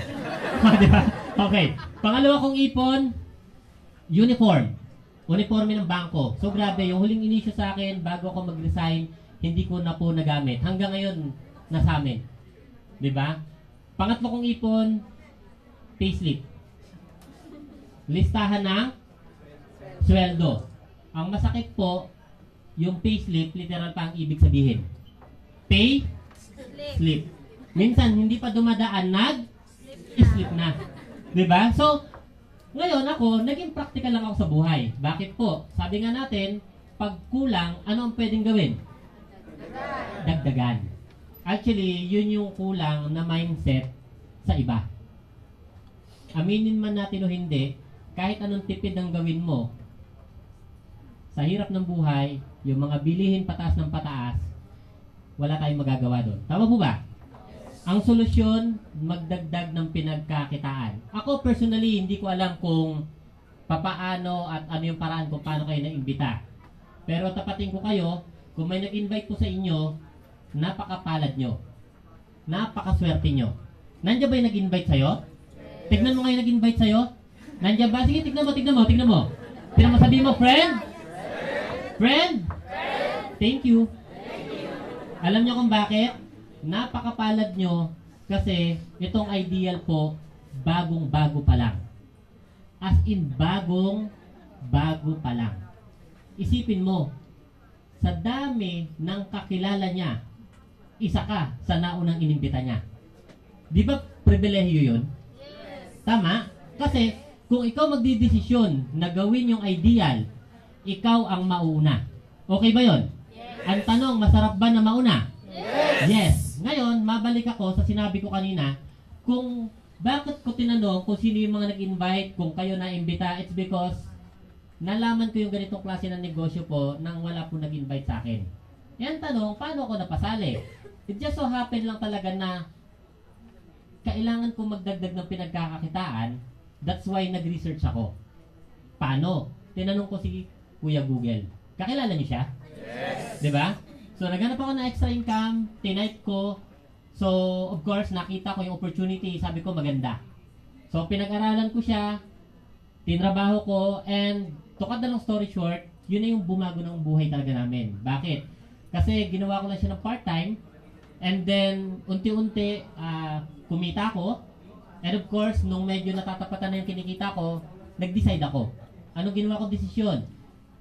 Diba? Okay. Pangalawa kong ipon, uniform. Uniforme ng bangko. So grabe, yung huling inisyo sa akin, bago ako mag-resign, hindi ko na po nagamit. Hanggang ngayon, nasa amin. Diba? Pangatlo kong ipon, payslip. Listahan ng sweldo. Ang masakit po, yung payslip, literal pa ang ibig sabihin. Pay, slip. Minsan, hindi pa dumadaan, nag-slip na. Diba? So, ngayon ako, naging practical lang ako sa buhay. Bakit po? Sabi nga natin, pag kulang, ano ang pwedeng gawin? Dagdagan. Actually, yun yung kulang na mindset sa iba. Aminin man natin o hindi, kahit anong tipid ang gawin mo, sa hirap ng buhay, yung mga bilihin pataas ng pataas, wala tayong magagawa doon. Tama po ba? Ang solusyon, magdagdag ng pinagkakitaan. Ako personally, hindi ko alam kung papaano at ano yung paraan kung paano kayo naimbita. Pero tapatin ko kayo, kung may nag-invite po sa inyo, napakapalad nyo. Napakaswerte nyo. Nandiyan ba yung nag-invite sa'yo? Tignan mo ngayon nag-invite sa'yo? Nandiyan ba? Sige, tignan mo. Tignan mo, sabihin mo, friend? Friend? Thank you. Alam nyo kung bakit? Napakapalad nyo kasi itong ideal po, bagong-bago pa lang. As in, bagong-bago pa lang. Isipin mo, sa dami ng kakilala niya, isa ka sa naunang inimbita niya. Di ba pribilehiyo yun? Yes. Tama? Kasi kung ikaw magdidesisyon na gawin yung ideal, ikaw ang mauna. Okay ba yun? Yes. Ang tanong, masarap ba na mauna? Yes. Yes. Ngayon, mabalik ako sa sinabi ko kanina, kung bakit ko tinanong kung sino yung mga nag-invite, kung kayo na-imbita, it's because nalaman ko yung ganitong klase ng negosyo po nang wala po nag-invite sa akin. Yan tanong, paano ako napasali? It just so happen lang talaga na kailangan ko magdagdag ng pinagkakakitaan. That's why nag-research ako. Paano? Tinanong ko si Kuya Google. Kakilala niyo siya? Yes! Diba? So, naghanap ako ng extra income, tinipe ko. So, of course, nakita ko yung opportunity. Sabi ko, maganda. So, pinag-aralan ko siya, tinrabaho ko, and to cut the long story short, yun na yung bumago ng buhay talaga namin. Bakit? Kasi ginawa ko lang siya ng part-time, and then, unti-unti, kumita ako. And of course, nung medyo natatapatan na yung kinikita ko, nag-decide ako. Anong ginawa kong desisyon?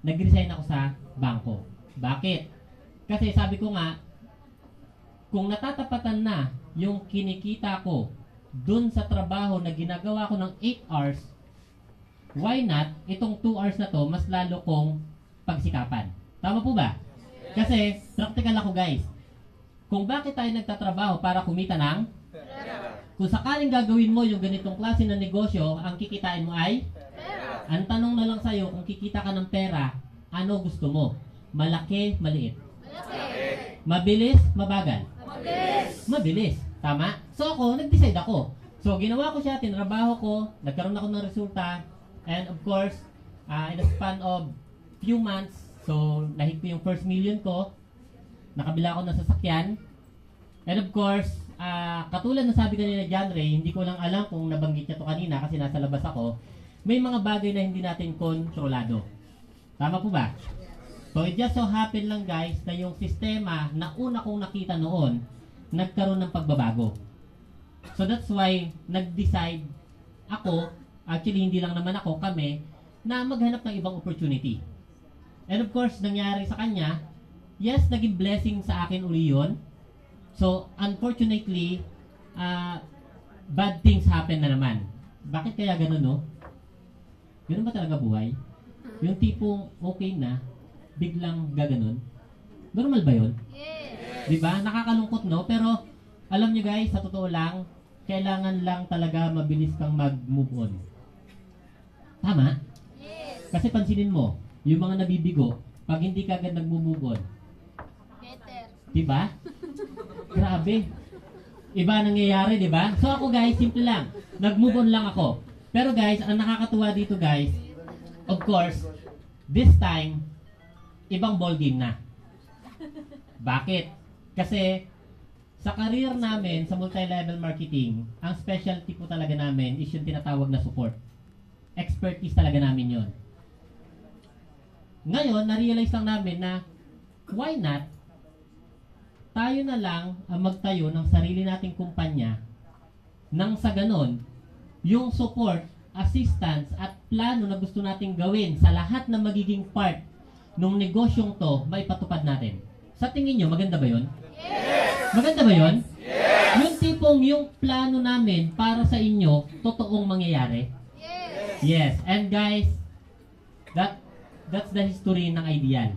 Nag-resign ako sa bangko. Bakit? Kasi sabi ko nga, kung natatapatan na yung kinikita ko dun sa trabaho na ginagawa ko ng 8 hours, why not, itong 2 hours na to, mas lalo kong pagsikapan. Tama po ba? Kasi, practical ako guys. Kung bakit tayo nagtatrabaho para kumita ng kung sakaling gagawin mo yung ganitong klase ng negosyo, ang kikitain mo ay ang tanong na lang sa'yo, kung kikita ka ng pera, ano gusto mo? Malaki, maliit? Mabilis, mabagal? Mabilis. Tama? So ako, nag-decide ako. So ginawa ko siya, tinrabaho ko, nagkaroon ako ng resulta, and of course, in a span of few months, so nahit ko yung first million ko, nakabila ako ng sasakyan, and of course, katulad na sabi kanina John Ray, hindi ko lang alam kung nabanggit niya to kanina kasi nasa labas ako, may mga bagay na hindi natin kontrolado. Tama po ba? So it just so happen lang guys na yung sistema na una kong nakita noon, nagkaroon ng pagbabago. So that's why nag-decide ako, actually hindi lang naman ako, kami, na maghanap ng ibang opportunity. And of course, nangyari sa kanya, yes, naging blessing sa akin uli yun. So unfortunately, bad things happen na naman. Bakit kaya ganun, no? Ganun ba talaga buhay? Yung tipong okay na, biglang gaganon. Normal ba yun? Yes. Diba? Nakakalungkot, no? Pero, alam nyo guys, sa totoo lang, kailangan lang talaga mabilis kang mag-move on. Tama? Yes. Kasi pansinin mo, yung mga nabibigo, pag hindi ka agad nag-move on, diba? Grabe. Iba nangyayari, diba? So ako guys, simple lang. Nag-move on lang ako. Pero guys, ang nakakatuwa dito guys, of course, this time, ibang ballgame na. Bakit? Kasi, sa career namin, sa multi-level marketing, ang specialty po talaga namin is yung tinatawag na support. Expertise talaga namin yon. Ngayon, na-realize lang namin na, why not, tayo na lang ang magtayo ng sarili nating kumpanya nang sa ganon, yung support, assistance, at plano na gusto nating gawin sa lahat na magiging part ng negosyong to, maipatupad natin. Sa tingin nyo, maganda ba yun? Yes! Maganda ba yun? Yes! Yung tipong yung plano namin para sa inyo, totoong mangyayari? Yes! Yes. And guys, that's the history ng Ideal.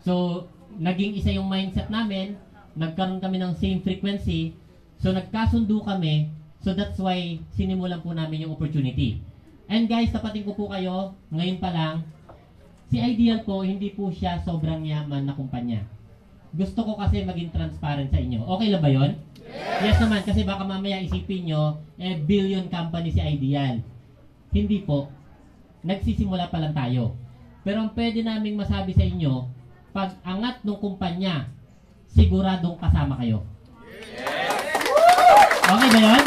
So, naging isa yung mindset namin, nagkaroon kami ng same frequency, so nagkasundo kami, so that's why sinimulan po namin yung opportunity. And guys, tapatin ko po kayo, ngayon pa lang, si Ideal po, hindi po siya sobrang yaman na kumpanya. Gusto ko kasi maging transparent sa inyo. Okay lang ba yun? Yes naman, kasi baka mamaya isipin nyo, billion company si Ideal. Hindi po. Nagsisimula pa lang tayo. Pero ang pwede naming masabi sa inyo, pag angat ng kumpanya, siguradong kasama kayo. Okay ba yun?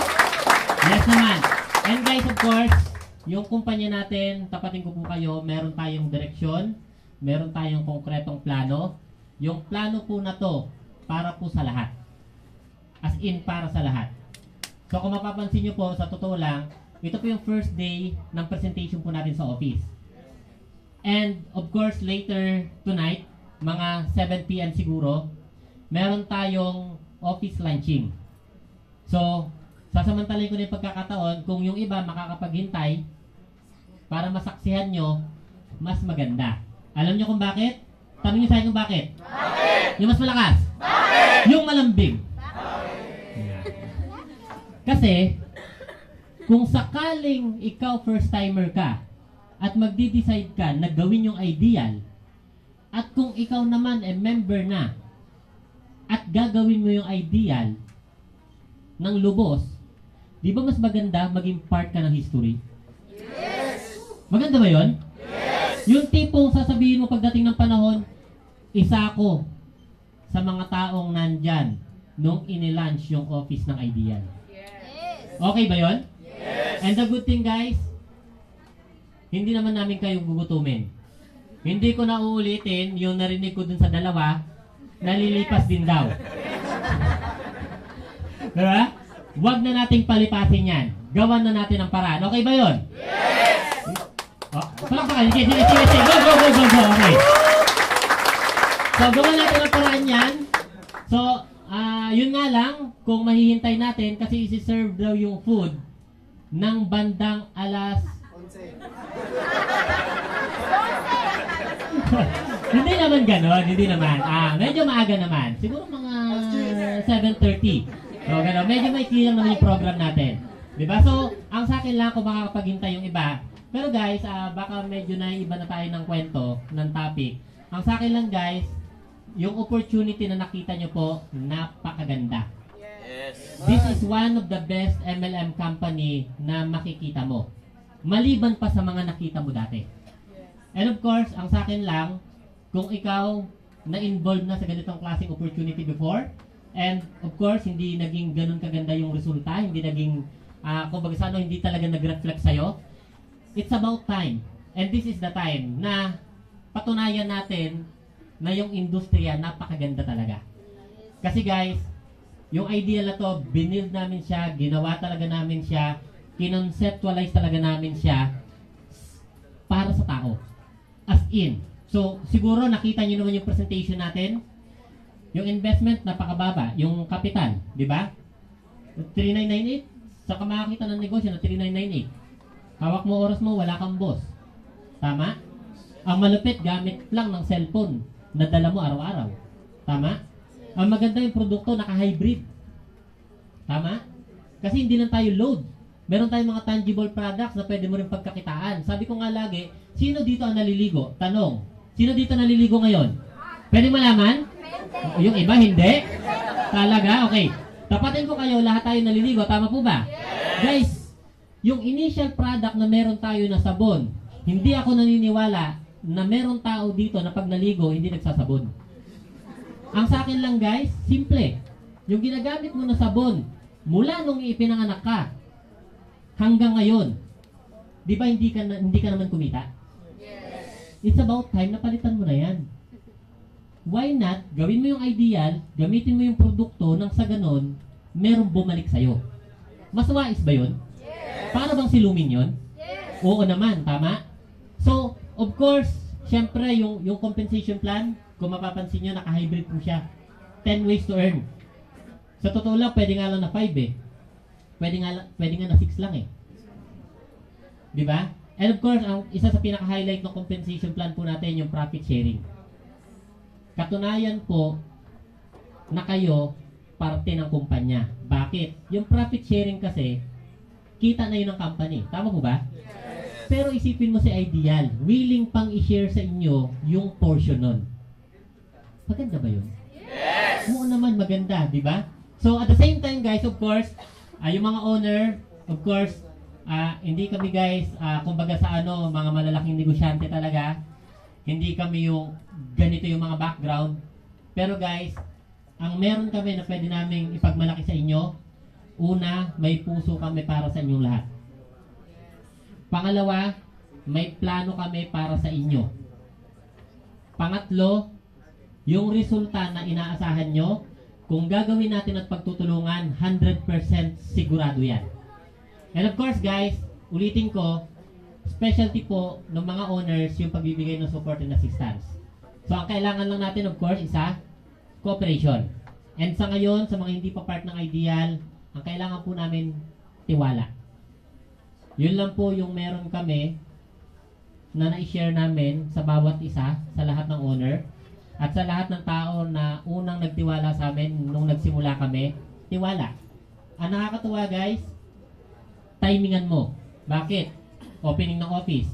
Yes naman. And guys, of course, yung kumpanya natin, tapatin ko po kayo, meron tayong direksyon, meron tayong konkretong plano. Yung plano po na to, para po sa lahat. As in, para sa lahat. So kung mapapansin nyo po, sa totoo lang, ito po yung first day ng presentation po natin sa office. And of course, later tonight, mga 7 p.m. siguro, meron tayong office lunching. So, sasamantalayin ko na yung pagkakataon, kung yung iba makakapaghintay, para masaksihan nyo, mas maganda. Alam nyo kung bakit? Tanong nyo sa akin kung bakit? Bakit? Yung mas malakas? Bakit? Yung malambing? Bakit? Kasi, kung sakaling ikaw first timer ka, at magdi-decide ka na gawin yung Ideal, at kung ikaw naman member na, at gagawin mo yung Ideal ng lubos, di ba mas maganda maging part ka ng history? Yes! Maganda ba yun? Yes! Yung tipong sasabihin mo pagdating ng panahon, isa ako sa mga taong nandyan nung inilaunch yung office ng Ideal. Yes! Okay ba yun? Yes! And the good thing guys, hindi naman namin kayo gugutumin. Hindi ko na uulitin yung narinig ko dun sa dalawa, nalilipas din daw. Diba? Huwag na nating palipasin yan. Gawan na natin ang paraan. Okay ba yun? Yes! Oh, palakpakan. Sige. Go. Okay. So, gawan natin ang paraan yan. So, yun nga lang, kung mahihintay natin, kasi isi-serve daw yung food ng bandang alas... Hindi naman ganon, hindi naman. Medyo maaga naman. Siguro mga 7:30. So, gano'n. Medyo maikli lang naman yung program natin. Diba? So, ang sa akin lang kung makakapaghintay yung iba. Pero guys, baka medyo naiiba na tayo ng kwento, ng topic. Ang sa akin lang guys, yung opportunity na nakita nyo po, napakaganda. Yes. This is one of the best MLM company na makikita mo. Maliban pa sa mga nakita mo dati. And of course, ang sa akin lang, kung ikaw na-involved na sa ganitong klaseng opportunity before, and of course, hindi naging ganun kaganda yung resulta, hindi naging, kumbaga sa ano, hindi talaga nag-reflect sa'yo, it's about time. And this is the time na patunayan natin na yung industriya napakaganda talaga. Kasi guys, yung ideal na to, binild namin siya, ginawa talaga namin siya, kinonceptualize talaga namin siya para sa tao. As in. So, siguro nakita nyo naman yung presentation natin. Yung investment, napakababa. Yung capital, di ba? 3998. Saka makakita ng negosyo na 3998. Hawak mo oras mo, wala kang boss. Tama? Ang malupit, gamit lang ng cellphone na dala mo araw-araw. Tama? Ang maganda yung produkto, naka-hybrid. Tama? Kasi hindi lang tayo load. Meron tayong mga tangible products na pwede mo rin pagkakitaan. Sabi ko nga lagi, sino dito ang naliligo? Tanong, sino dito naliligo ngayon? Pwede malaman? Yung iba, hindi? Talaga? Okay. Tapatin ko kayo, lahat tayo naliligo. Tama po ba? Guys, yung initial product na meron tayo na sabon, hindi ako naniniwala na meron tao dito na pag naligo, hindi nagsasabon. Ang sa akin lang guys, simple. Yung ginagamit mo na sabon, mula nung ipinanganak ka, hanggang ngayon, di ba hindi ka naman kumita? It's about time na palitan mo na yan. Why not, gawin mo yung ideal, gamitin mo yung produkto nang sa ganon, merong bumalik sa'yo. Mas wais ba yun? Para bang silumin yun? Oo naman, tama? So, of course, syempre yung compensation plan, kung mapapansin nyo, naka-hybrid po siya. 10 ways to earn. Sa totoo lang, pwede nga lang na 5 eh. Pwede nga na 6 lang eh. Di ba? And of course, ang isa sa pinaka-highlight ng compensation plan po natin, yung profit sharing. Katunayan po na kayo parte ng kumpanya. Bakit? Yung profit sharing kasi, kita na yun ng company. Tama po ba? Pero isipin mo si Ideal, willing pang i-share sa inyo yung portion nun. Maganda ba yun? Yes! Oo naman, maganda, di ba? So at the same time guys, of course, yung mga owner, of course, hindi kami guys, kumbaga sa mga malalaking negosyante talaga. Hindi kami yung ganito yung mga background. Pero guys, ang meron kami na pwede naming ipagmalaki sa inyo, una, may puso kami para sa inyong lahat. Pangalawa, may plano kami para sa inyo. Pangatlo, yung resulta na inaasahan nyo, kung gagawin natin at pagtutulungan, 100% sigurado yan. And of course guys, ulitin ko, specialty po ng mga owners yung pagbibigay ng support and assistance. So ang kailangan lang natin of course, isa, cooperation. And sa ngayon, sa mga hindi pa part ng Ideal, ang kailangan po namin, tiwala. Yun lang po yung meron kami na na-share namin sa bawat isa, sa lahat ng owner. At sa lahat ng tao na unang nagtiwala sa amin nung nagsimula kami, tiwala. Ang nakakatuwa guys, timingan mo. Bakit? Opening ng office.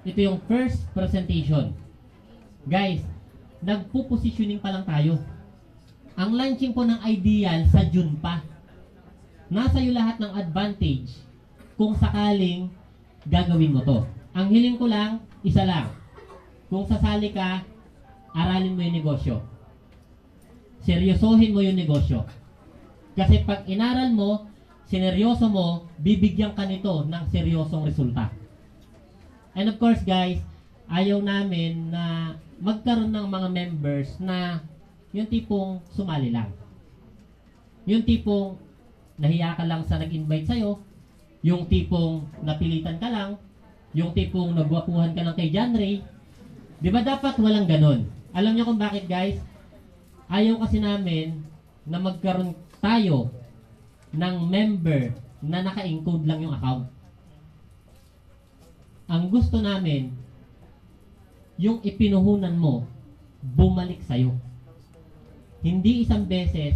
Ito yung first presentation. Guys, nagpo-positioning pa lang tayo. Ang launching po ng Ideal sa June pa. Nasa iyo lahat ng advantage kung sakaling gagawin mo to. Ang hiling ko lang, isa lang. Kung sasali ka, aralin mo yung negosyo. Seryosohin mo yung negosyo. Kasi pag inaral mo, sineryoso mo, bibigyan ka nito ng seryosong resulta. And of course guys, ayaw namin na magkaroon ng mga members na yung tipong sumali lang. Yung tipong nahiya ka lang sa nag-invite sa'yo, yung tipong napilitan ka lang, yung tipong nagwapuhan ka lang kay John Ray. Di ba dapat walang ganon? Alam niyo kung bakit guys? Ayaw kasi namin na magkaroon tayo ng member na naka-encode lang yung account. Ang gusto namin, yung ipinuhunan mo, bumalik sa'yo. Hindi isang beses,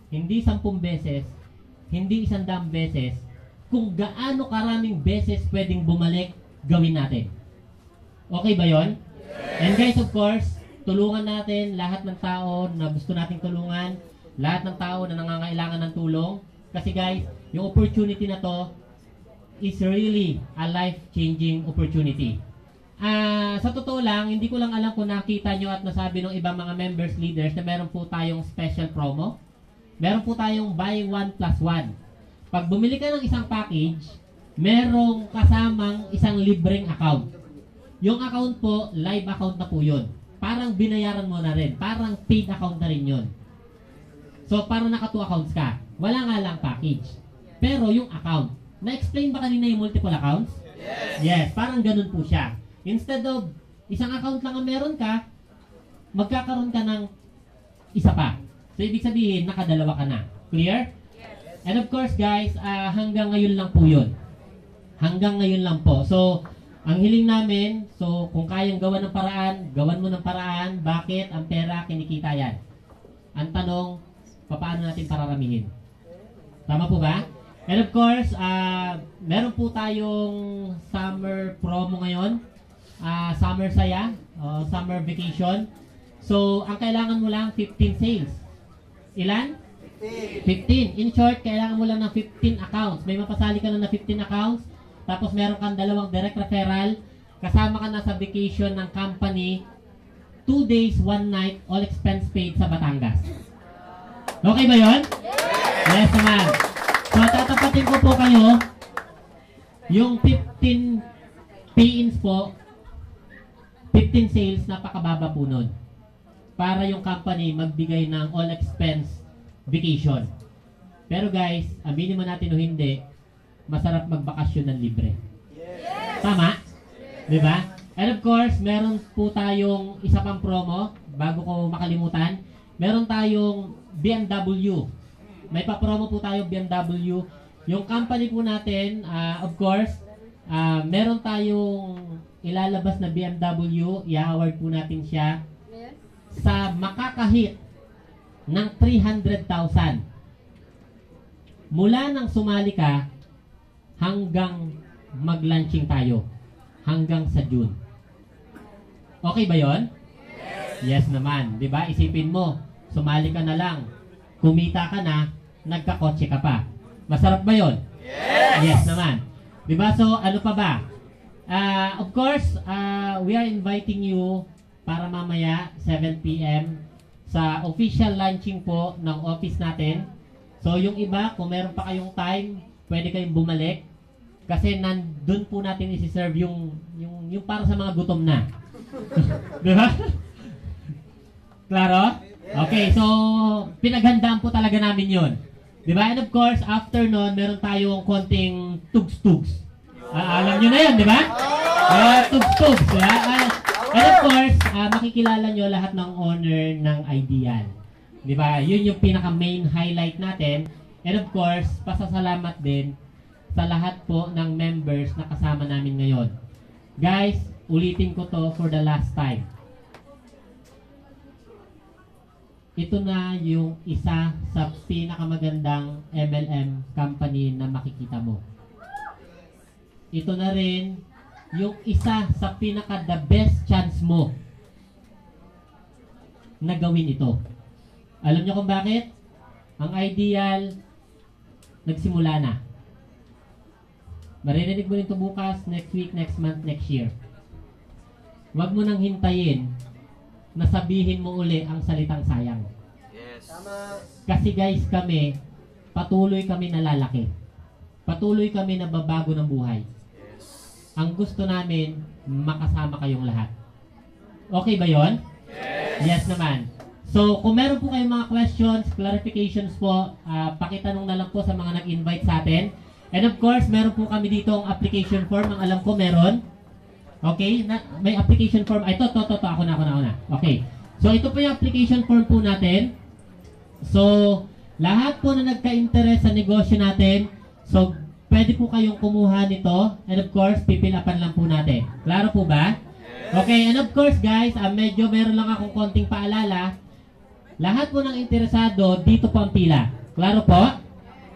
hindi 10 beses, hindi 100 beses, kung gaano karaming beses pwedeng bumalik, gawin natin. Okay ba yon? And guys, of course, tulungan natin lahat ng tao na gusto nating tulungan, lahat ng tao na nangangailangan ng tulong. Kasi guys, yung opportunity na to is really a life-changing opportunity. Sa totoo lang, hindi ko lang alam kung nakita nyo at nasabi ng ibang mga members, leaders, na meron po tayong special promo. Meron po tayong buy 1 plus 1. Pag bumili ka ng isang package, merong kasamang isang libreng account. yung account po, live account na po yun. Parang binayaran mo na rin. Parang paid account na rin yun. So, parang naka 2 accounts ka. Wala nga lang package. Pero yung account, na-explain ba kanina yung multiple accounts? Yes, parang ganun po siya. Instead of isang account lang ang meron ka, magkakaroon ka ng isa pa. So, ibig sabihin, nakadalawa ka na. Clear? And of course, guys, hanggang ngayon lang po yun. Hanggang ngayon lang po. So, ang hiling namin, so kung kayang gawan ng paraan, gawan mo ng paraan. Bakit? Ang pera, kinikita yan. Ang tanong, paano natin pararamihin? Tama po ba? And of course, meron po tayong summer promo ngayon. Summer saya, summer vacation. So, ang kailangan mo lang 15 sales. Ilan? 15. In short, kailangan mo lang ng 15 accounts. May mapasali ka na 15 accounts. Tapos meron kang 2 direct referral. Kasama ka na sa vacation ng company. 2 days, 1 night, all expense paid sa Batangas. Okay ba yun? Yes naman. So, tatapatin ko po kayo. Yung 15 pay-ins po, 15 sales, napakababa po nun. Para yung company magbigay ng all expense vacation. Pero guys, aminin mo natin o hindi, masarap magbakasyon ng libre. Tama? Diba? And of course, meron po tayong isa pang promo, bago ko makalimutan. Meron tayong BMW. May pa-promo po tayo BMW. Yung company po natin, of course, meron tayong ilalabas na BMW. I-award po natin siya sa makakahit ng 300,000. Mula nang sumali ka hanggang mag-launching tayo. Hanggang sa June. Okay ba yon? Yes naman. Diba? Isipin mo, sumali ka na lang. Kumita ka na, nagkakotse ka pa. Masarap ba yon? Yes naman. Diba? So, ano pa ba? Of course, we are inviting you para mamaya 7 p.m. sa official launching po ng office natin. So, yung iba, kung meron pa kayong time, pwede kayong bumalik. Kasi nandun po natin isi-serve yung para sa mga gutom na. Diba? Klaro? Okay, so, pinaghandaan po talaga namin yun. Diba? And of course, after nun, meron tayong konting tugs-tugs. Alam nyo na yun, diba? Tugs-tugs. Diba? And of course, makikilala nyo lahat ng owner ng Ideal. Diba? Yun yung pinaka-main highlight natin. And of course, pasasalamat din sa lahat po ng members na kasama namin ngayon. Guys, ulitin ko to for the last time. Ito na yung isa sa pinakamagandang MLM company na makikita mo. Ito na rin yung isa sa pinaka the best chance mo na gawin ito. Alam niyo kung bakit? Ang Ideal nagsimula na. Maririnig mo nito bukas, next week, next month, next year. Huwag mo nang hintayin na sabihin mo uli ang salitang sayang. Yes. Kasi guys, kami, patuloy kami nalalaki. Patuloy kami nababago ng buhay. Ang gusto namin, makasama kayong lahat. Okay ba yon? Yes naman. So, kung meron po kayong mga questions, clarifications po, pakitanong na lang po sa mga nag-invite sa atin. And of course, meron po kami dito ang application form. Ang alam ko meron. Okay? May application form. Ito. Ako na. Okay. So, ito po yung application form po natin. So, lahat po na nagka-interest sa negosyo natin, so, pwede po kayong kumuha nito. And of course, pipilapan lang po natin. Klaro po ba? Okay. And of course, guys, medyo meron lang akong konting paalala. Lahat po ng interesado, dito po ang pila. Klaro po?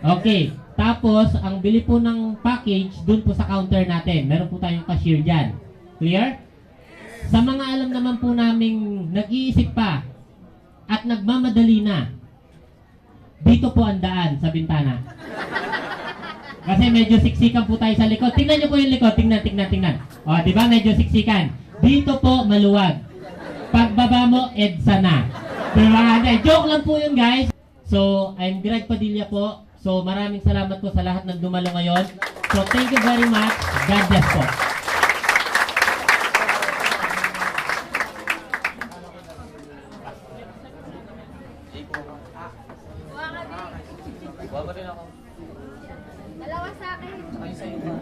Okay. Tapos, ang bili po ng package, dun po sa counter natin. Meron po tayong cashier dyan. Clear? Sa mga alam naman po naming nag-iisip pa at nagmamadali na, dito po ang daan sa bintana. Kasi medyo siksikan po tayo sa likod. Tingnan nyo po yung likod. Tingnan. O, di ba? Medyo siksikan. Dito po, maluwag. Pagbaba mo, EDSA na. Diba? Joke lang po yun, guys. So, I'm Greg Padilla po. So, maraming salamat po sa lahat ng dumalo ngayon. So, thank you very much. God bless po. Kuha mo rin ako. Dalawa sa akin. Ay, sa'yo ba?